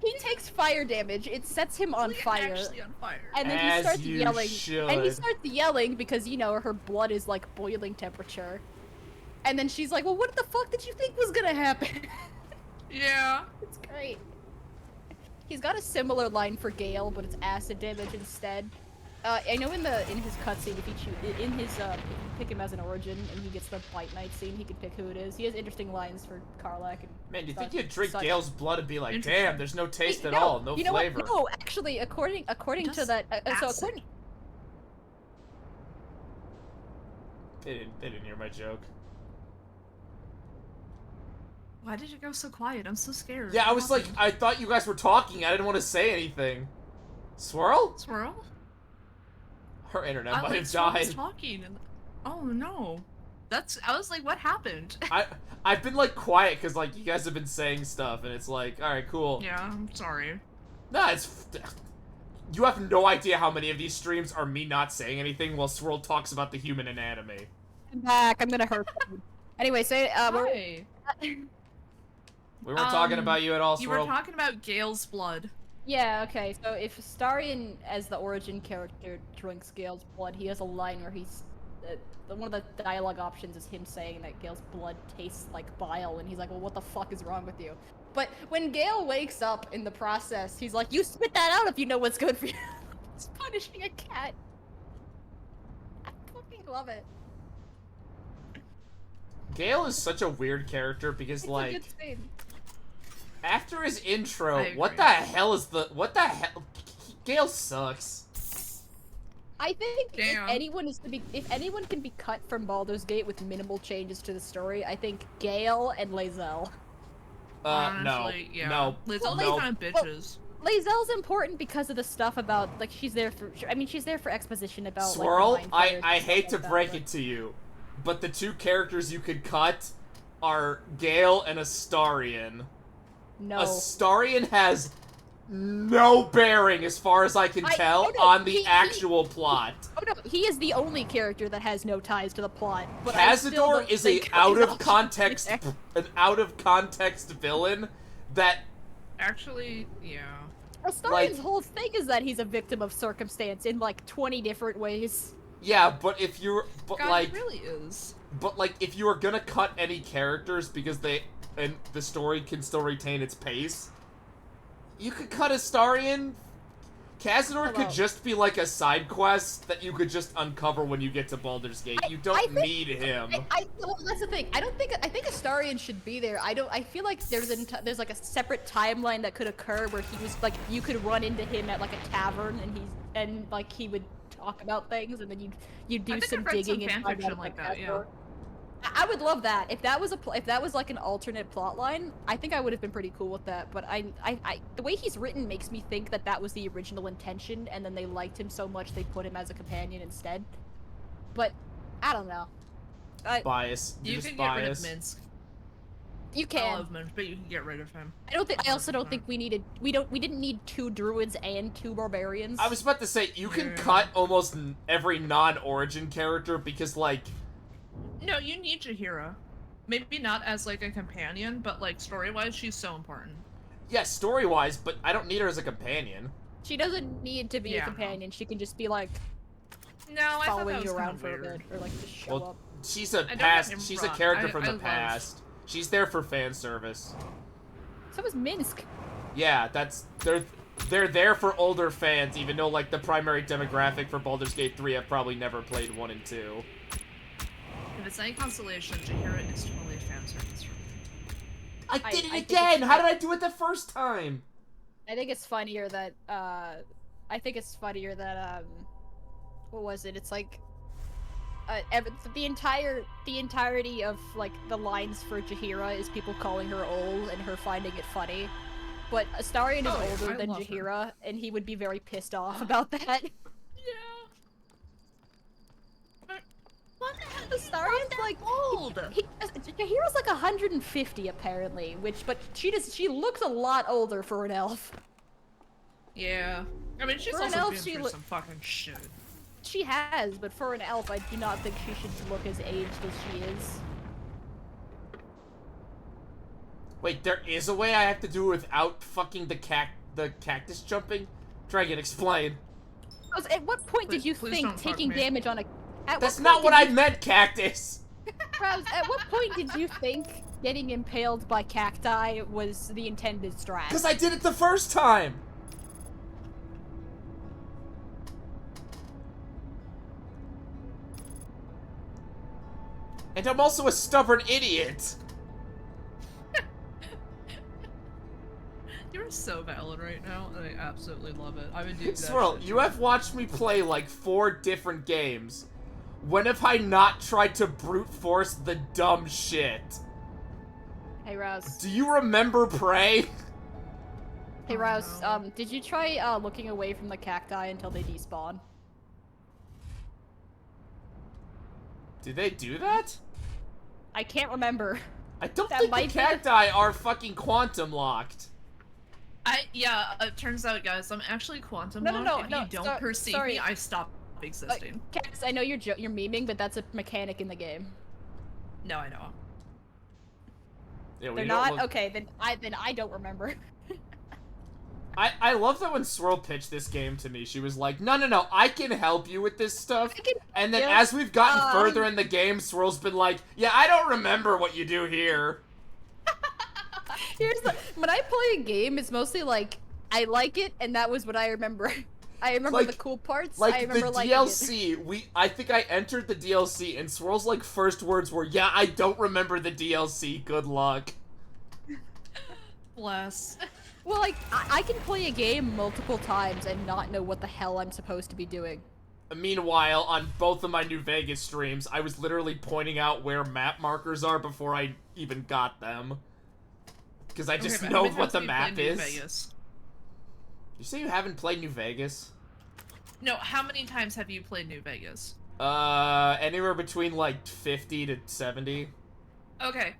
He takes fire damage. It sets him on fire. Actually on fire. And then As he starts you yelling. should. And he starts yelling because, you know, her blood is like boiling temperature. And then she's like, well, what the fuck did you think was gonna happen? Yeah. It's great. He's got a similar line for Gale, but it's acid damage instead. I know in his cutscene, if you pick him as an origin and he gets the Bite Night scene, he can pick who it is. He has interesting lines for Karlach and Man, do you think such- you'd drink such. Gale's blood and be like, Interesting. damn, there's no taste at No, all, no you know flavor. What? No, actually, according to Just that, so acid. according. They didn't hear my joke. Why did you go so quiet? I'm so scared. Yeah, I What was like, happened? I thought you guys were talking. I didn't want to say anything. Swirl? Swirl? Her internet I might like have Swirl was died. talking and oh no. I was like, what happened? I've been like quiet because like you guys have been saying stuff and it's like, all right, cool. Yeah, I'm sorry. Nah, it's You have no idea how many of these streams are me not saying anything while Swirl talks about the human anatomy. I'm back. I'm gonna hurt you. Anyway, say Hi. We weren't talking about you at all, You were Swirl. talking about Gale's blood. Yeah, okay, so if Astarion, as the origin character, drinks Gale's blood, he has a line where he's... one of the dialogue options is him saying that Gale's blood tastes like bile, and he's like, well, what the fuck is wrong with you? But when Gale wakes up in the process, he's like, you spit that out if you know what's good for you. He's punishing a cat. I fucking love it. Gale is such a weird character because, It's a like... good scene. After his intro, I what agree. the hell is the... What the hell? Gale sucks. I think Damn. if anyone can be cut from Baldur's Gate with minimal changes to the story, I think Gale and Lae'zel. Honestly, no. yeah. No. Lae'zel's No. kind of bitches. Lae'zel's important because of the stuff about, like, she's there for exposition about, Swirl, like, the Mind Flayers I and hate to stuff like break that, it to you, but the two characters you could cut are Gale and Astarion. but no. Astarion has no bearing, as far as I can tell, oh no, on the he- actual plot. Oh no, he is the only character that has no ties to the plot. But I still Cazador don't is a think out of Lae'zel context, should be there. an out of context villain that, Actually, yeah. Astarion's like- whole thing is that he's a victim of circumstance in like 20 different ways. yeah, but if you're, but God, like, it really is. but like, if you are gonna cut any characters because and the story can still retain its pace, you could cut Astarion. Cazador Hello. could just be like a side quest that you could just uncover when you get to Baldur's Gate. You I don't think- need him. Well, that's the thing. I think Astarion should be there. I feel like there's like a separate timeline that could occur where he was like, you could run into him at like a tavern and like he would talk about things and then you'd do I think some I've read some digging and fan find fiction out like about that, yeah. Cazador. I would love that. If that was like an alternate plot line, I think I would have been pretty cool with that. But the way he's written makes me think that was the original intention, and then they liked him so much they put him as a companion instead. But I don't know. Bias. You Just can get rid of bias. Minsk. You I can. love Minsk, but you can get rid of him. I also don't think we didn't need 2 druids and 2 barbarians. I was about to say, you can Yeah. cut almost every non-origin character because, like, No, you need Jahira. Maybe not as like a companion, but like story-wise, she's so important. yeah, story-wise, but I don't need her as a companion. She doesn't need to be Yeah. a companion. She can just be like No, I thought that following was you kind around of for a weird. bit, or like just show Well, up. she's a don't past. get me She's a wrong, character I from the love- past. She's there for fan service. So was Minsk. Yeah, they're there for older fans, even though like the primary demographic for Baldur's Gate 3 have probably never played 1 and 2. If it's any consolation, Jahira is totally fan service for me. I I did it think again! it's- How did I do it the first time? I think it's funnier that what was it? It's like the entirety of like the lines for Jahira is people calling her old and her finding it funny. But Astarion is Oh, yeah, older I than love her. Jahira, and he would be very pissed off about that. Yeah. But what the hell? He's not Astarion's that like old. Jahira's like 150 apparently, but she looks a lot older for an elf. Yeah. I mean, she's For an also elf, been she through lo- some fucking shit. She has, but for an elf, I do not think she should look as aged as she is. Wait, there is a way I have to do it without fucking the cactus jumping? Dragon, explain. At what point did you Please think don't fuck taking me. damage on a... That's not what I meant, Cactus! Raz, at what point did you think getting impaled by cacti was the intended strat? Because I did it the first time! And I'm also a stubborn idiot! You're so valid right now, and I absolutely love it. I would do that. Swirl, shit you too. have watched me play like 4 different games. When have I not tried to brute force the dumb shit? Hey Raz. Do you remember Prey? Hey Oh, Raz, no. did you try looking away from the cacti until they despawn? Did they do that? I can't remember. I don't That think the might be the- cacti are fucking quantum locked. It turns out, guys, I'm actually quantum No, no, locked. no, If you no, don't perceive sorry. me, I stop existing. Cactus, I know you're memeing, but that's a mechanic in the game. No, I know. Yeah, we They're don't not? look- Okay, then I don't remember. I love that when Swirl pitched this game to me, she was like, no, I can help you with this stuff. And then Yeah. as we've gotten further in the game, Swirl's been like, yeah, I don't remember what you do here. When I play a game, it's mostly like, I like it, and that was what I remember. I remember Like- the cool parts, Like, I remember the liking it. DLC, I think I entered the DLC, and Swirl's, like, first words were, yeah, I don't remember the DLC, good luck. Bless. Well, like, I can play a game multiple times and not know what the hell I'm supposed to be doing. Meanwhile, on both of my New Vegas streams, I was literally pointing out where map markers are before I even got them. Because I just Okay, but know how many what times the have you map played New is. Vegas? You say you haven't played New Vegas? No, how many times have you played New Vegas? Anywhere between, like, 50 to 70. Okay.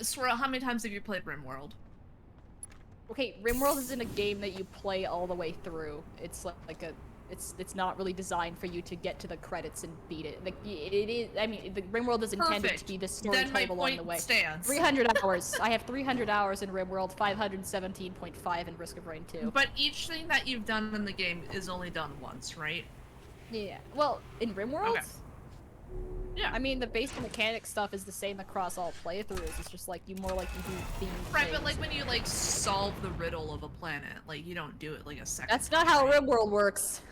Swirl, how many times have you played RimWorld? Okay, RimWorld isn't a game that you play all the way through. It's it's not really designed for you to get to the credits and beat it. Like, it is, I mean, the RimWorld is intended Perfect. to be the story Then my told along the point way. stands. 300 hours. I have 300 hours in RimWorld, 517.5 in Risk of Rain 2. But each thing that you've done in the game is only done once, right? Yeah. Well, in RimWorld? Okay. Yeah. I mean, the basic mechanic stuff is the same across all playthroughs. It's just like you do theme Right, but things. like when you like solve the riddle of a planet, like you don't do it like a second. That's not how time. RimWorld works.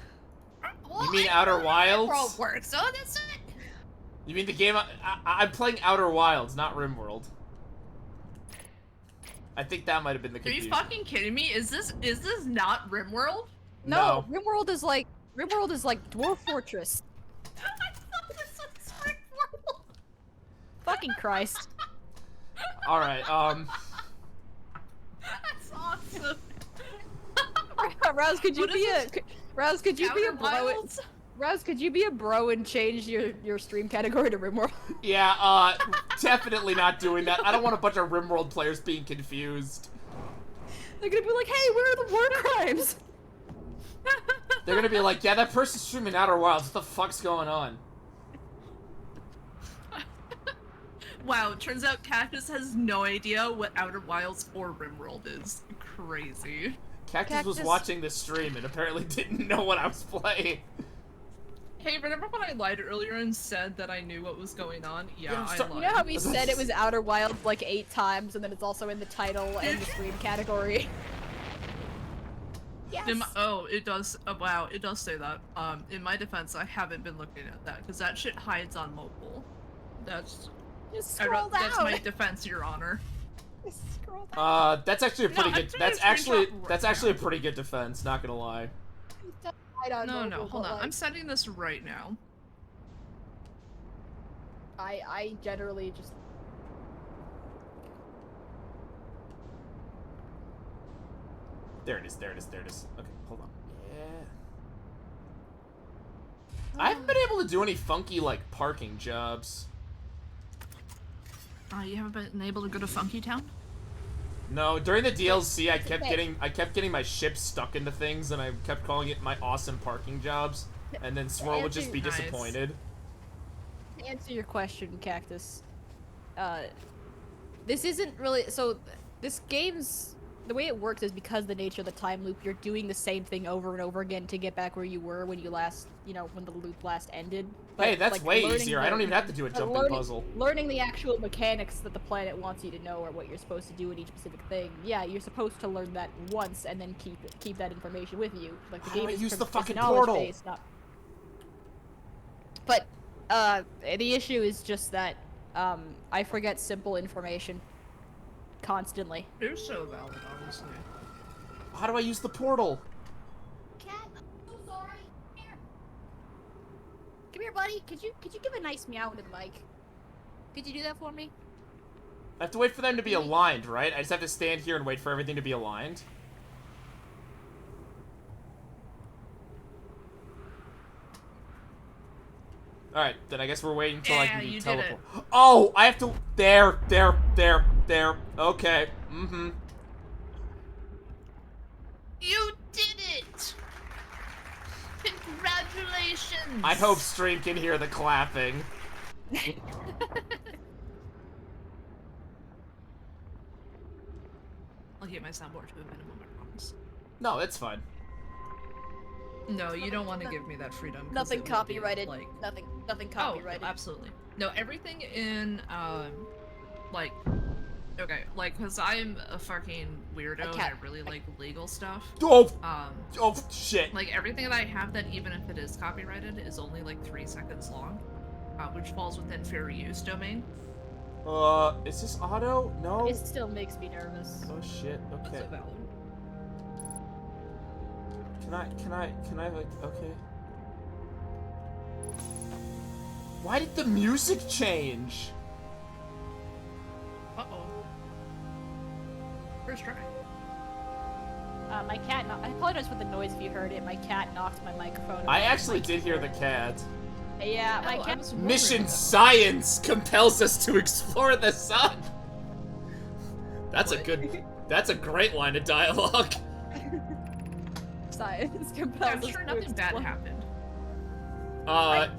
Well, You mean I Outer know how Wilds? RimWorld works, so that's it. You mean the game I'm playing Outer Wilds, not RimWorld. I think that might have been the Are confusion. you fucking kidding me? Is this not RimWorld? No, RimWorld is like Dwarf Fortress. I thought this was RimWorld. Fucking Christ. Alright, That's awesome. Rouse, could you What be is a Rouse, could you be a Outer bro? Wilds? Rouse, could you be a bro and change your stream category to RimWorld? yeah, definitely not doing that. I don't want a bunch of RimWorld players being confused. They're gonna be like, hey, where are the war crimes? They're gonna be like, yeah, that person's streaming Outer Wilds, what the fuck's going on? Wow, it turns out Cactus has no idea what Outer Wilds or RimWorld is. Crazy. Cactus was Cactus- watching this stream and apparently didn't know what I was playing. Hey, remember when I lied earlier and said that I knew what was going on? Yeah, Yeah, I so- lied. You know how we said it was Outer Wilds like 8 times, and then it's also in the title and the stream category. Yes. It does. Wow, it does say that. In my defense, I haven't been looking at that because that shit hides on mobile. That's Just scroll down. that's my defense, Your Honor. Just scroll down. That's actually a pretty I'm good. taking That's a actually screenshot right that's actually a now. pretty good defense. Not gonna lie. I don't No, know, hold but, on. like, I'm setting this right now. I generally just. There it is. There it is. There it is. Okay, hold on. Yeah. I haven't been able to do any funky like parking jobs. You haven't been able to go to Funky Town? No, during the DLC, I kept okay. getting my ship stuck into things, and I kept calling it my awesome parking jobs. And then Swirl would just be Nice. disappointed. To answer your question, Cactus, this isn't really so. This game's the way it works is because the nature of the time loop. You're doing the same thing over and over again to get back where you were when you last, when the loop last ended. Hey, that's like, way learning easier. I don't even have to do a but jumping puzzle. Learning the actual mechanics that the planet wants you to know, or what you're supposed to do in each specific thing. Yeah, you're supposed to learn that once and then keep that information with you. Like the How do game I is use the is fucking knowledge portal? based, not. But the issue is just that I forget simple information constantly. You're so valid, honestly. How do I use the portal? Cat, I'm so sorry. Here. Come here, buddy. Could you give a nice meow into the mic? Could you do that for me? I have to wait for them to be aligned, right? I just have to stand here and wait for everything to be aligned. Alright, then I guess we're waiting until I Yeah, can you did teleport. Oh, I have to. There. Okay. Mm-hmm. I hope stream can hear the clapping. I'll keep my soundboard to a minimum, I promise. No, it's fine. No, you don't want to give me that freedom. 'cause Nothing it would be, copyrighted. Like... Nothing copyrighted. Oh, absolutely. No, everything in, like, okay, like, cause I'm a fucking weirdo and I really like legal stuff. Oh, oh shit. Like, everything that I have that even if it is copyrighted is only like 3 seconds long, which falls within fair use domain. Is this auto? No. It still makes me nervous. Oh shit. Okay. Also valid. Can I like, okay. Why did the music change? Uh-oh. First try. My cat. I apologize for the noise if you heard it. My cat knocked my microphone. I away. actually did hear the cat. Yeah, my Oh, I cat. was wondering Mission about that. science compels us to explore the sun. That's What? That's a great line of dialogue. Science I'm compels us sure to nothing bad explore. happened.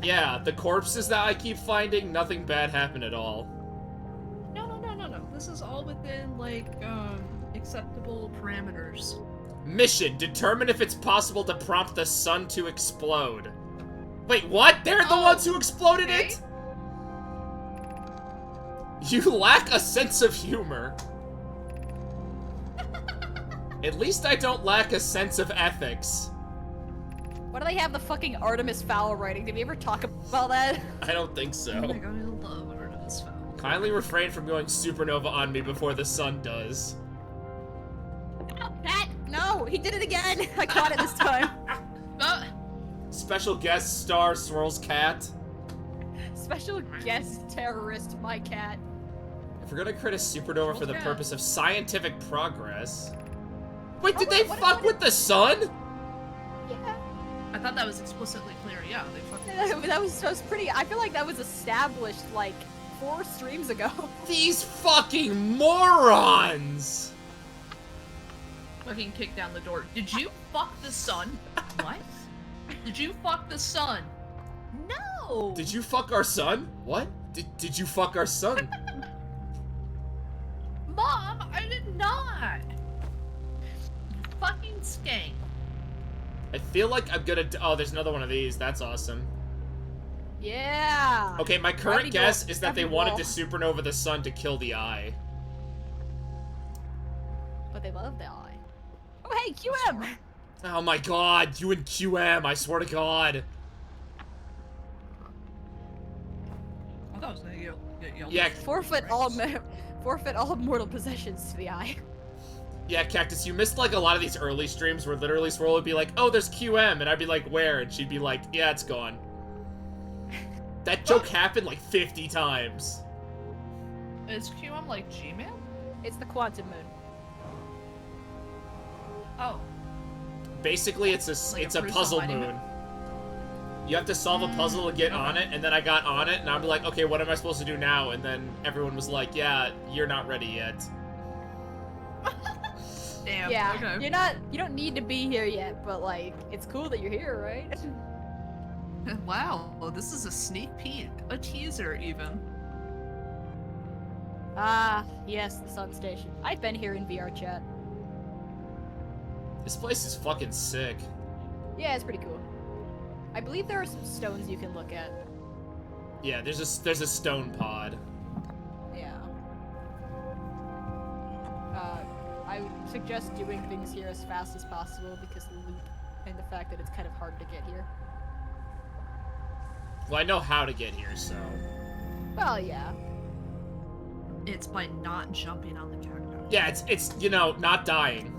Yeah, the corpses that I keep finding, nothing bad happened at all. No. This is all within, like, acceptable parameters. Mission, determine if it's possible to prompt the sun to explode. Wait, what? They're the Oh, ones who exploded okay. it? You lack a sense of humor. At least I don't lack a sense of ethics. Why do they have the fucking Artemis Fowl writing? Did we ever talk about that? I don't think Oh so. my god, I love Artemis Fowl. Kindly refrain from going supernova on me before the sun does. Cat! No! He did it again! I caught it this time. Special guest star Swirl's cat. Special guest terrorist, my cat. If we're gonna create a supernova for the Yeah. purpose of scientific progress. Wait, did Oh, they what- fuck with the sun? Yeah. I thought that was explicitly clear. Yeah, they fucking. That was pretty. I feel like that was established like 4 streams ago. These fucking morons! Fucking kick down the door. Did you fuck the sun? What? Did you fuck the sun? No! Did you fuck our son? What? Did you fuck our son? Mom, I did not! Fucking skank. I feel like I'm gonna. Oh, there's another one of these. That's awesome. Yeah. Okay, my Why current do you guess go is that they every wanted wall? to supernova the sun to kill the eye. But they love the eye. Oh hey, QM! Oh my god, you and QM, I swear to god. I thought I was gonna get yelled Yeah, at. Forfeit all mortal possessions to the eye. yeah, Cactus, you missed like a lot of these early streams where literally Swirl would be like, oh, there's QM, and I'd be like, where? And she'd be like, yeah, it's gone. That joke happened like 50 times. Is QM like Gmail? It's the quantum moon. Oh. Basically, it's Like a a Bruce puzzle Almighty moon. You have to solve a puzzle to get on it, and then I got on it, and I'd be like, okay, what am I supposed to do now? And then everyone was like, yeah, you're not ready yet. Damn. Yeah, Okay. you don't need to be here yet, but like, it's cool that you're here, right? Wow. Well, this is a sneak peek, a teaser even. Ah, yes, the sun station. I've been here in VR chat. This place is fucking sick. Yeah, it's pretty cool. I believe there are some stones you can look at. Yeah, there's a stone pod. Yeah. I would suggest doing things here as fast as possible because the loop and the fact that it's kind of hard to get here. Well, I know how to get here, so. Well, yeah. It's by not jumping on the cactus. Yeah, it's you know, not dying.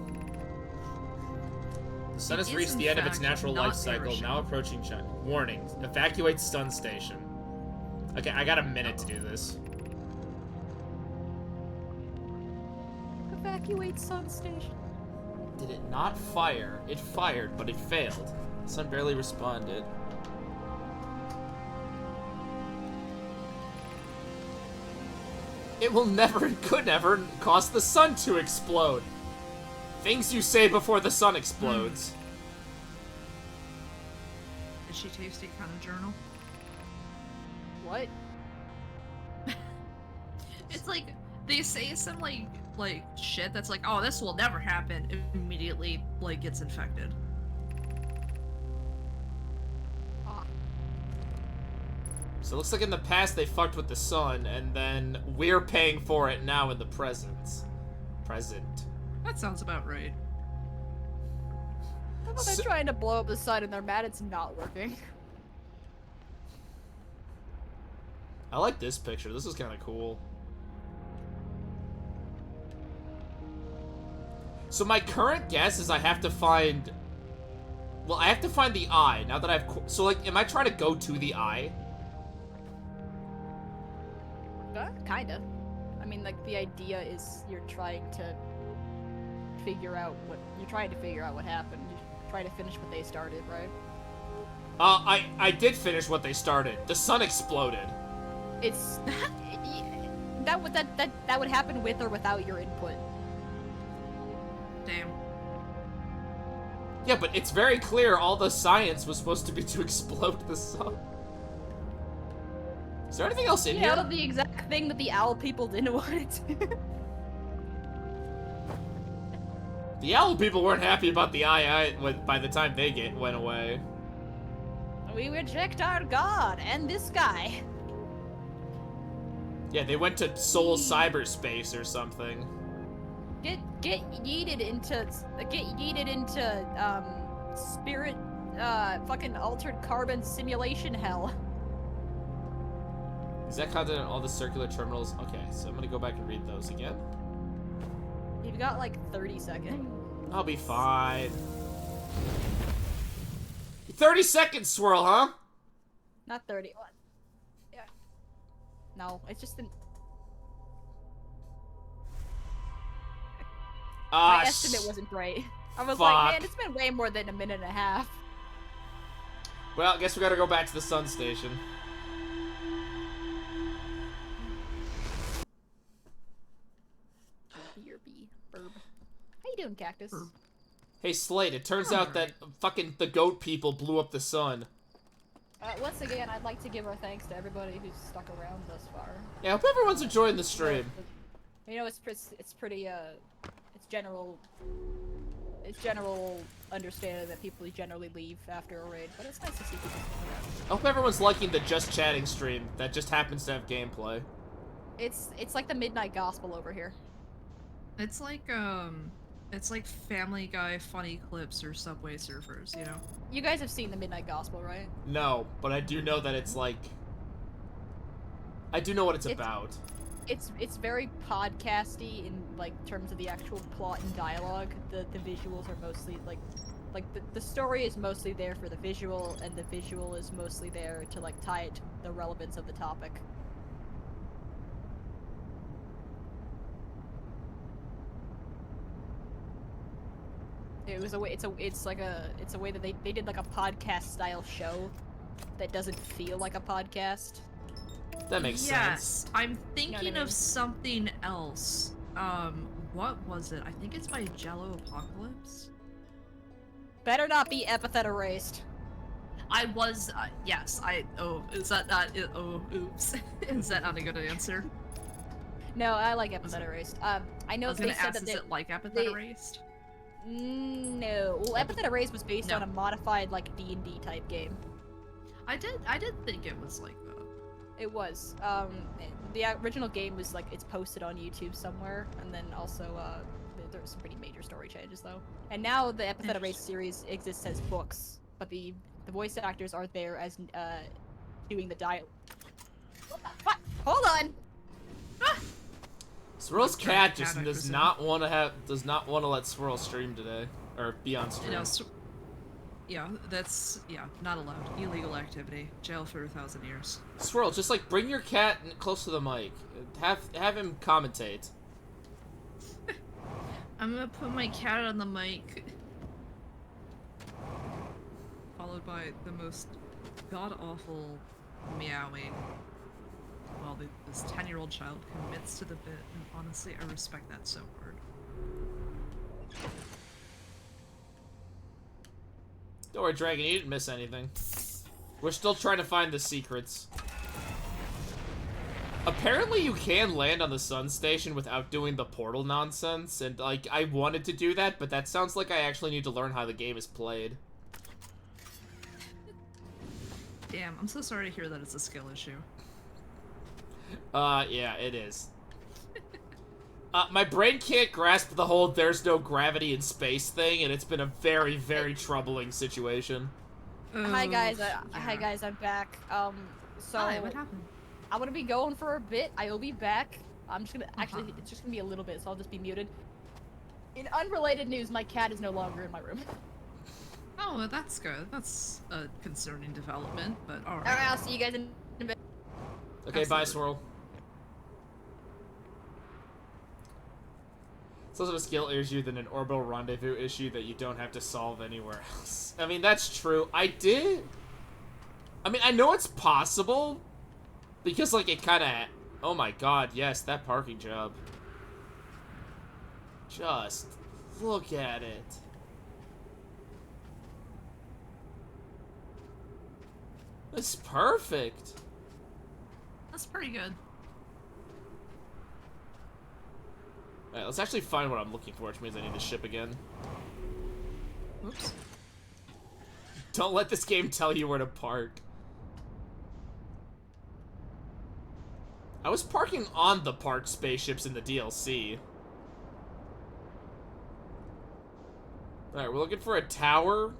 The sun It has is, reached in the end of its fact, natural not life cycle, perishing. now approaching warning. Evacuate stun station. Okay, I got a minute to do this. Evacuate sun station. Did it not fire? It fired, but it failed. The sun barely responded. It will never and could never cause the sun to explode. Things you say before the sun explodes. It itchy tasty kind of journal. What? It's like they say some like shit that's like, oh, this will never happen. Immediately like gets infected. Ah. So it looks like in the past they fucked with the sun, and then we're paying for it now in the present. That sounds about right. How about they're trying to blow up the sun and they're mad it's not working? I like this picture. This is kind of cool. So my current guess is I have to find... Well, I have to find the eye, now that I've... So, like, am I trying to go to the eye? Kinda. I mean, like, the idea is you're trying to figure out what... You're trying to figure out what happened. You're trying to finish what they started, right? I did finish what they started. The sun exploded. It's... that would happen with or without your input. Damn. Yeah, but it's very clear all the science was supposed to be to explode the sun. Is there anything else in You here? know, the exact thing that the owl people didn't want to do. The owl people weren't happy about the eye by the time they went away. We reject our god and this guy. Yeah, they went to Soul cyberspace or something. Get yeeted into spirit fucking altered carbon simulation hell. Is that content on all the circular terminals? Okay, so I'm gonna go back and read those again. You've got like 30 seconds. I'll be fine. 30 seconds, Swirl, huh? Not 30. What? Yeah. No, it's just an. My estimate wasn't right. I was like, man, it's been way more than a minute and a half. Well, I guess we gotta go back to the sun station. BRB. Burb. How you doing, Cactus? Burb. Hey, Slade, it turns out that fucking the goat people blew up the sun. Once again, I'd like to give our thanks to everybody who's stuck around thus far. Yeah, I hope everyone's enjoying the stream. You know, it's pretty, it's general understanding that people generally leave after a raid, but it's nice to see people stick around. I hope everyone's liking the Just Chatting stream that just happens to have gameplay. It's like the Midnight Gospel over here. It's like Family Guy funny clips or Subway Surfers, you know? You guys have seen the Midnight Gospel, right? No, but I do know that it's like... I do know what it's about. It's very podcasty in like terms of the actual plot and dialogue. The visuals are mostly like the story is mostly there for the visual, and the visual is mostly there to like tie it to the relevance of the topic. It was a way. It's a way that they did like a podcast style show that doesn't feel like a podcast. That makes sense. Yes, I'm thinking You know what I mean? of something else. What was it? I think it's by Jello Apocalypse. Better not be epithet erased. I was, yes, is that not, oops. Is that not a good answer? No, I like epithet erased. I know I was they gonna said ask, that is it like Epithet they- Erased? No. Well, epithet erased was based No. on a modified like D&D type game. I did think it was like that. It was. The original game was like it's posted on YouTube somewhere, and then also there's some pretty major story changes though. And now the Epithet Erased series exists as books, but the voice actors are there as doing the dialogue. What the fuck? Hold on. Swirl's cat just Cat does acquisition. not want to let Swirl stream today or be on stream. You know, yeah, that's, not allowed. Illegal activity. Jail for 1,000 years. Swirl, just like bring your cat close to the mic. Have him commentate. I'm gonna put my cat on the mic. Followed by the most god-awful meowing while this 10-year-old child commits to the bit, and honestly, I respect that so hard. Don't worry, Dragon, you didn't miss anything. We're still trying to find the secrets. Apparently you can land on the sun station without doing the portal nonsense, and, like, I wanted to do that, but that sounds like I actually need to learn how the game is played. Damn, I'm so sorry to hear that it's a skill issue. Yeah, it is. My brain can't grasp the whole there's no gravity in space thing, and it's been a very, very troubling situation. Hi guys, Yeah. hi guys, I'm back. So Hi, what happened? I'm gonna be going for a bit. I will be back. I'm just gonna actually, it's just gonna be a little bit, so I'll just be muted. In unrelated news, my cat is no longer in my room. Oh, well, that's good. That's a concerning development, but alright. All right, I'll see you guys in a bit. Okay, bye, Absolutely. Swirl. It's less of a skill issue than an orbital rendezvous issue that you don't have to solve anywhere else. I mean, that's true. I know it's possible, because, like, it kind of... Oh my god, yes, that parking job. Just look at it. It's perfect. That's pretty good. Alright, let's actually find what I'm looking for, which means I need to ship again. Oops. Don't let this game tell you where to park. I was parking on the parked spaceships in the DLC. Alright, we're looking for a tower.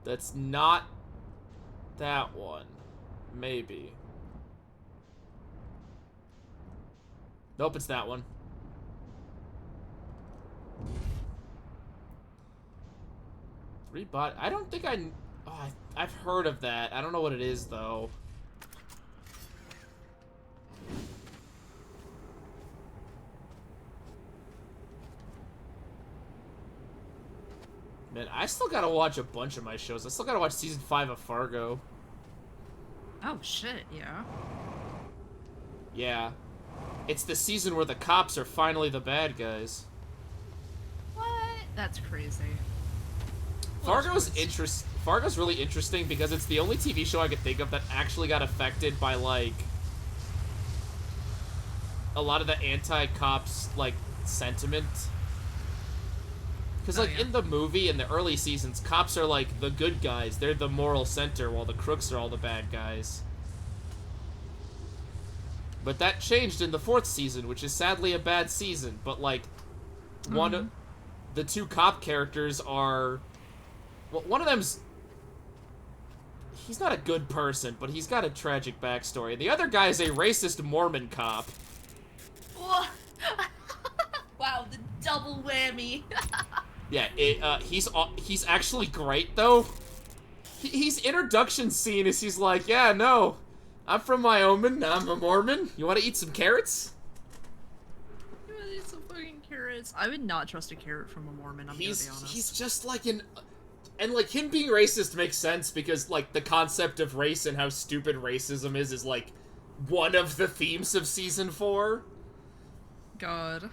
That's not that one. Maybe. Nope, it's that one. Rebot. I don't think I've heard of that. I don't know what it is, though. Man, I still gotta watch a bunch of my shows. I still gotta watch season 5 of Fargo. Oh shit, yeah. Yeah. It's the season where the cops are finally the bad guys. What? That's crazy. Fargo's really interesting because it's the only TV show I could think of that actually got affected by, like, a lot of the anti-cops, like, sentiment. Because, like, yeah. in the movie, in the early seasons, cops are, like, the good guys. They're the moral center, while the crooks are all the bad guys. But that changed in the 4th season, which is sadly a bad season. But, like, the two cop characters are... Well, one of them's... He's not a good person, but he's got a tragic backstory. The other guy is a racist Mormon cop. Wow, the double whammy. Yeah, he's actually great, though. His introduction scene is he's like, yeah, no, I'm from Wyoming, I'm a Mormon. You want to eat some carrots? You wanna eat some fucking carrots? I would not trust a carrot from a Mormon, I'm gonna be honest. He's just like an... And, like, him being racist makes sense because, like, the concept of race and how stupid racism is, like, one of the themes of Season 4. God.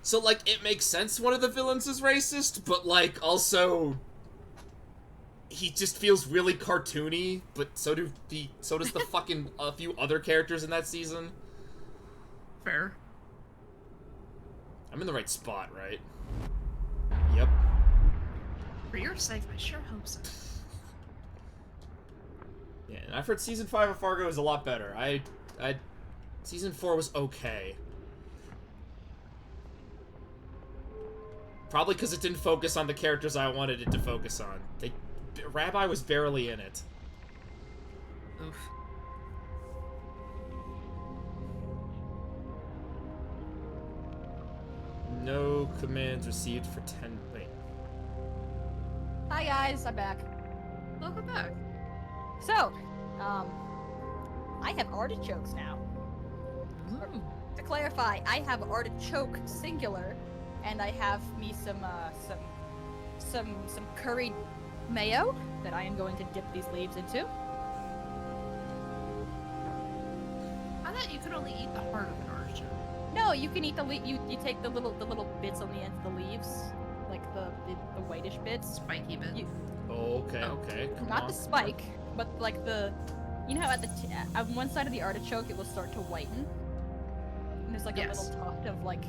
So, like, it makes sense one of the villains is racist, but, like, also... He just feels really cartoony, but so does the fucking a few other characters in that season. Fair. I'm in the right spot, right? Yep. For your sake, I sure hope so. Yeah, and I've heard season 5 of Fargo is a lot better. Season 4 was okay. Probably because it didn't focus on the characters I wanted it to focus on. Rabbi was barely in it. Oof. No commands received for 10... Wait. Hi guys, I'm back. Welcome back. So, I have artichokes now. Ooh. To clarify, I have artichoke singular, and I have me some curried mayo that I am going to dip these leaves into. I thought you could only eat the heart of an artichoke. No, you can eat the you take the little bits on the end of the leaves, like the whitish bits. Spiky bit. You- Okay, okay, come Not on. the spike, but like you know how at on one side of the artichoke it will start to whiten, and there's like a Yes. little tuft of like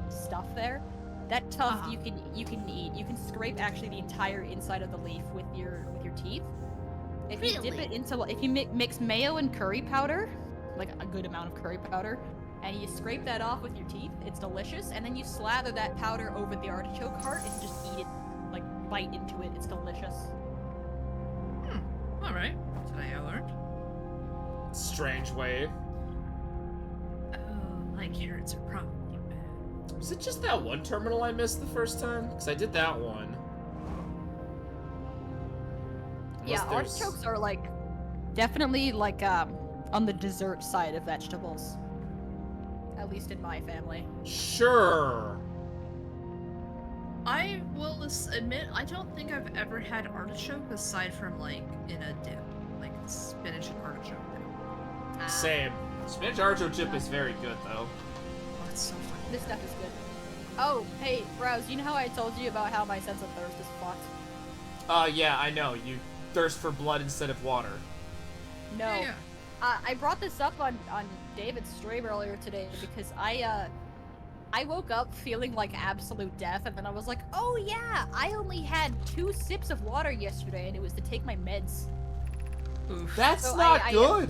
stuff there. That tuft Uh-huh. you can eat. You can scrape actually the entire inside of the leaf with your teeth. If you dip it Really? into if you mix mayo and curry powder, like a good amount of curry powder, and you scrape that off with your teeth, it's delicious. And then you slather that powder over the artichoke heart and just eat it, like bite into it. It's delicious. All right. Today I learned. Strange way. Oh, my carrots are probably bad. Was it just that one terminal I missed the first time? Because I did that one. Yeah, Unless there's- artichokes are like definitely like on the dessert side of vegetables. At least in my family. Sure. I will admit, I don't think I've ever had artichoke aside from like in a dip, like spinach and artichoke dip. Same. Spinach artichoke chip is very good though. Oh, it's so funny. This stuff is good. Oh, hey, Browse, you know how I told you about how my sense of thirst is fucked? Yeah, I know. You thirst for blood instead of water. No. Yeah, I brought this up on David's stream earlier today because I woke up feeling like absolute death, and then I was like, oh yeah, I only had 2 sips of water yesterday, and it was to take my meds. yeah. Oof. That's So not I- good.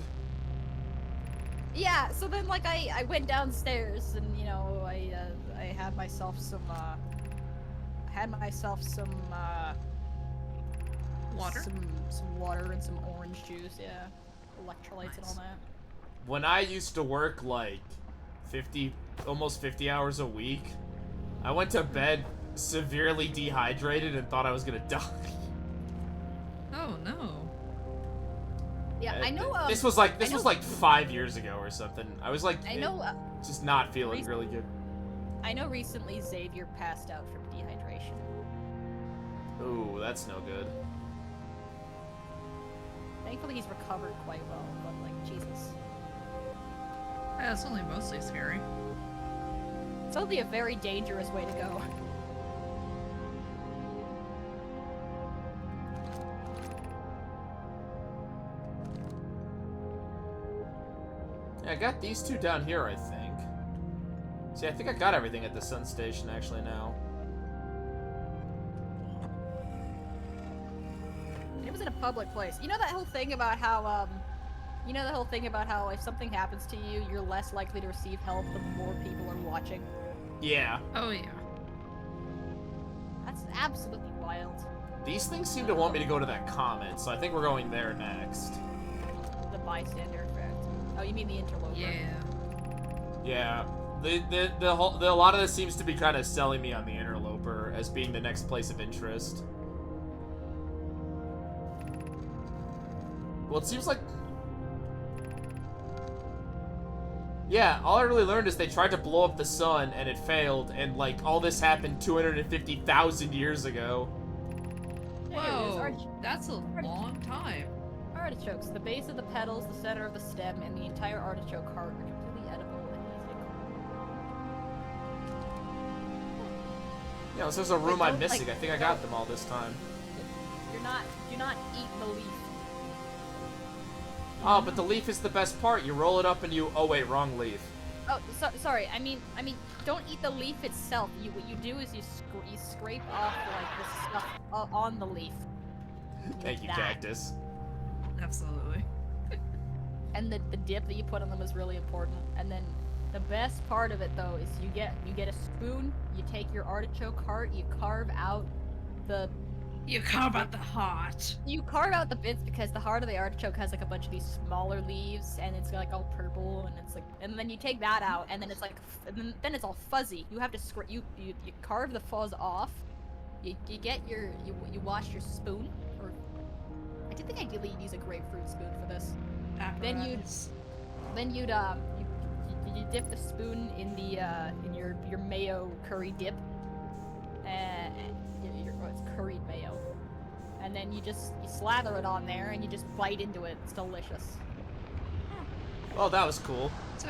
Yeah, so then like I went downstairs and you know I had myself some Water? some water and some orange juice, yeah, electrolytes and all Nice. that. When I used to work like almost 50 hours a week, I went to bed severely dehydrated and thought I was gonna die. Oh no. Yeah, I know. This was like I know- 5 years ago or something. I was like, I know. just not feeling Reason- really good. I know. Recently, Xavier passed out from dehydration. Ooh, that's no good. Thankfully, he's recovered quite well. But like, Jesus, Yeah, it's only mostly scary. it's only a very dangerous way to go. Yeah, I got these two down here, I think. See, I think I got everything at the Sun Station actually now. It was in a public place. You know that whole thing about how if something happens to you, you're less likely to receive help the more people are watching. Yeah. Oh yeah. That's absolutely wild. These things seem to want me to go to that comet, so I think we're going there next. The bystander effect. Oh, you mean the interloper? Yeah. Yeah. A lot of this seems to be kind of selling me on the interloper as being the next place of interest. Well, it seems like... Yeah, all I really learned is they tried to blow up the sun and it failed, and like all this happened 250,000 years ago. There it is. Whoa, that's a long time. Artichokes. The base of the petals, the center of the stem, and the entire artichoke heart are completely edible and easy. Yeah, this is a room Wait, I'm don't, missing. like, I think I got them all this time. Do not eat the leaf. Oh, but the leaf is the best part. You roll it up and you... Oh, wait, wrong leaf. Oh, sorry. I mean, don't eat the leaf itself. What you do is you scrape off like the stuff on the leaf. Thank you, That. Cactus. Absolutely. And the dip that you put on them is really important. And then the best part of it though is you get a spoon. You take your artichoke heart. You carve out the You carve out the heart. You carve out the bits because the heart of the artichoke has like a bunch of these smaller leaves and it's like all purple and it's like, and then you take that out and then it's like, and then it's all fuzzy. You have to you carve the fuzz off. You get your you wash your spoon, or I did think ideally you'd use a grapefruit spoon for this. Then you'd you dip the spoon in the in your mayo curry dip, and it's curried mayo, and then you slather it on there and you just bite into it. It's delicious. Well, that was cool. So,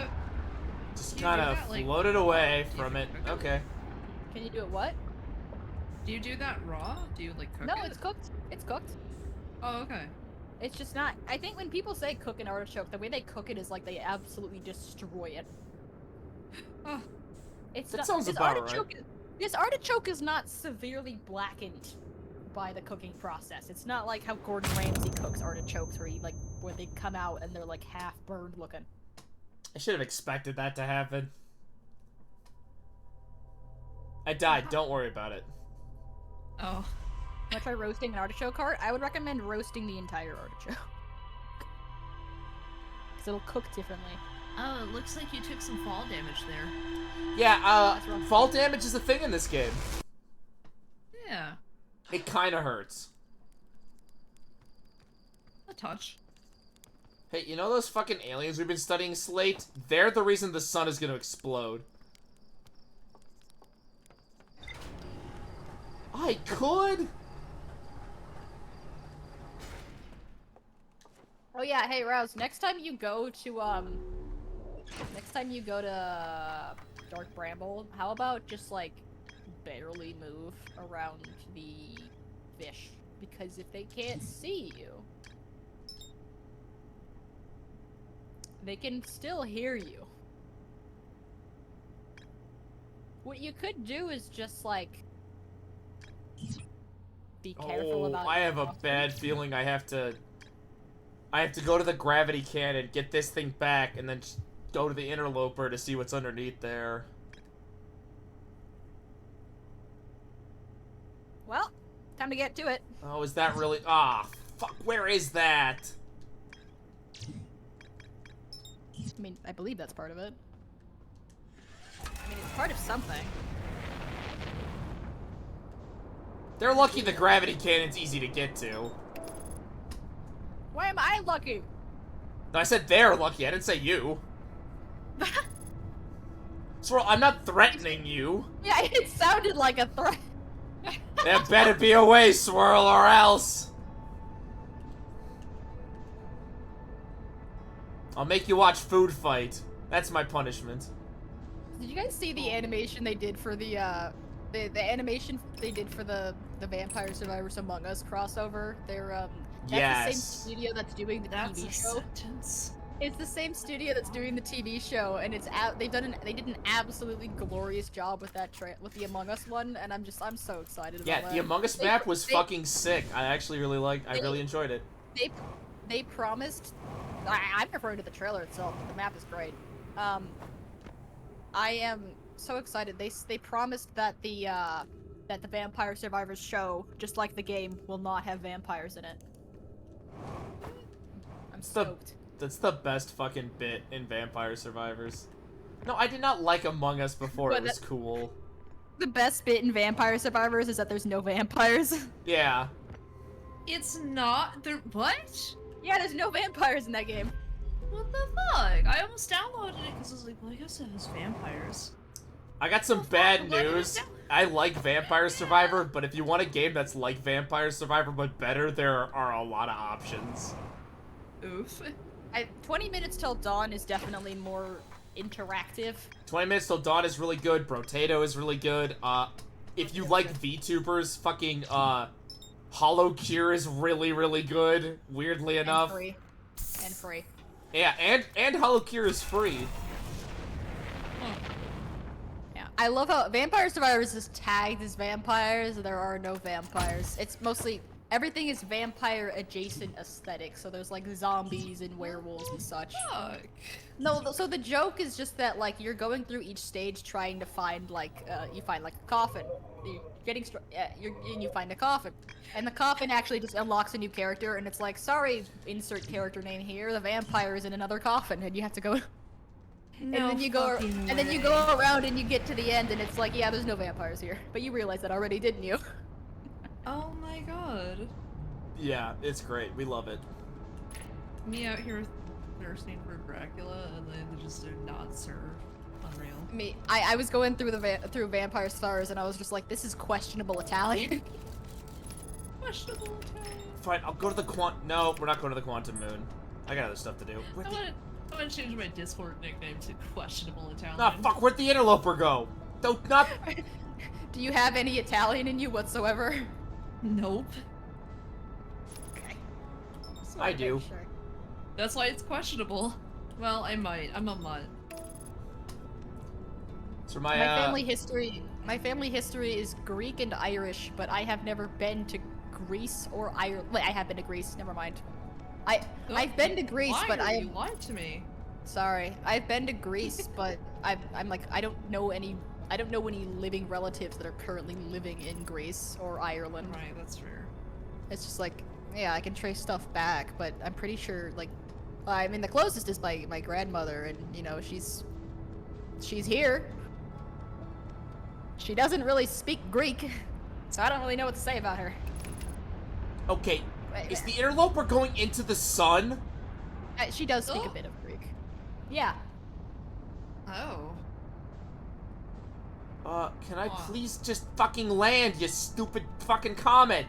Just You kind do of that, like, floated away you from can it. cook it? Okay. Can you do it? What? Do you do that raw? Do you like cook No, it? it's cooked. It's cooked. Oh, okay. It's just not. I think when people say cook an artichoke, the way they cook it is like they absolutely destroy it. Oh, It's That not, sounds this about artichoke, This artichoke is not severely blackened by the cooking process. It's not like how Gordon Ramsay cooks artichokes, where they come out and they're like half burned looking. I should have expected that to happen. I died. Don't worry about it. oh. Want to try roasting an artichoke heart? I would recommend roasting the entire artichoke. Because it'll cook differently. Oh, it looks like you took some fall damage there. Yeah, That's rough. fall damage is a thing in this game. Yeah, It kinda hurts. a touch. Hey, you know those fucking aliens we've been studying, Slate? They're the reason the sun is gonna explode. I could? Oh yeah, hey Rouse, next time you go to Dark Bramble, how about just like barely move around the fish? Because if they can't see you, they can still hear you. What you could do is just like be careful about I your have a crossbow. bad feeling I have to go to the gravity cannon, get this thing back, and then just go to the interloper to see what's underneath there. Well, time to get to it. Oh, is that really... Ah, fuck, where is that? I mean, I believe that's part of it. I mean, it's part of something. They're lucky the gravity cannon's easy to get to. Why am I lucky? No, I said they're lucky, I didn't say you. Swirl, I'm not threatening you. Yeah, it sounded like a threat. There better be a way, Swirl, or else. I'll make you watch Food Fight. That's my punishment. Did you guys see the animation they did for the animation they did for the Vampire Survivors Among Us crossover? They're that's the Yes. same studio that's doing the That's TV a show. sentence. It's the same studio that's doing the TV show, and it's they did an absolutely glorious job with that with the Among Us one, and I'm so excited about Yeah, that. the Among Us They- map was they- fucking sick. I actually really liked. I they- really enjoyed it. They promised. I'm referring to the trailer itself. The map is great. I am so excited. They promised that the Vampire Survivors show, just like the game, will not have vampires in it. I'm stoked. That's the best fucking bit in Vampire Survivors. No, I did not like Among Us before. What, It was cool. The best bit in Vampire Survivors is that there's no vampires. Yeah. It's not the what? Yeah, there's no vampires in that game. What the fuck? I almost downloaded it because I was like, well, I guess it has vampires. I got some Well, bad fuck, let it news. down. I like Vampire Survivor, but if you want a game that's like Vampire Survivor but better, there are a lot of options. Oof. 20 Minutes Till Dawn is definitely more interactive. 20 Minutes Till Dawn is really good. Brotato is really good. If you like VTubers, fucking, Hollow Cure is really, really good, weirdly enough. And free. Yeah, and Hollow Cure is free. Yeah, I love how Vampire Survivors is tagged as vampires. There are no vampires. It's mostly everything is vampire adjacent aesthetic. So there's like zombies and werewolves and such. Fuck. No, so the joke is just that like you're going through each stage trying to find like you find like a coffin. You're getting and you find a coffin, and the coffin actually just unlocks a new character, and it's like, sorry, insert character name here. The vampire is in another coffin, and you have to go. And then you go around and you get to the end, and it's like, yeah, there's no vampires here. But you realized that already, didn't you? Oh my god. Yeah, it's great. We love it. Me out here thirsting for Dracula, and they just do not serve. Unreal. I was going through through Vampire Stars, and I was just like, this is questionable Italian. Questionable attack. Fine, I'll go to the No, we're not going to the Quantum Moon. I got other stuff to do. I want to change my Discord nickname to Questionable Italian. Ah, fuck, where'd the interloper go? Don't, not... Do you have any Italian in you whatsoever? Nope. Okay. Just I wanted to do. make sure. That's why it's questionable. Well, I might. I'm a mutt. So My family history is Greek and Irish, but I have never been to Greece or Ireland. Wait, I have been to Greece. Never mind. I've been to Greece, but You lied to me. sorry. I've been to Greece, but I'm like I don't know any living relatives that are currently living in Greece or Ireland. Right, that's fair. It's just like, yeah, I can trace stuff back, but I'm pretty sure like I mean the closest is my grandmother, and you know, she's here. She doesn't really speak Greek, so I don't really know what to say about her. Okay, Wait, is the interloper going into the sun? She does speak Oh. a bit of Greek. Yeah. Oh. Can I Huh. please just fucking land, you stupid fucking comet?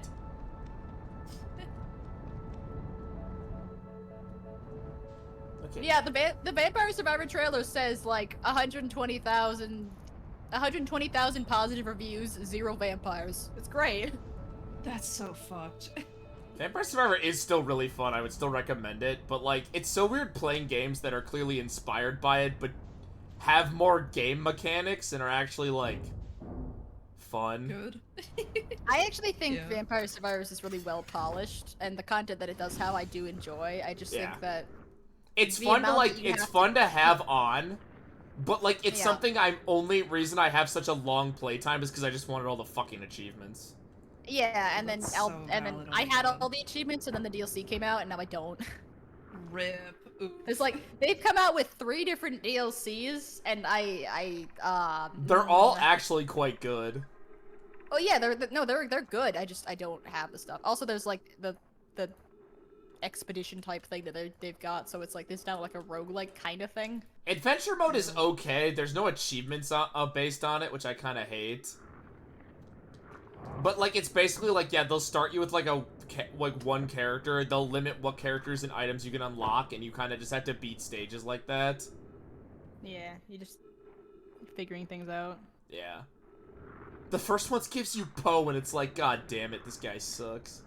Okay. Yeah, the Vampire Survivor trailer says like 120,000 positive reviews, 0 vampires. It's great. That's so fucked. Vampire Survivor is still really fun. I would still recommend it, but like, it's so weird playing games that are clearly inspired by it, but have more game mechanics and are actually like fun. Good. I actually think Yeah. Vampire Survivors is really well polished, and the content that it does have, I do enjoy. I just Yeah. think that It's the fun to amount like, that you it's have fun to have on, but like, it's Yeah. something only reason I have such a long playtime is because I just wanted all the fucking achievements. yeah, and then That's I'll, so and then valid, oh I my had God. all the achievements, and then the DLC came out, and now I don't. Rip. Oops. It's like they've come out with 3 different DLCs, and They're all actually quite good. Oh yeah, they're good. I don't have the stuff. Also, there's like the expedition type thing that they've got, so it's like this now like a roguelike kind of thing. Adventure mode is okay. There's no achievements based on it, which I kind of hate. But like, it's basically like, yeah, they'll start you with like one character. They'll limit what characters and items you can unlock, and you kind of just have to beat stages like that. Yeah, you just figuring things out. Yeah. The first one gives you Poe, and it's like, god damn it, this guy sucks.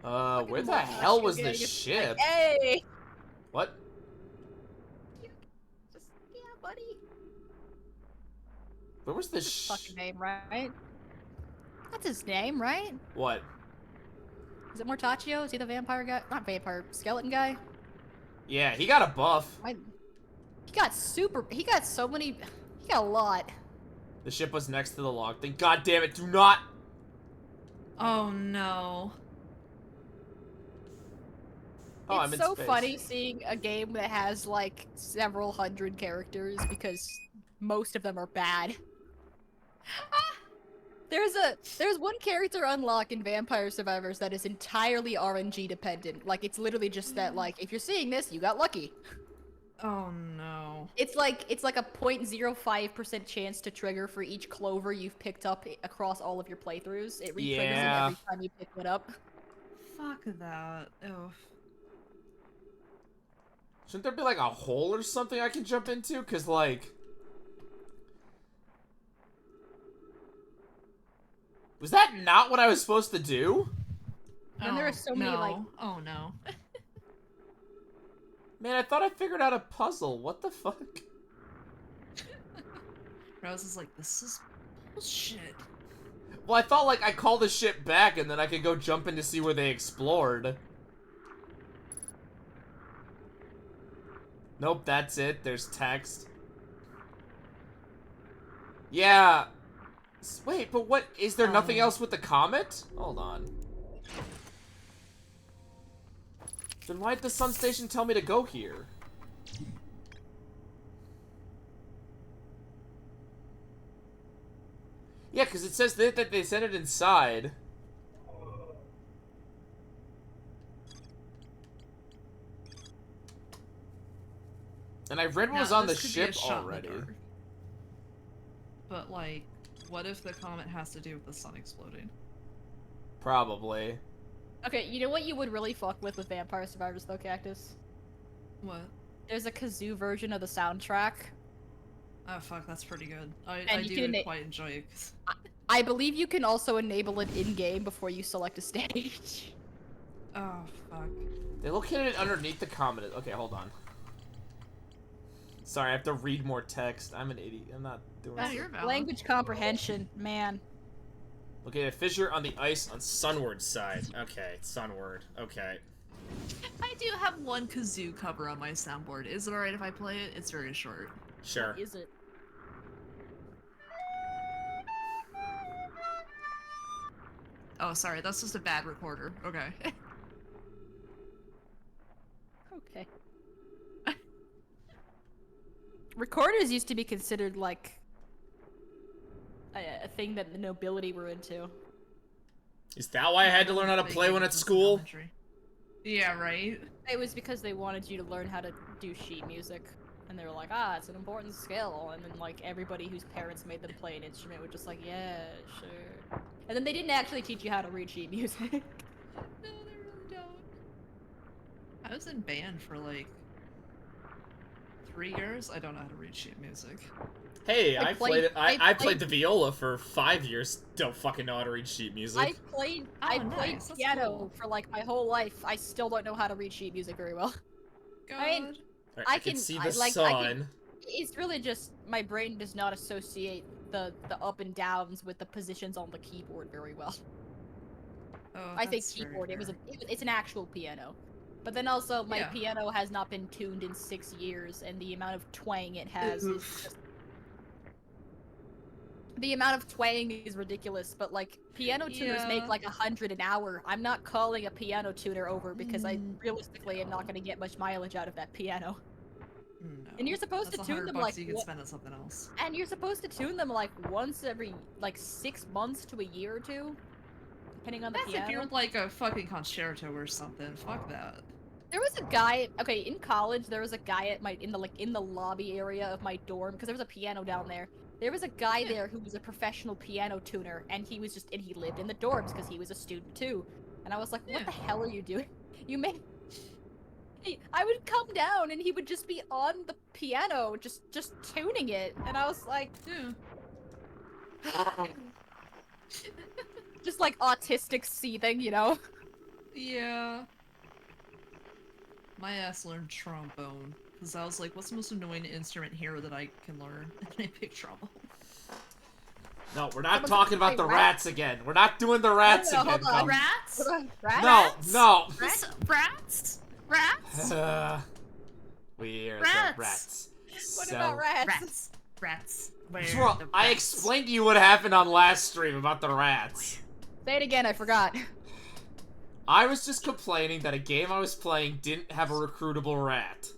Where the hell was the ship? Hey! What? Just, yeah, buddy. Where was the That's his fucking name, right? That's his name, right? What? Is it Mortaccio? Is he the vampire guy? Not vampire, skeleton guy? Yeah, he got a buff. He got so many. He got a lot. The ship was next to the log thing. God damn it, do not! Oh no. Oh, I'm It's in so space. funny seeing a game that has like several hundred characters because most of them are bad. There's one character unlock in Vampire Survivors that is entirely RNG dependent. Like it's literally just that like if you're seeing this, you got lucky. Oh no. It's like a 0.05% chance to trigger for each clover you've picked up across all of your playthroughs. It re-triggers it Yeah. every time you pick it up. Fuck that. Oh. Shouldn't there be like a hole or something I can jump into? Cause like... Was that not what I was supposed to do? And there are so many, no. like- Oh no. Man, I thought I figured out a puzzle. What the fuck? Rose is like, this is bullshit. Well, I thought like I called the ship back and then I could go jump in to see where they explored. Nope, that's it. There's text. Yeah. Wait, but what? Is there nothing else with the comet? Hold on. Then why did the sun station tell me to go here? Yeah, because it says that they sent it inside. And I read what was Now, on the this could be a ship shot in the already. dark. But like, what if the comet has to do with the sun exploding? Probably. Okay, you know what you would really fuck with Vampire Survivors though, Cactus? What? there's a kazoo version of the soundtrack. Oh fuck, that's pretty good. And I you do can- quite enjoy it. I believe you can also enable it in-game before you select a stage. Oh fuck. They located it underneath the comment. Okay, hold on. Sorry, I have to read more text. I'm an idiot. I'm not doing Oh, it. you're valid. Language comprehension, man. Located a fissure on the ice on Sunward side. Okay, Sunward. Okay. I do have one kazoo cover on my soundboard. Is it alright if I play it? It's very short. Sure. What is it? Oh, sorry, that's just a bad recorder. Okay. Okay. Recorders used to be considered like a thing that the nobility were into. Is that why I had to learn how to play one at school? Yeah, right? It was because they wanted you to learn how to do sheet music. And they were like, ah, it's an important skill. And then, like, everybody whose parents made them play an instrument would just like, yeah, sure. And then they didn't actually teach you how to read sheet music. No, they really don't. I was in band for like 3 years. I don't know how to read sheet music. Hey, I I played- played it. I I played- played the viola for 5 years. Don't fucking know how to read sheet music. I played nice, that's piano cool. for like my whole life. I still don't know how to read sheet music very well. God. I mean, Alright, I I can can- see I- the like, sun. I can- It's really just my brain does not associate the up and downs with the positions on the keyboard very well. Oh, I say that's very keyboard. fair. It's an actual piano. But then also my Yeah. piano has not been tuned in 6 years, and the amount of twang it has is Oof. just... The amount of twang is ridiculous, but like piano tuners make Yeah. like 100 an hour. I'm not calling a piano tuner over because I realistically am not going to get much mileage out of that piano. No. And you're supposed That's to tune them $100 like you could what- spend on something else. And you're supposed to tune them like once every like 6 months to a year or two, depending on the That's piano. if you're like a fucking concerto or something. Fuck that. There was a guy. Okay, in college, there was a guy at my in the lobby area of my dorm because there was a piano down there. There was a guy Yeah. there who was a professional piano tuner, and he lived in the dorms because he was a student too. And I was like, what Yeah. the hell are you doing? You make. I would come down and he would just be on the piano, just tuning it, and I was like, Yeah. just like autistic seething, you know? Yeah. My ass learned trombone. Because I was like, what's the most annoying instrument here that I can learn? And I picked trombone. No, we're not Someone's talking about saying the rat. rats again. We're not doing the rats no, again. hold on. Colin. Rats? Right? No, no. Rats? Rats? Rats? We're Rats. the rats. What So- about rats? Rats. Rats. Where are Bro, the I rats? explained to you what happened on last stream about the rats. Say it again. I forgot. I was just complaining that a game I was playing didn't have a recruitable rat.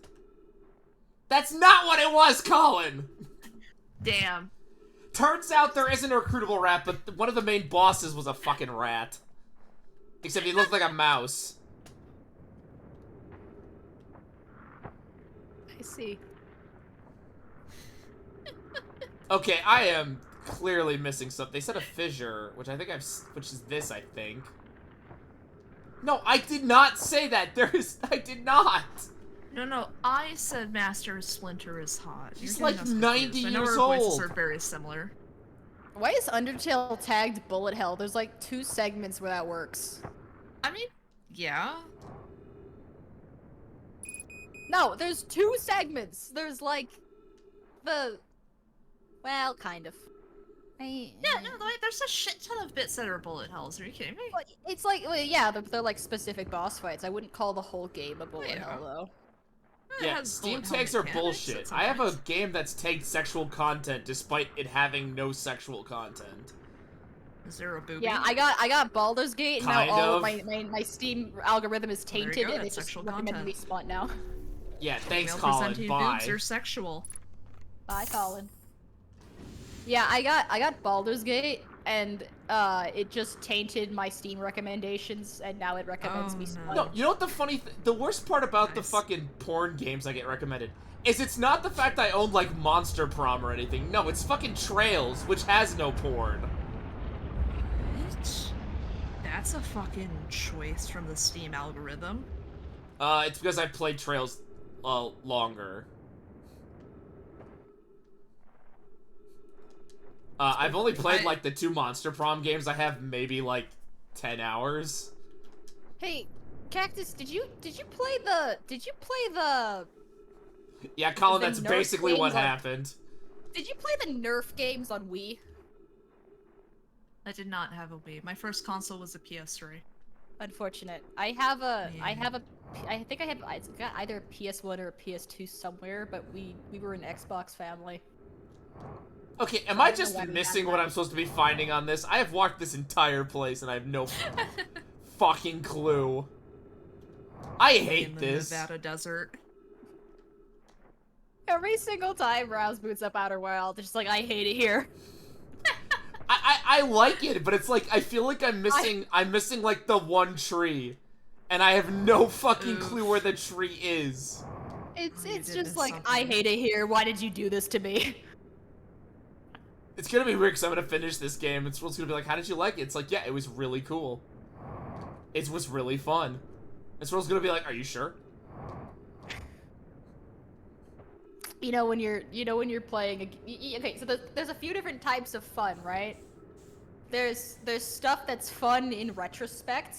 That's not what it was, Colin! Damn. Turns out there isn't a recruitable rat, but one of the main bosses was a fucking rat. Except he looked like a mouse. I see. Okay, I am clearly missing something. They said a fissure, which I think which is this, I think. No, I did not say that. I did not. No, I said Master Splinter is hot. He's You're like getting us 90 confused. I know years our voices old. are very similar. Why is Undertale tagged bullet hell? There's like 2 segments where that works. I mean, yeah. No, there's 2 segments. There's like well, kind of. Yeah, no, like, there's a shit ton of bits that are bullet hells. Are you kidding me? But it's like, well, yeah, they're like specific boss fights. I wouldn't call the whole game a bullet Yeah. hell though. It Yeah, has Steam bullet hell tags are mechanics bullshit. at some I have a points. game that's tagged sexual content despite it having no sexual content. Is there a booby? Yeah, I got Baldur's Gate, and Kind now all of. of my Steam algorithm is Well, there you tainted, go, and that's it's just sexual recommending me content. Smut now. Yeah, thanks, Male Colin. presenting Bye. boobs are sexual. Bye, Colin. Yeah, I got Baldur's Gate, and it just tainted my Steam recommendations, and now it recommends Oh, me no. Smut. No, you know what the worst part about the Nice. fucking porn games I get recommended is it's not the fact I own like Monster Prom or anything. No, it's fucking Trails, which has no porn. Bitch. That's a fucking choice from the Steam algorithm. It's because I've played Trails longer. I've only played like the 2 Monster Prom games. I have maybe like 10 hours. Hey, Cactus, did you play the Yeah, Colin, the that's Nerf basically what games on- happened. Did you play the Nerf games on Wii? I did not have a Wii. My first console was a PS3. Unfortunate. I think I have it's got either a PS1 or a PS2 somewhere, but we were an Xbox family. Okay, am So I I don't know just why we missing had what that. I'm supposed to be finding on this? I have walked this entire place and I have no fucking clue. I hate In the this. Nevada desert. Every single time Rouse boots up Outer Wild, it's just like, I hate it here. I like it, but it's like I feel like I'm missing like the one tree, and I have no fucking clue where the tree is. It's Oh, you it's did just miss like, I something. hate it here. Why did you do this to me? It's gonna be weird because I'm gonna finish this game. It's gonna be like, how did you like it? It's like, yeah, it was really cool. It was really fun. And Swirl's gonna be like, are you sure? You know when you're playing okay, so there's a few different types of fun, right? There's stuff that's fun in retrospect,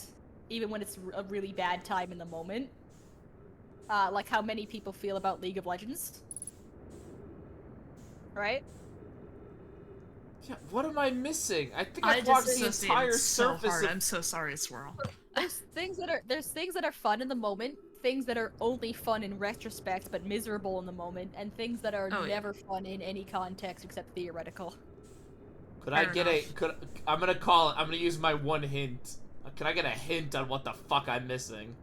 even when it's a really bad time in the moment. Like how many people feel about League of Legends. Right? Yeah, what am I missing? I think I I've walked the disassociated entire so surface hard. of... I'm so sorry, Swirl. There's things that are fun in the moment, things that are only fun in retrospect but miserable in the moment, and things that are Oh, yeah. never fun in any context except theoretical. Could I Fair get enough. I'm gonna use my one hint. Can I get a hint on what the fuck I'm missing?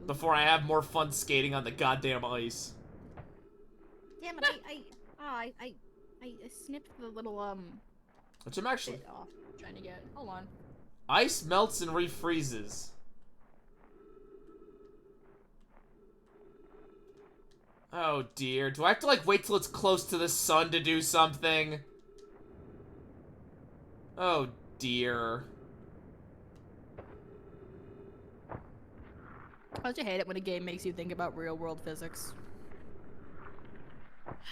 Before I have more fun skating on the goddamn ice. Damn it! I snipped the little Which I'm actually... bit off. I'm trying to get. Hold on. Ice melts and refreezes. Oh dear. Do I have to like wait till it's close to the sun to do something? Oh dear. Don't you hate it when a game makes you think about real world physics?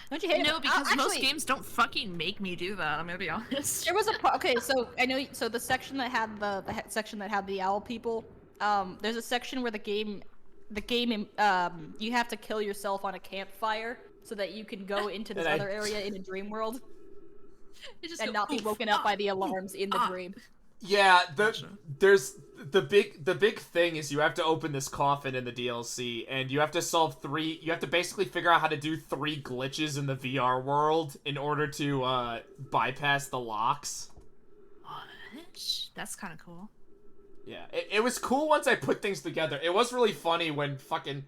Don't you hate it? No, because most actually, games don't fucking make me do that. I'm gonna be honest. There was a okay, so I know. So the section that had section that had the owl people. There's a section where the game, you have to kill yourself on a campfire so that you can go into this And I- other area in a dream world You just and go, not be "Oof, woken up ah." by the alarms in the dream. Yeah, Gotcha. there's the big thing is you have to open this coffin in the DLC, and you have to you have to basically figure out how to do 3 glitches in the VR world in order to bypass the locks. What? That's kind of cool. Yeah, it was cool once I put things together. It was really funny when fucking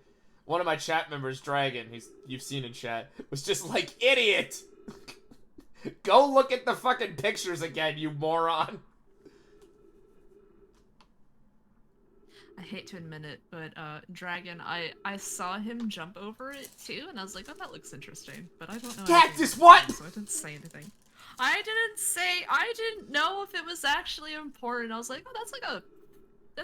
one of my chat members, Dragon, you've seen in chat, was just like, idiot! Go look at the fucking pictures again, you moron! I hate to admit it, but Dragon, I saw him jump over it too, and I was like, oh, that looks interesting. But I don't know. anything Cactus, about what? it, So I didn't say anything. I didn't know if it was actually important. I was like, oh, that's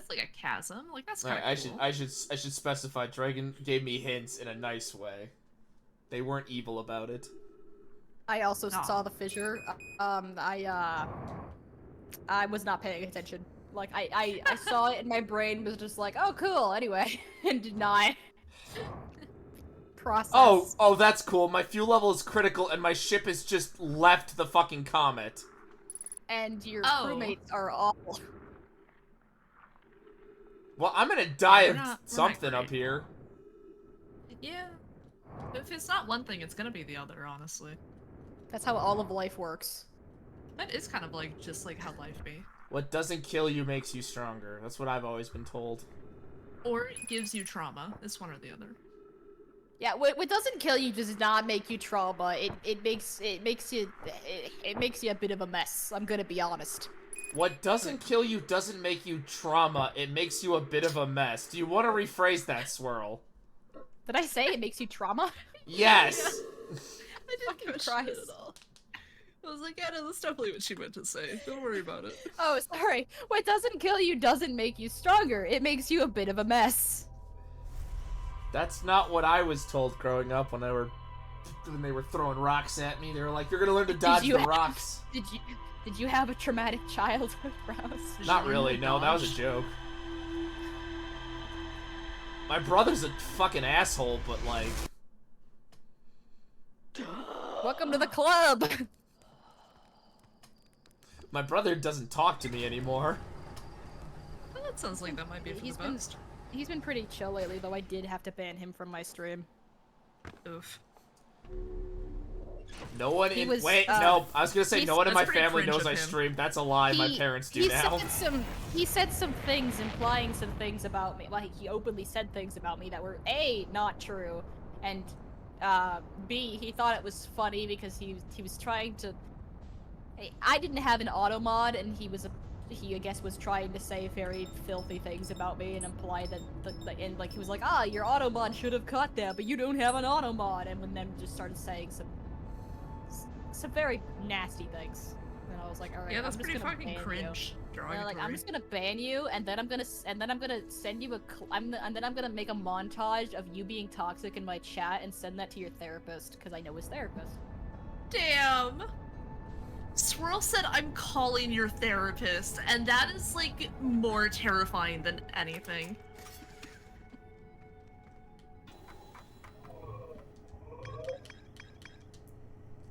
like a chasm. Like that's kind of Alright, cool. I should specify. Dragon gave me hints in a nice way. They weren't evil about it. I also Aw. saw the fissure. I was not paying attention. Like I saw it and my brain was just like, oh cool, anyway, and did not process. Oh, that's cool. My fuel level is critical, and my ship has just left the fucking comet. And your Oh. crewmates are awful. Well, I'm gonna die we're of not something great. up here. Yeah. If it's not one thing, it's gonna be the other. Honestly, That's how all of life works. that is kind of like just like how life be. What doesn't kill you makes you stronger. That's what I've always been told. Or it gives you trauma. It's one or the other. Yeah, what doesn't kill you does not make you trauma. It makes you a bit of a mess. I'm gonna be honest. What doesn't kill you doesn't make you trauma. It makes you a bit of a mess. Do you want to rephrase that, Swirl? Did I say it makes you trauma? Yes! I didn't Fucking question Christ. it at all. I was like, yeah, no, that's definitely what she meant to say. Don't worry about it. Oh, sorry. What doesn't kill you doesn't make you stronger. It makes you a bit of a mess. That's not what I was told growing up when they were throwing rocks at me. They were like, "You're gonna learn to dodge the rocks." Did you have a traumatic childhood, Rouse? Not really. No, that was a joke. My brother's a fucking asshole, but like. Welcome to the club. My brother doesn't talk to me anymore. Well, that sounds like that might be for the best. He's been pretty chill lately, though I did have to ban him from my stream. Oof. No one He in- was, wait, no, I was gonna say no one in my That's pretty family cringe knows of I him. stream. That's a lie, my parents do now. He said some things, implying some things about me. Like, he openly said things about me that were A, not true, and B, he thought it was funny because he was trying to... I didn't have an auto mod, and he I guess was trying to say very filthy things about me and imply that and like he was like, ah, your auto mod should have caught that, but you don't have an auto mod, and then just started saying some very nasty things. And I was like, all right, Yeah, that's I'm just pretty gonna fucking ban cringe. you. And I'm like, I'm just gonna ban you, and then I'm gonna send you and then I'm gonna make a montage of you being toxic in my chat and send that to your therapist because I know his therapist. Damn. Swirl said I'm calling your therapist, and that is like more terrifying than anything.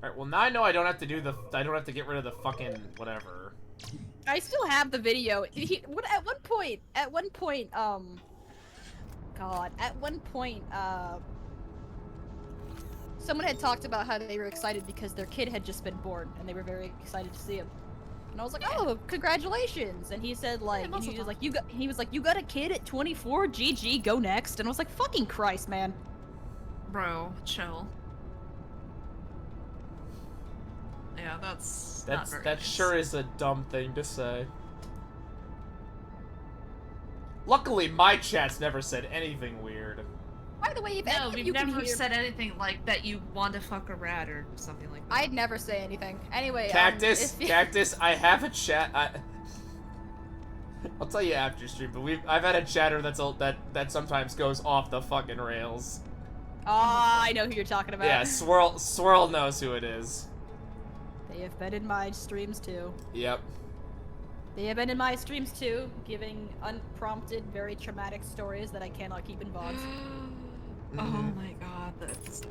Alright, well now I know I don't have to get rid of the fucking whatever. I still have the video. At one point, someone had talked about how they were excited because their kid had just been born, and they were very excited to see him. And I was like, "Oh, congratulations!" And he said, like, Yeah, he was like, "You got a kid at 24? GG, go next." And I was like, "Fucking Christ, man!" Bro, chill. Yeah, that's not very That nice. sure is a dumb thing to say. Luckily, my chat's never said anything weird. By the way, if No, any of we've you can never hear, said anything like that you want to fuck a rat or something like that. I'd never say anything. Anyway, Cactus, if- Cactus, I have a chat. I'll tell you after stream, but I've had a chatter that sometimes goes off the fucking rails. I know who you're talking about. Yeah, Swirl knows who it is. They have been in my streams too. Yep. They have been in my streams too, giving unprompted, very traumatic stories that I cannot keep in VODs. Oh Mhm. my god,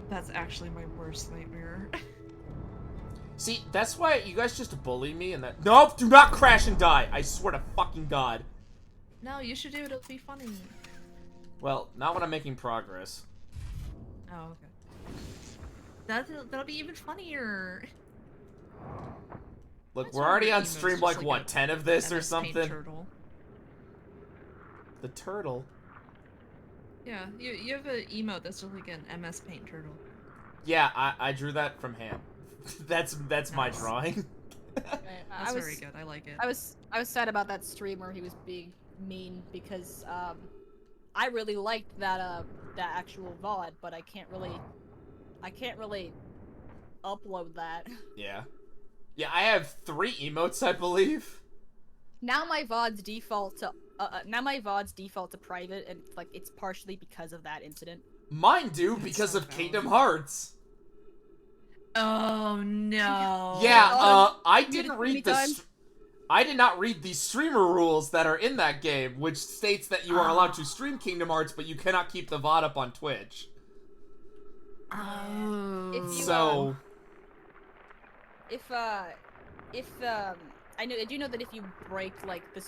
that's actually my worst nightmare. See, that's why you guys just bully me and that- Nope, do not crash and die! I swear to fucking God. No, you should do it, it'll be funny. Well, not when I'm making progress. Oh, okay. That'll be even funnier. Look, What's we're wrong already with on emotes? stream Just like, like what, a 10 of this or MS Paint something? Turtle. The turtle? Yeah, you have an emote that's just like an MS Paint turtle. Yeah, I drew that from hand. That's my Nice. drawing. That's very good. I like it. I was sad about that stream where he was being mean because I really liked that actual VOD, but I can't really upload that. Yeah. Yeah, I have 3 emotes, I believe. Now my VODs default to private, and like it's partially because of that incident. Mine do That's because so of dumb. Kingdom Hearts. Oh no. Yeah, Oh, I you did didn't it read many times? I did not read the streamer rules that are in that game, which states that you are allowed to stream Kingdom Hearts, but you cannot keep the VOD up on Twitch. Oh. If you, So, If I do know that if you break like if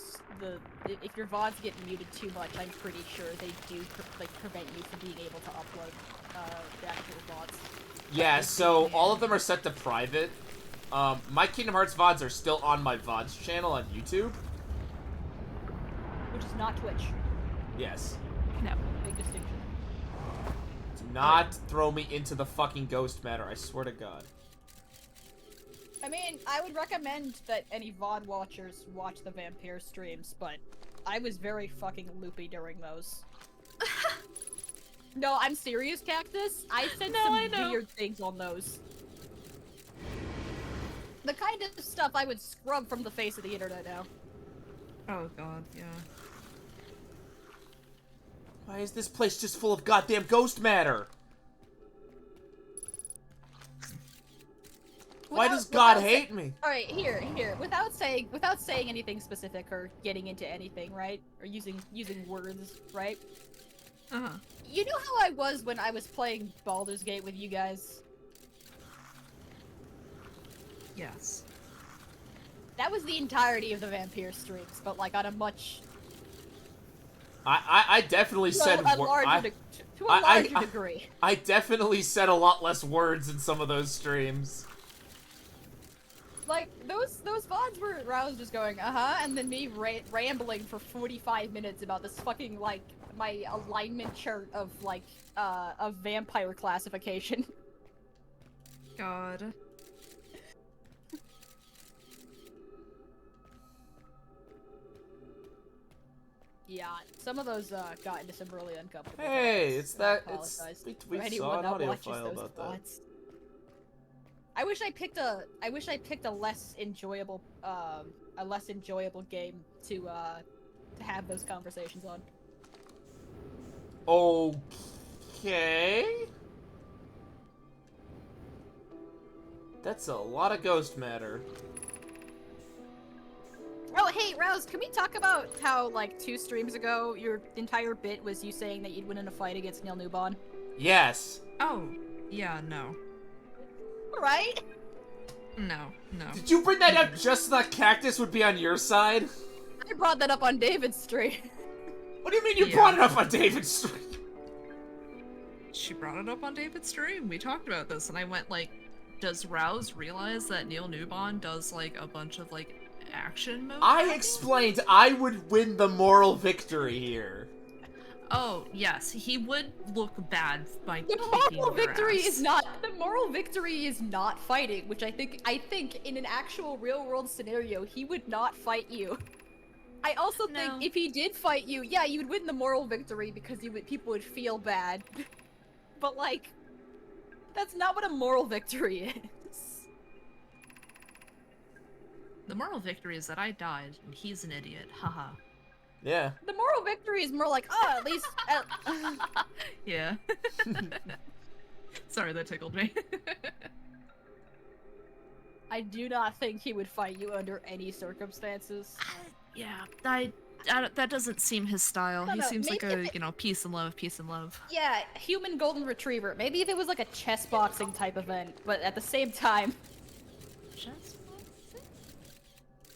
your VODs get muted too much, I'm pretty sure they do prevent you from being able to upload the actual VODs. yeah, so all of them are set to private. My Kingdom Hearts VODs are still on my VODs channel on YouTube. Which is not Twitch. Yes. No, big distinction. Do not throw me into the fucking ghost matter, I swear to God. I mean, I would recommend that any VOD watchers watch the Vampire streams, but I was very fucking loopy during those. No, I'm serious, Cactus. I said I know. some weird things on those. The kind of stuff I would scrub from the face of the internet now. Oh god, yeah. Why is this place just full of goddamn ghost matter? Why does God hate me? All right, here. Without saying anything specific or getting into anything, right? Or using words, right? Uh-huh. You know how I was when I was playing Baldur's Gate with you guys? Yes. That was the entirety of the vampire streams, but like on a much I definitely said to a larger degree. I definitely said a lot less words in some of those streams. Like those VODs were Rouse just going and then me rambling for 45 minutes about this fucking like my alignment chart of like of vampire classification. God. Yeah, some of those got into some really uncomfortable. Hey, topics. it's that. I It's apologize we for saw anyone an that audio watches file those about that. VODs. I wish I picked a less enjoyable game to have those conversations on. Okay. That's a lot of ghost matter. Oh, hey, Rouse, can we talk about how, like, 2 streams ago, your entire bit was you saying that you'd win in a fight against Neil Newbon? Yes. Oh, yeah, no. Right? No. Did you bring that up just so that Cactus would be on your side? I brought that up on David's stream. What do you mean you Yeah. brought it up on David's stream? She brought it up on David's stream. We talked about this, and I went like, does Rouse realize that Neil Newbon does like a bunch of like action mode? I explained I would win the moral victory here. Oh, yes, he would look bad by The kicking moral your victory ass. is not fighting, which I think in an actual real world scenario, he would not fight you. I also No. think if he did fight you, yeah, you would win the moral victory because people would feel bad. But like, that's not what a moral victory is. The moral victory is that I died, and he's an idiot. Haha. Yeah. The moral victory is more like, oh, at least. Yeah. Sorry, that tickled me. I do not think he would fight you under any circumstances. Yeah, that doesn't seem his style. No, He no, seems like maybe a, peace and love. Yeah, human golden retriever. Maybe if it was like a chess boxing type event, but at the same time, Just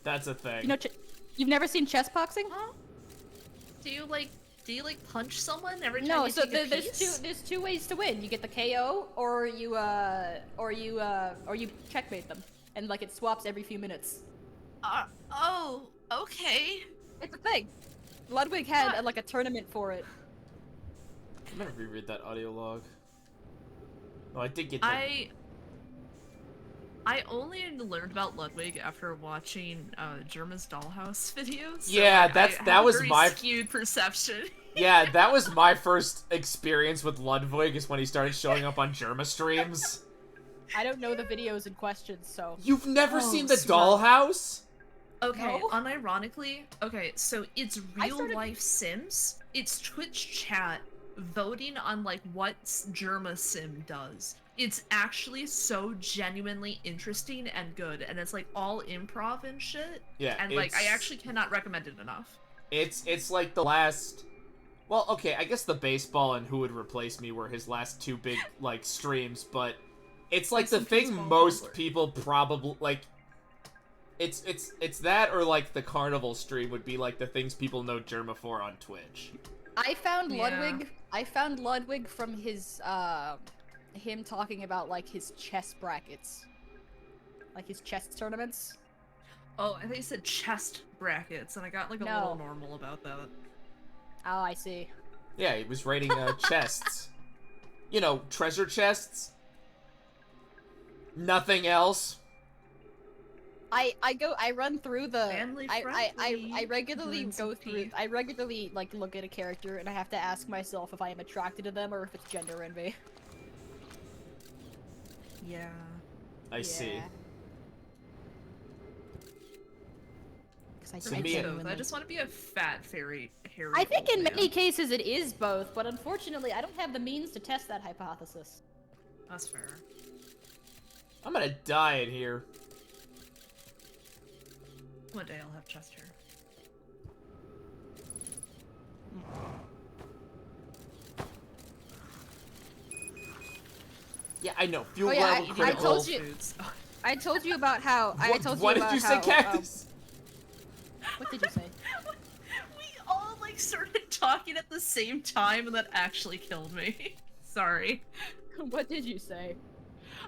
That's a thing. you know, you've never seen chess boxing? Huh? Do you like punch someone every time No, you so take a there's piece? there's two ways to win. You get the KO, or you checkmate them, and like it swaps every few minutes. Oh, okay. It's a thing. Ludwig had like a tournament for it. I'm gonna reread that audio log. Oh, I did get that. I only learned about Ludwig after watching Germa's Dollhouse videos. So Yeah, like, that have was a very my skewed perception. Yeah, that was my first experience with Ludwig, is when he started showing up on Germa streams. I don't know the videos in question, so. You've never Oh, seen the smart. Dollhouse? Okay, No. unironically, okay, so it's real started- life Sims. It's Twitch chat voting on like what Germa Sim does. It's actually so genuinely interesting and good, and it's like all improv and shit. Yeah, And like I it's- actually cannot recommend it enough. It's like the last... Well, okay, I guess the baseball and Who Would Replace Me were his last two big, like, streams, but it's like the Some thing baseball most gambler. people probably, like... It's that, or like the carnival stream would be like the things people know Germa for on Twitch. I found Yeah. Ludwig. I found Ludwig from his him talking about like his chess brackets, like his chess tournaments. Oh, I think you said chest brackets, and I got like a No. little normal about that. Oh, I see. Yeah, he was rating chests. You know, treasure chests. Nothing else. I run through the Family I friendly, regularly ruins go of through peace. I regularly like look at a character and I have to ask myself if I am attracted to them or if it's gender envy. Yeah. I see. because I, To I me, it- genuinely. I just want to be a fat fairy hairy. I think old in man. many cases it is both, but unfortunately I don't have the means to test that hypothesis. That's fair. I'm gonna die in here. One day I'll have chest hair. Yeah, I know. Fuel Oh, yeah, level I critical. told you- Foods. I told you about how What did you say, Cactus? What did you say? We all like started talking at the same time, and that actually killed me. Sorry. What did you say?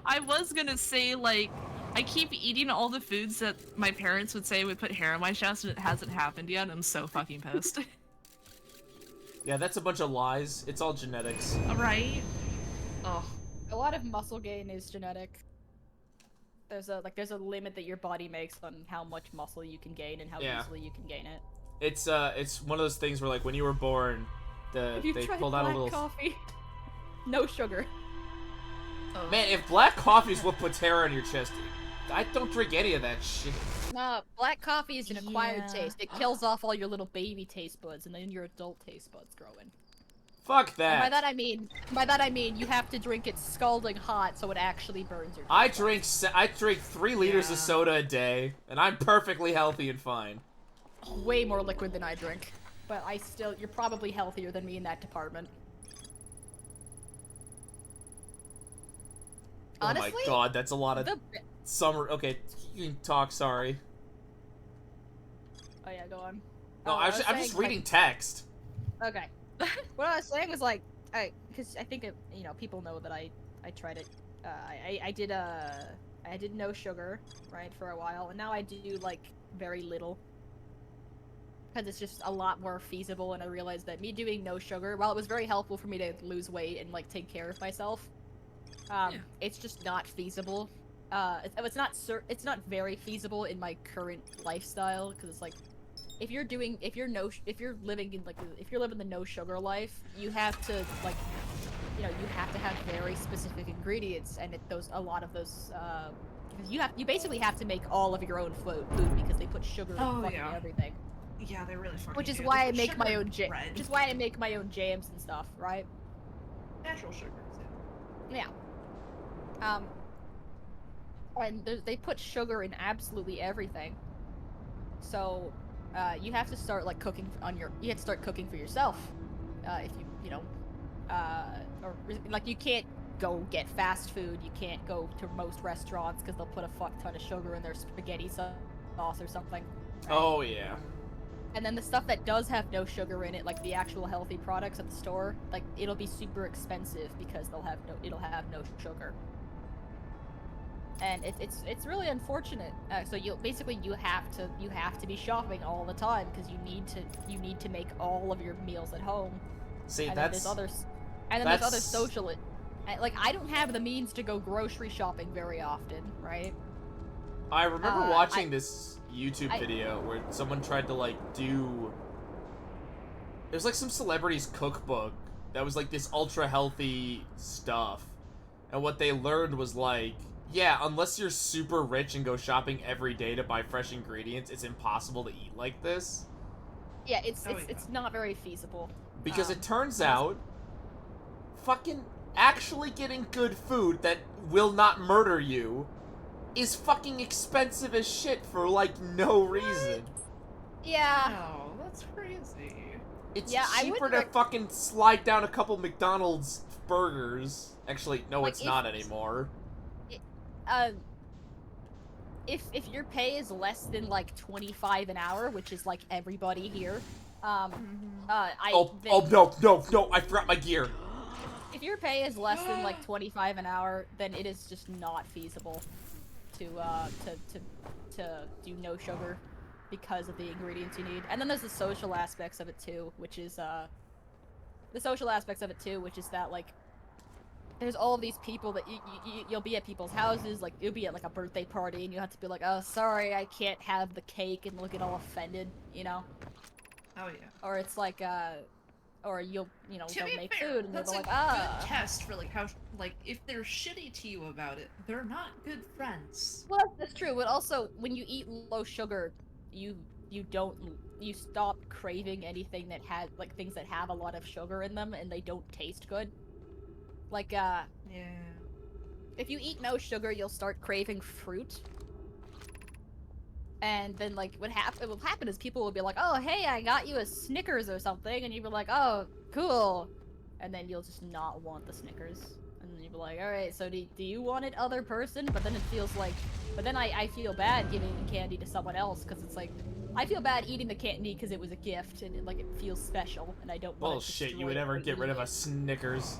I was gonna say, like, I keep eating all the foods that my parents would say would put hair on my chest, and it hasn't happened yet. I'm so fucking pissed. Yeah, that's a bunch of lies. It's all genetics. Right? Oh. A lot of muscle gain is genetic. There's a limit that your body makes on how much muscle you can gain and how Yeah. easily you can gain it. It's one of those things where like when you were born, Have you they tried pulled out a black little. coffee? No sugar. Oh. Man, if black coffee's what puts hair on your chest, I don't drink any of that shit. No, black coffee is an acquired Yeah. taste. It kills off all your little baby taste buds, and then your adult taste buds grow in. Fuck And that. by that I mean you have to drink it scalding hot so it actually burns your. I taste drink 3 liters of Yeah. soda a day, and I'm perfectly healthy and fine. buds. Way more liquid than I drink, but you're probably healthier than me in that department. Honestly, Oh my god, that's a lot of the summer. Okay, you can talk. Sorry. oh yeah, go on. No, Oh, I'm was just saying, reading text. Okay. What I was saying was like, because I think people know that I tried it. I did no sugar, right, for a while, and now I do like very little. Because it's just a lot more feasible, and I realized that me doing no sugar, while it was very helpful for me to lose weight and like take care of myself, it's just not feasible. It's not very feasible in my current lifestyle because it's like. If you're living the no sugar life, you have to like, you have to have very specific ingredients, and a lot of those, because you basically have to make all of your own food because they put sugar in Oh, fucking yeah. everything. Yeah, they really fucking Which is do. why They I put make sugar my in own bread. which is why I make my own jams and stuff, right? Natural sugars. Yeah. And they put sugar in absolutely everything. So, you have to start like cooking you have to start cooking for yourself. If like you can't go get fast food. You can't go to most restaurants because they'll put a fuck ton of sugar in their spaghetti sauce or something. right? Oh yeah. And then the stuff that does have no sugar in it, like the actual healthy products at the store, like it'll be super expensive because it'll have no sugar. And it's really unfortunate. So you have to be shopping all the time because you need to make all of your meals at home. See, And that's then there's other that's- social. Like I don't have the means to go grocery shopping very often, right? I remember Uh, watching this YouTube I- video where someone tried to like do. It was like some celebrity's cookbook that was like this ultra healthy stuff, and what they learned was like, yeah, unless you're super rich and go shopping every day to buy fresh ingredients, it's impossible to eat like this. Yeah, it's Oh, yeah. it's not very feasible. Because it turns yes. out, fucking actually getting good food that will not murder you is fucking expensive as shit for like no reason. Yeah. Wow, that's crazy. It's Yeah, I cheaper would to rec- fucking slide down a couple McDonald's burgers. Actually, no, Like, it's if- not anymore. If your pay is less than like 25 an hour, which is like everybody here, then Oh no! I forgot my gear. if your pay is less than like 25 an hour, then it is just not feasible to do no sugar because of the ingredients you need. And then there's the social aspects of it too, which is that like there's all of these people that you'll be at people's houses, like you'll be at like a birthday party and you have to be like, oh sorry, I can't have the cake, and they'll get all offended, you know? Oh yeah. Or it's like or you'll To they'll be make fair, food and they'll that's be a like, ah. good test for like how if they're shitty to you about it, they're not good friends. Well, that's true, but also when you eat low sugar, you you stop craving anything that had like things that have a lot of sugar in them and they don't taste good. Like Yeah. if you eat no sugar, you'll start craving fruit. And then like what will happen is people will be like, "Oh, hey, I got you a Snickers or something," and you'll be like, "Oh, cool," and then you'll just not want the Snickers, and then you'll be like, "All right, so do you want it, other person?" But then it feels like, but then I feel bad giving candy to someone else because it's like I feel bad eating the candy because it was a gift and it feels special, and I don't want. Bullshit! You would ever get rid of a Snickers?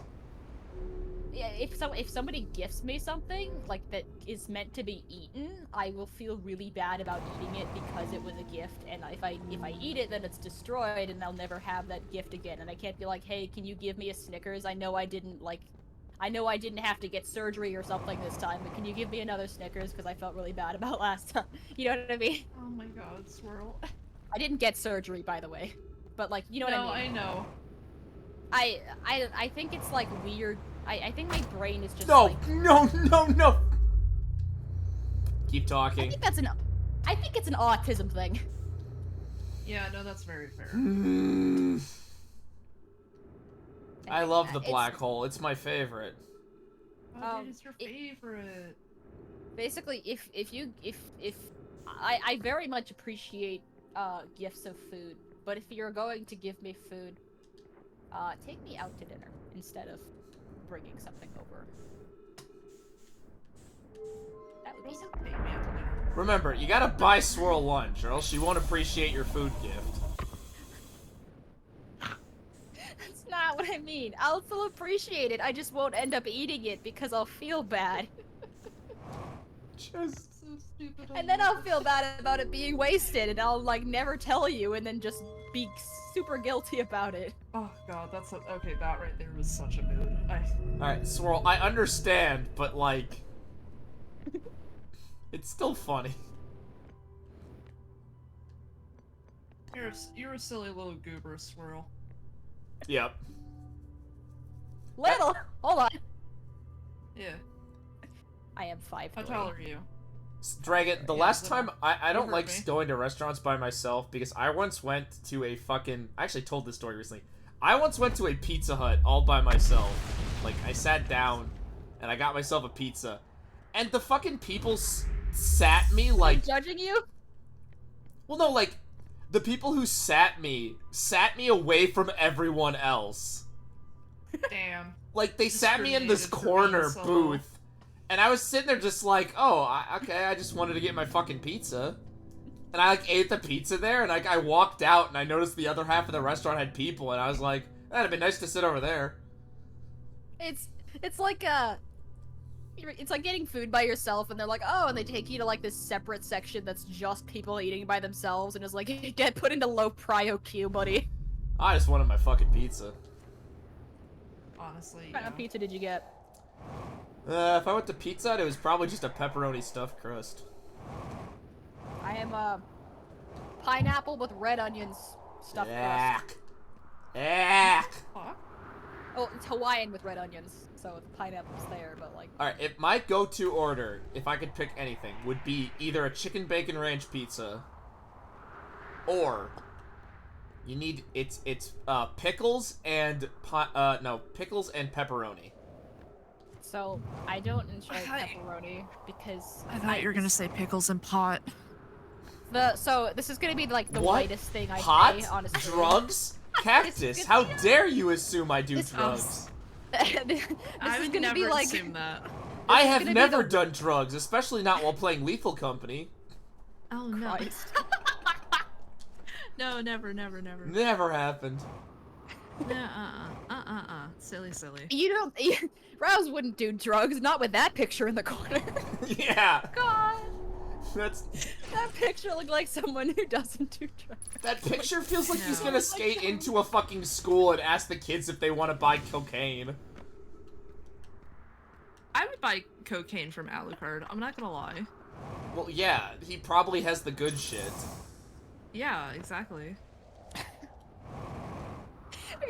Yeah, if somebody gifts me something like that is meant to be eaten, I will feel really bad about eating it because it was a gift, and if I eat it, then it's destroyed, and I'll never have that gift again. And I can't be like, hey, can you give me a Snickers? I know I didn't have to get surgery or something this time, but can you give me another Snickers because I felt really bad about last time. You know what I mean? Oh my god, Swirl. I didn't get surgery, by the way, but like, you know what I mean? No, I know. I think it's like weird. I think my brain is just No, like... no. Keep I talking. think it's an autism thing. Yeah, no, that's very fair. I love the It's- black hole. It's my favorite. Oh, dude, it's your favorite. Basically, if I very much appreciate gifts of food, but if you're going to give me food, take me out to dinner instead of bringing something over. That would be Also, take me out to dinner. Remember, you gotta buy Swirl lunch, or else she won't appreciate your food gift. That's not what I mean. I'll still appreciate it. I just won't end up eating it because I'll feel bad. Just... So stupid. And then I'll feel bad about it being wasted, and I'll like never tell you, and then just be super guilty about it. Oh god, that's okay. That right there was such a mood. Alright, Swirl, I understand, but like... it's still funny. You're a silly little goober, Swirl. Yep. Little. Hold on. Yeah. I am 5'3". How tall are you? Dragon, the Yeah, last so- time, I don't heard like me. going to restaurants by myself because I once went to a fucking... I actually told this story recently. I once went to a Pizza Hut all by myself. Like, I sat down and I got myself a pizza. And the fucking people sat me like... Judging you? Well, no, like, the people who sat me away from everyone else. Damn. Like, they sat me in this Discriminated for being corner so booth. And I was sitting there just like, oh, okay, I just wanted to get my fucking pizza. And I, like, ate the pizza there, and, like, I walked out, and I noticed the other half of the restaurant had people, and I was like, that'd be nice to sit over there. It's like it's like getting food by yourself, and they're like, oh, and they take you to like this separate section that's just people eating by themselves, and it's like, get put into low prio queue, buddy. I just wanted my fucking pizza. Honestly, What kind yeah. of pizza did you get? If I went to Pizza Hut, it was probably just a pepperoni stuffed crust. I am pineapple with red onions stuffed crust. Yak. Huh? Oh, it's Hawaiian with red onions, so the pineapple's there, but like. Alright, if my go-to order, if I could pick anything, would be either a chicken bacon ranch pizza, or you need it's pickles and pickles and pepperoni. So I don't enjoy Hi. pepperoni because I thought you were gonna say pickles and pot. So this is gonna be like the What? lightest thing I Pot? say, honestly. Drugs? Cactus? How dare you assume I do This- drugs? this I is would gonna never be like assume that. I is have gonna be never the- done drugs, especially not while playing Lethal Company. Oh no. Christ. No, never. Never happened. No, silly. You don't. Rouse wouldn't do drugs, not with that picture in the corner. Yeah, God, that's that picture looked like someone who doesn't do drugs. that picture feels like he's No. gonna skate into a fucking school and ask the kids if they want to buy cocaine. I would buy cocaine from Alucard. I'm not gonna lie. Well, yeah, he probably has the good shit. Yeah, exactly. Have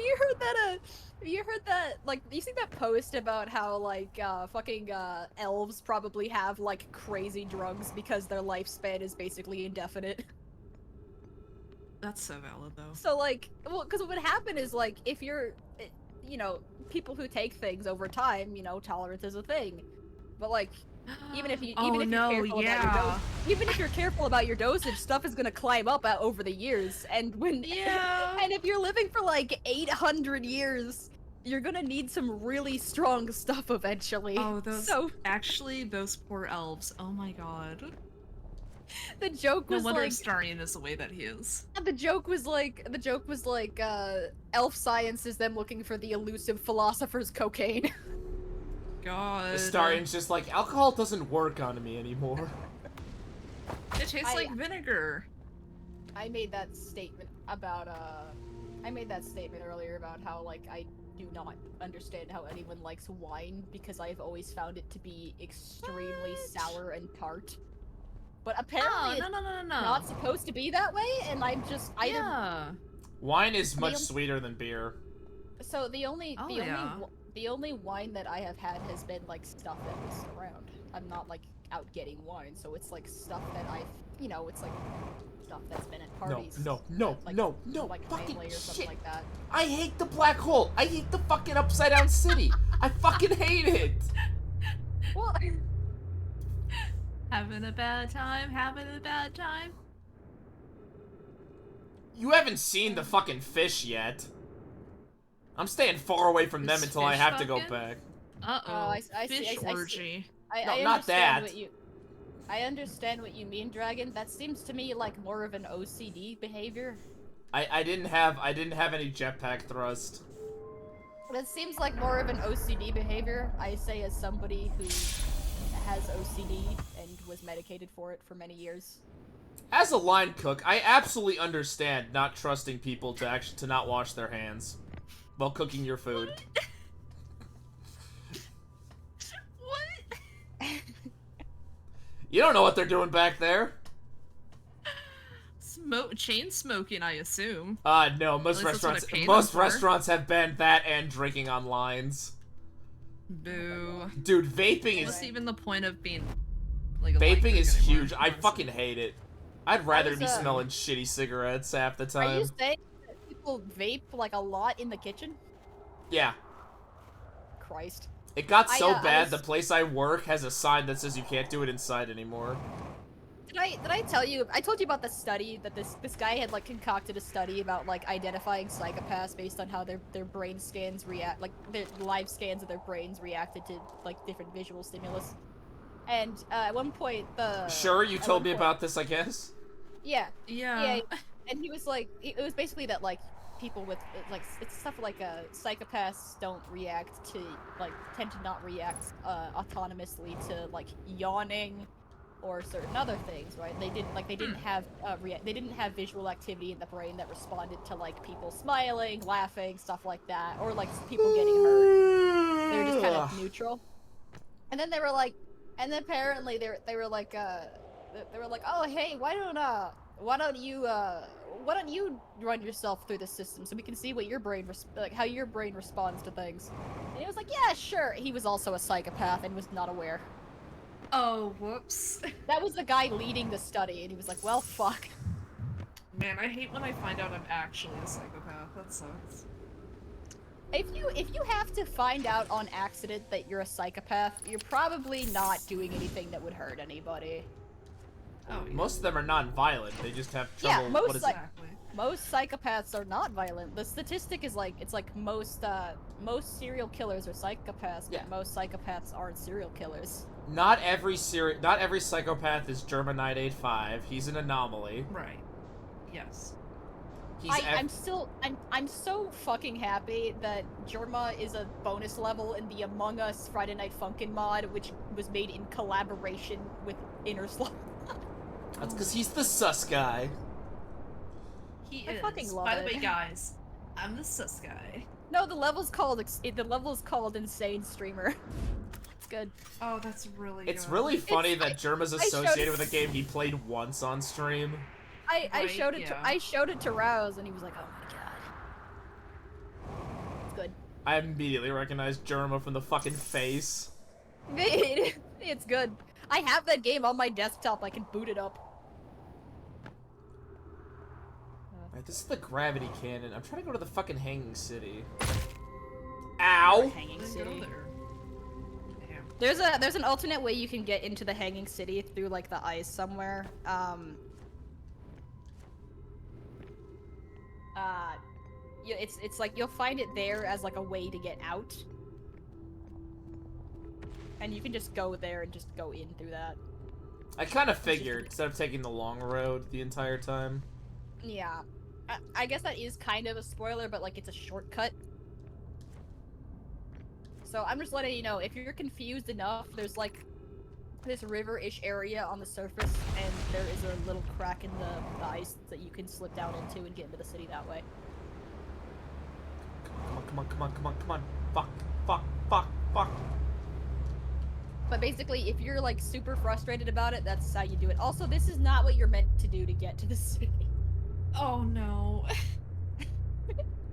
you heard that? Have you heard that? Like, you see that post about how like fucking elves probably have like crazy drugs because their lifespan is basically indefinite. That's so valid though. So like, well, because what would happen is like, if you're, you know, people who take things over time, you know, tolerance is a thing. But like, even if you, even if you're careful about your dose, even if you're careful about your dosage, stuff is gonna climb up over the years. And when, and if you're living for like 800 years, you're gonna need some really strong stuff eventually. Oh, those actually, those poor elves. Oh my god. The joke No was wonder like, Astarion is the way that he is. the joke was like, elf science is them looking for the elusive philosopher's cocaine. God. Astarion's just like, alcohol doesn't work on me anymore. It tastes like vinegar. I made that statement about, I made that statement earlier about how, like, I do not understand how anyone likes wine, because I've always found it to be extremely sour and tart. But apparently no. it's not supposed to be that way, and I'm just, Wine is much sweeter than beer. So the only wine that I have had has been, like, stuff that was around. I'm not, like, out getting wine, so it's, like, stuff that I've, you know, it's, like, stuff that's been at parties. No, like fucking family or something shit. like that. I hate the black hole. I hate the fucking upside down city. I fucking hate it. Well, having a bad time, You haven't seen the fucking fish yet. I'm staying far away from them until I have to go back. Uh-oh. I Fish see, orgy. No, not that. I understand what you mean, Dragon. That seems to me like more of an OCD behavior. I didn't have any jetpack thrust. That seems like more of an OCD behavior. I say as somebody who has OCD and was medicated for it for many years. As a line cook, I absolutely understand not trusting people to not wash their hands while cooking your food. What? You don't know what they're doing back there. Chain smoking, I assume. No, most restaurants have banned that and drinking on lines. Boo. Dude, vaping is... What's even the point of being... like, vaping is huge. Anymore? I fucking hate it. I'd rather be smelling shitty cigarettes half the time. Are you saying that people vape, like, a lot in the kitchen? Yeah. Christ. It got so bad, the place I work has a sign that says you can't do it inside anymore. Did I tell you? I told you about the study that this guy had, like, concocted a study about, like, identifying psychopaths based on how their brain scans react, like their live scans of their brains reacted to, like, different visual stimulus. And at one point Sure, you told me about this, I guess. Yeah. Yeah. And he was like, it was basically that, like, people with, like, it's stuff like psychopaths don't react to, like, tend to not react autonomously to, like, yawning or certain other things, right? They didn't have they didn't have visual activity in the brain that responded to, like, people smiling, laughing, stuff like that, or, like, people getting hurt. They were just kind of neutral. And then they were like, and then apparently they were like, oh hey, why don't you run yourself through the system so we can see what your brain how your brain responds to things. And he was like, yeah, sure. He was also a psychopath and was not aware. Oh, whoops. That was the guy leading the study, and he was like, well, fuck. Man, I hate when I find out I'm actually a psychopath. That sucks. If you have to find out on accident that you're a psychopath, you're probably not doing anything that would hurt anybody. Oh, yeah. Most of them are non-violent. They just have trouble. Yeah, most psychopaths are not violent. The statistic is like, it's like most serial killers are psychopaths, but most psychopaths aren't serial killers. Not every psychopath is Germa985. He's an anomaly. Right. Yes. I'm so fucking happy that Germa is a bonus level in the Among Us Friday Night Funkin' mod, which was made in collaboration with Innersloth. That's because he's the sus guy. He I is. fucking love By the it. way, guys, I'm the sus guy. No, the level's called Insane Streamer. It's good. Oh, that's really It's good. really funny that Germa's I associated showed- with a game he played once on stream. I showed it yeah. I showed it to Rouse, and he was like, oh my god. It's good. I immediately recognized Germa from the fucking face. It's good. I have that game on my desktop. I can boot it up. Alright, this is the gravity cannon. I'm trying to go to the fucking hanging city. Ow! Hanging Then go city. there. Damn. There's an alternate way you can get into the hanging city through like the ice somewhere. It's like you'll find it there as like a way to get out, and you can just go there and just go in through that. I kind of figured, instead of taking the long road the entire time. Yeah, I guess that is kind of a spoiler, but like it's a shortcut. So I'm just letting you know, if you're confused enough, there's like this river-ish area on the surface, and there is a little crack in the ice that you can slip down into and get into the city that way. Come on, come on, come on, come on. Fuck, fuck, fuck, fuck. But basically, if you're like super frustrated about it, that's how you do it. Also, this is not what you're meant to do to get to the city. Oh no.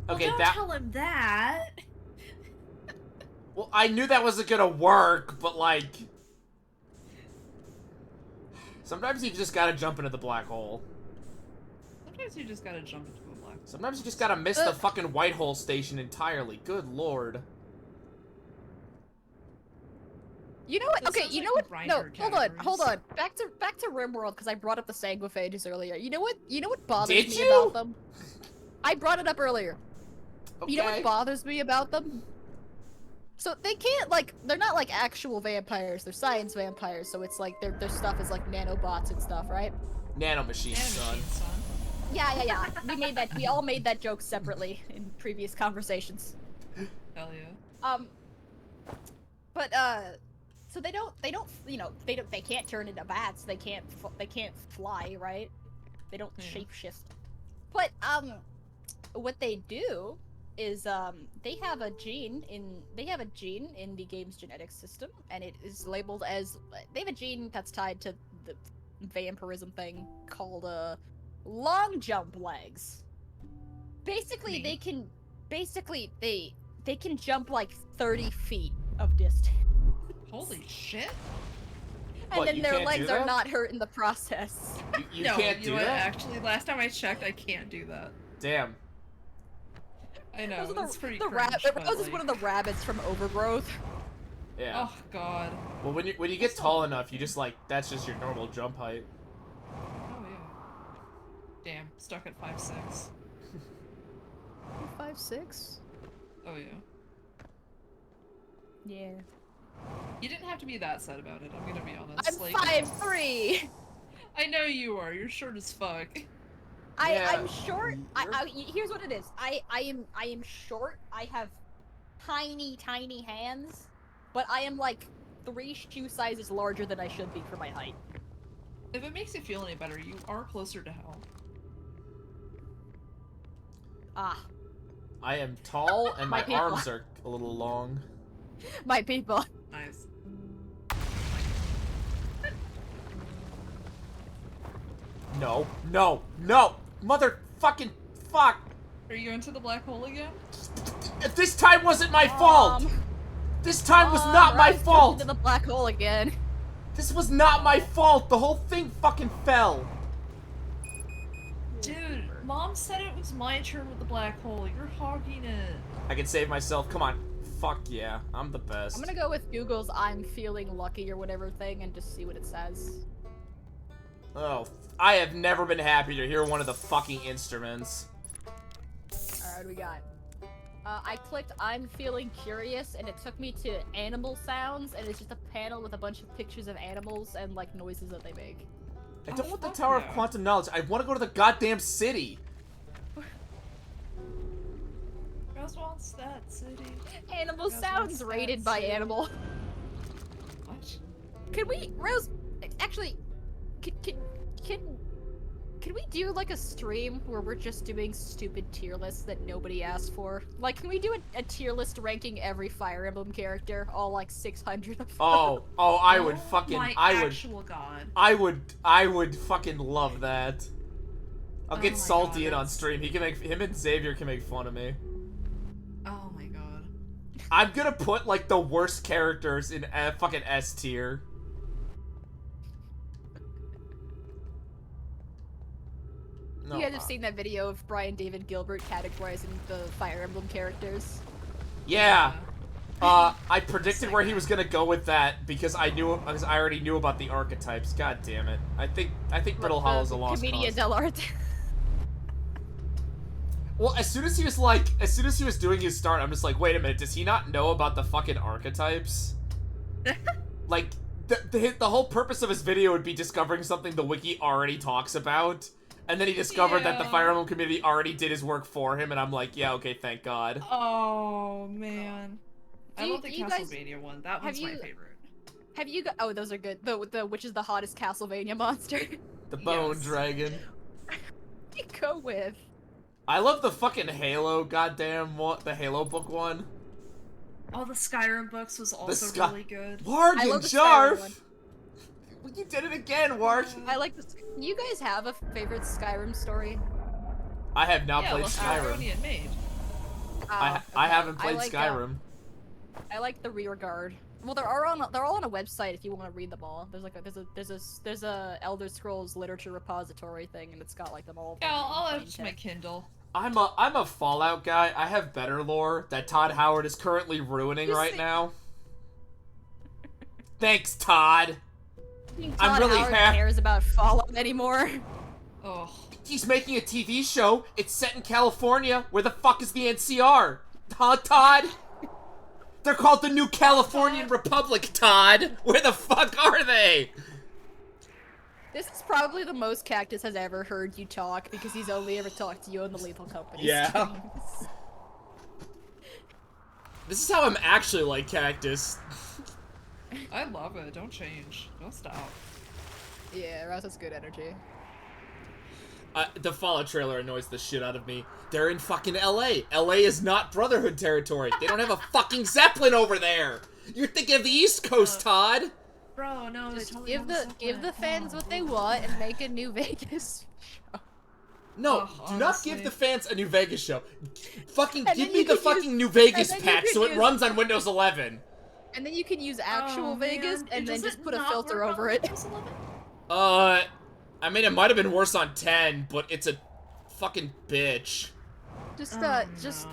Okay, Don't that. tell him that. Well, I knew that wasn't gonna work, but like. Sometimes you just gotta jump into the black hole. Sometimes you just gotta jump into a black. Sometimes you just gotta miss the fucking white hole station entirely. Good lord. You know what? This Okay, sounds you like know what? the No, Reinhardt hold on. categories. Back to RimWorld because I brought up the Sanguiphages earlier. You know what? You know what bothers Did me you? about them? I brought it up earlier. Okay. You know what bothers me about them? So they can't like they're not like actual vampires. They're science vampires. So it's like their stuff is like nanobots and stuff, right? Nanomachine, son. Nanomachine, son. Yeah. We all made that joke separately in previous conversations. Hell yeah. But so they don't they can't turn into bats. They can't fly, right? They don't Yeah. shapeshift. But what they do is they have a gene in the game's genetic system, and it is labeled as they have a gene that's tied to the vampirism thing called long jump legs. Basically, Neat. they can jump like 30 feet of distance. Holy shit. And What, then you their can't legs do are that? not hurt in the process. You No, can't you do know what? that? Actually, last time I checked, I can't do that. Damn. I know, Those are it's pretty the cringe, that but, was one of the rabbits from Overgrowth. Yeah. Oh god. Well, when you get tall enough, you just like that's just your normal jump height. Oh yeah. Damn, stuck at 5'6". 5'6". Oh yeah. Yeah. You didn't have to be that sad about it, I'm gonna be honest. I'm like, 5'3". I know you are, you're short as fuck. Yeah, I'm short. Here's what it is. I am short. I have tiny hands, but I am like 3 shoe sizes larger than I should be for my height. If it makes you feel any better, you are closer to hell. Ah, I am tall and my My people. arms are a little long. my people. Nice. No, no, no! Motherfucking fuck! Are you going to the black hole again? This time wasn't my fault! This time was not my Rise fault! into the black hole again. This was not my fault! The whole thing fucking fell! Dude, Mom said it was my turn with the black hole. You're hogging it. I can save myself. Come on. Fuck yeah. I'm the best. I'm gonna go with Google's "I'm feeling lucky" or whatever thing and just see what it says. Oh, I have never been happy to hear one of the fucking instruments. Alright, what do we got? I clicked "I'm feeling curious" and it took me to animal sounds, and it's just a panel with a bunch of pictures of animals and like noises that they make. I don't want the fuck Tower of yeah. Quantum Knowledge. I want to go to the goddamn city. Rose wants that city. Animal Yes, sounds what's rated that by city? animal. What? Can we, Rose? Actually, can we do like a stream where we're just doing stupid tier lists that nobody asked for? Like, can we do a tier list ranking every Fire Emblem character, all like 600 of them? Oh, I would fucking, My I would God. I would fucking love that. I'll Oh get my salty God, in on that's- stream. Him and Xavier can make fun of me. Oh my god. I'm gonna put like the worst characters in fucking S tier. No, You guys have seen that video of Brian David Gilbert categorizing the Fire Emblem characters? Yeah. I predicted where he was gonna go with that because I already knew about the archetypes. God damn it! I think Brittle Hollow's a lost Commedia cause. dell'arte. Well, as soon as he was doing his start, I'm just like, wait a minute, does he not know about the fucking archetypes? Like, the whole purpose of his video would be discovering something the wiki already talks about, and then he discovered that the Yeah. Fire Emblem community already did his work for him, and I'm like, yeah, okay, thank God. Oh man. I Do love the you guys- Castlevania one. That one's my favorite. Have you got? Oh, those are good. The which is the hottest Castlevania monster? The Bone Yes. Dragon. What do you go with? I love the fucking Halo goddamn one, the Halo book one. Oh, the Skyrim books was also Sky- really good. Warg I and love the Skyrim one. Jarf! You did it again, Warg! I like this. You guys have a favorite Skyrim story? I have not Yeah, played well, Skyrim. Skyrim made. I Oh, haven't okay. played I like, Skyrim. I like the rear guard. Well, they're all on a website if you want to read them all. There's like there's a Elder Scrolls literature repository thing, and it's got like them all. Yeah, I'll in add plain it to my text. Kindle. I'm a Fallout guy. I have better lore that Todd Howard is currently ruining You right see- now. Thanks, Todd. Todd I'm really Howard happy. cares about Fallout anymore. Oh. He's making a TV show. It's set in California. Where the fuck is the NCR? Huh, Todd? They're called the New Californian Republic, Todd. Where the fuck are they? This is probably the most Cactus has ever heard you talk because he's only ever talked to you in the Lethal Company. Yeah. streams. This is how I'm actually like Cactus. I love it. Don't change. Don't stop. Yeah, Rouse has good energy. The Fallout trailer annoys the shit out of me. They're in fucking LA. LA is not Brotherhood territory. They don't have a fucking Zeppelin over there. You're thinking of the East Coast, Todd. Bro, no, Just they totally give the fans what they want and make a New Vegas show. No, Oh, do not honestly. give the fans a New Vegas show. Fucking And give then me you the could fucking use- New Vegas and then you patch could so it use- runs on Windows 11. And then you can use actual Oh, Vegas man. and then Does just it put a not filter work on over it. Windows 11? I mean, it might have been worse on 10, but it's a fucking bitch. Just Oh, just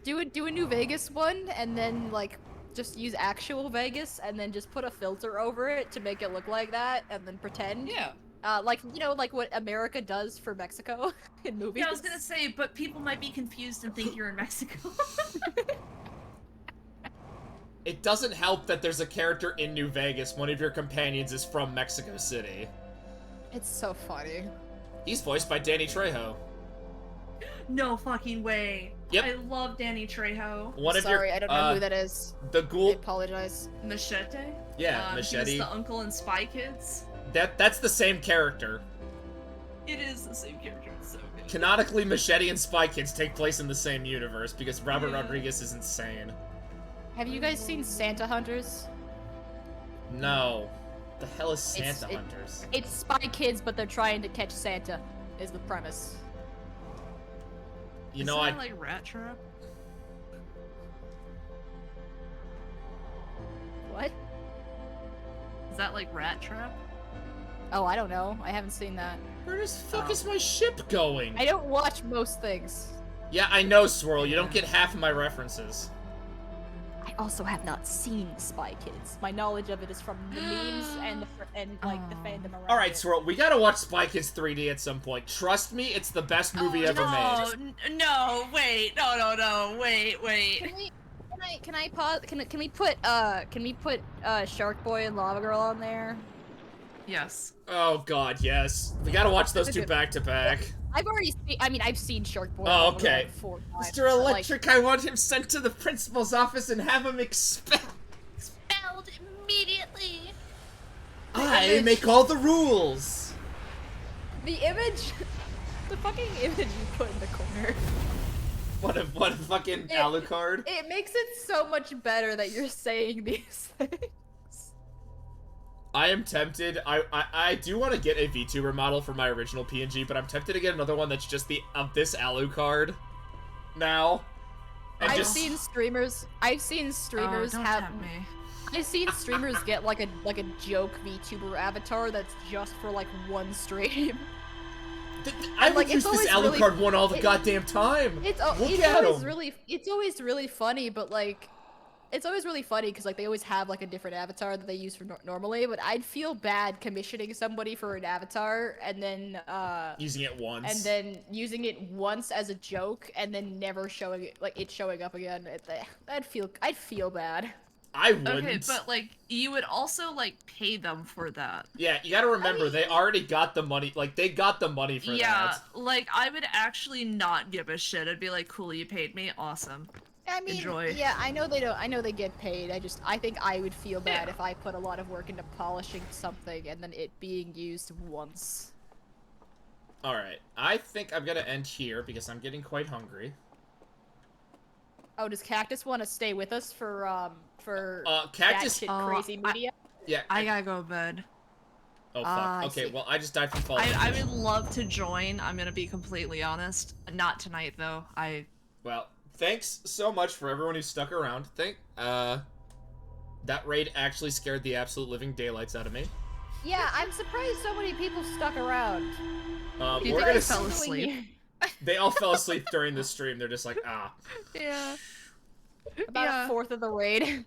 no. do a New Vegas one and then like just use actual Vegas and then just put a filter over it to make it look like that and then pretend. Yeah. Like you know, like what America does for Mexico in movies. Yeah, I was gonna say, but people might be confused and think you're in Mexico. It doesn't help that there's a character in New Vegas. One of your companions is from Mexico City. It's so funny. He's voiced by Danny Trejo. No fucking way. Yep. I love Danny Trejo. One of Sorry, your, I don't know who that is. The I ghoul. apologize. Machete? Yeah, He Machete. was the uncle in Spy Kids. That's the same character. It is the same character. It's so good. Canonically, Machete and Spy Kids take place in the same universe because Robert Yeah. Rodriguez is insane. Have you guys seen Santa Hunters? No. The hell is It's- Santa it- Hunters? It's Spy Kids, but they're trying to catch Santa. Is the premise. You Isn't know, that like Rat Trap? What? Is that like Rat Trap? Oh, I don't know. I haven't seen that. Where the fuck Oh. is my ship going? I don't watch most things. Yeah, I know, Swirl. You don't get half of my references. I also have not seen Spy Kids. My knowledge of it is from the memes and like the fandom around. All right, it. Swirl. We gotta watch Spy Kids 3D at some point. Trust me, it's the best movie ever made. No, wait, no, wait. Can I pause? Can we put Shark Boy and Lava Girl on there? Yes. Oh God, yes. We gotta watch those two Okay. back to back. I've already seen. I mean, I've seen Shark Boy. and Oh, Lava Girl okay. like 4 times, Mr. but, like, Electric, I want him sent to the principal's office and have him expelled. Expelled immediately. I image- make all the rules. the image, the fucking image you put in the corner. What a fucking Alucard. It makes it so much better that you're saying these things. I am tempted. I do want to get a VTuber model for my original PNG, but I'm tempted to get another one that's just of this Alucard now. And I've just seen streamers. I've seen streamers don't have. tempt me. I've seen streamers get like a joke VTuber avatar that's just for like one stream. I like, would use it's this always Alucard really- one all the it- goddamn time. It's Look it's at always him. really funny, but like, it's always really funny because like they always have like a different avatar that they use for normally. But I'd feel bad commissioning somebody for an avatar and then Using it once. and then using it once as a joke and then never showing it, like it showing up again. I'd feel bad. I wouldn't. Okay, but like you would also like pay them for that. Yeah, you gotta remember, they already got the money. Like, they got the money for Yeah, that. like I would actually not give a shit. I'd be like, cool, you paid me, awesome. I mean, Enjoy. yeah, I know they don't. I know they get paid. I think I would feel bad Yeah. if I put a lot of work into polishing something and then it being used once. Alright, I think I'm gonna end here because I'm getting quite hungry. Oh, does Cactus want to stay with us for Cactus... batshit crazy media? Yeah. I gotta go to bed. Oh, fuck. I Okay, see. well, I just died from falling. I would love to join. I'm gonna be completely honest. Not tonight though. Well, thanks so much for everyone who stuck around. That raid actually scared the absolute living daylights out of me. Yeah, I'm surprised so many people stuck around. You We're think gonna... I fell asleep? They all fell asleep during the stream. They're just like, ah. Yeah. About Yeah. a fourth of the raid.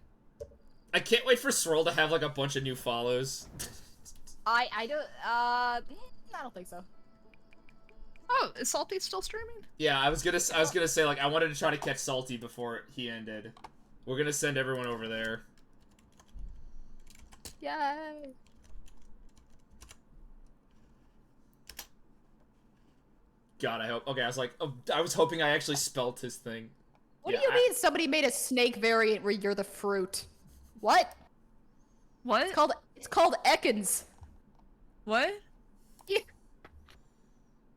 I can't wait for Swirl to have, like, a bunch of new follows. I don't think so. Oh, is Salty still streaming? Yeah, I was gonna say, like, I wanted to try to catch Salty before he ended. We're gonna send everyone over there. Yay. God, I hope. Okay, I was like, oh, I was hoping I actually spelt his thing. What Yeah, do you mean somebody made a snake variant where you're the fruit? What? What? It's called Ekans. What? Yeah.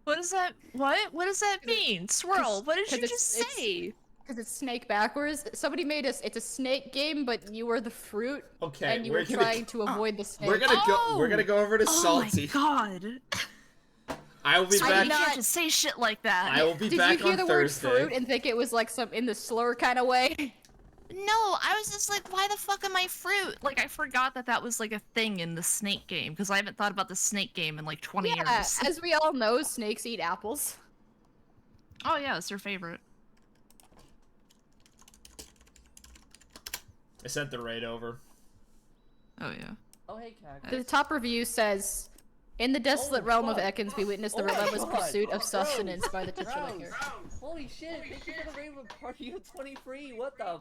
What does that? What does that mean? Swirl. What did 'cause you it's- just it's- say? Because it's snake backwards. Somebody made it's a snake game, but you were the fruit, Okay, and you we're were gonna trying to avoid the snake. We're gonna go. We're Oh! gonna go over to Oh Salty. my god! I will be I back. did not- can't just say shit like that. I will be Did back you hear on the Thursday. word fruit and think it was like some in the slur kind of way? No, I was just like, why the fuck am I fruit? Like, I forgot that was like a thing in the snake game because I haven't thought about the snake game in like 20 Yeah, years. as we all know, snakes eat apples. Oh yeah, it's their favorite. I sent the raid over. Oh yeah. Oh, hey, Cactus. The top review says, "In the desolate Oh, realm of fuck. Ekans, we witness the Oh my relentless God. pursuit of Bros, sustenance by the titular bros. hero." Holy shit, thank you for the raid with Party of 23, what the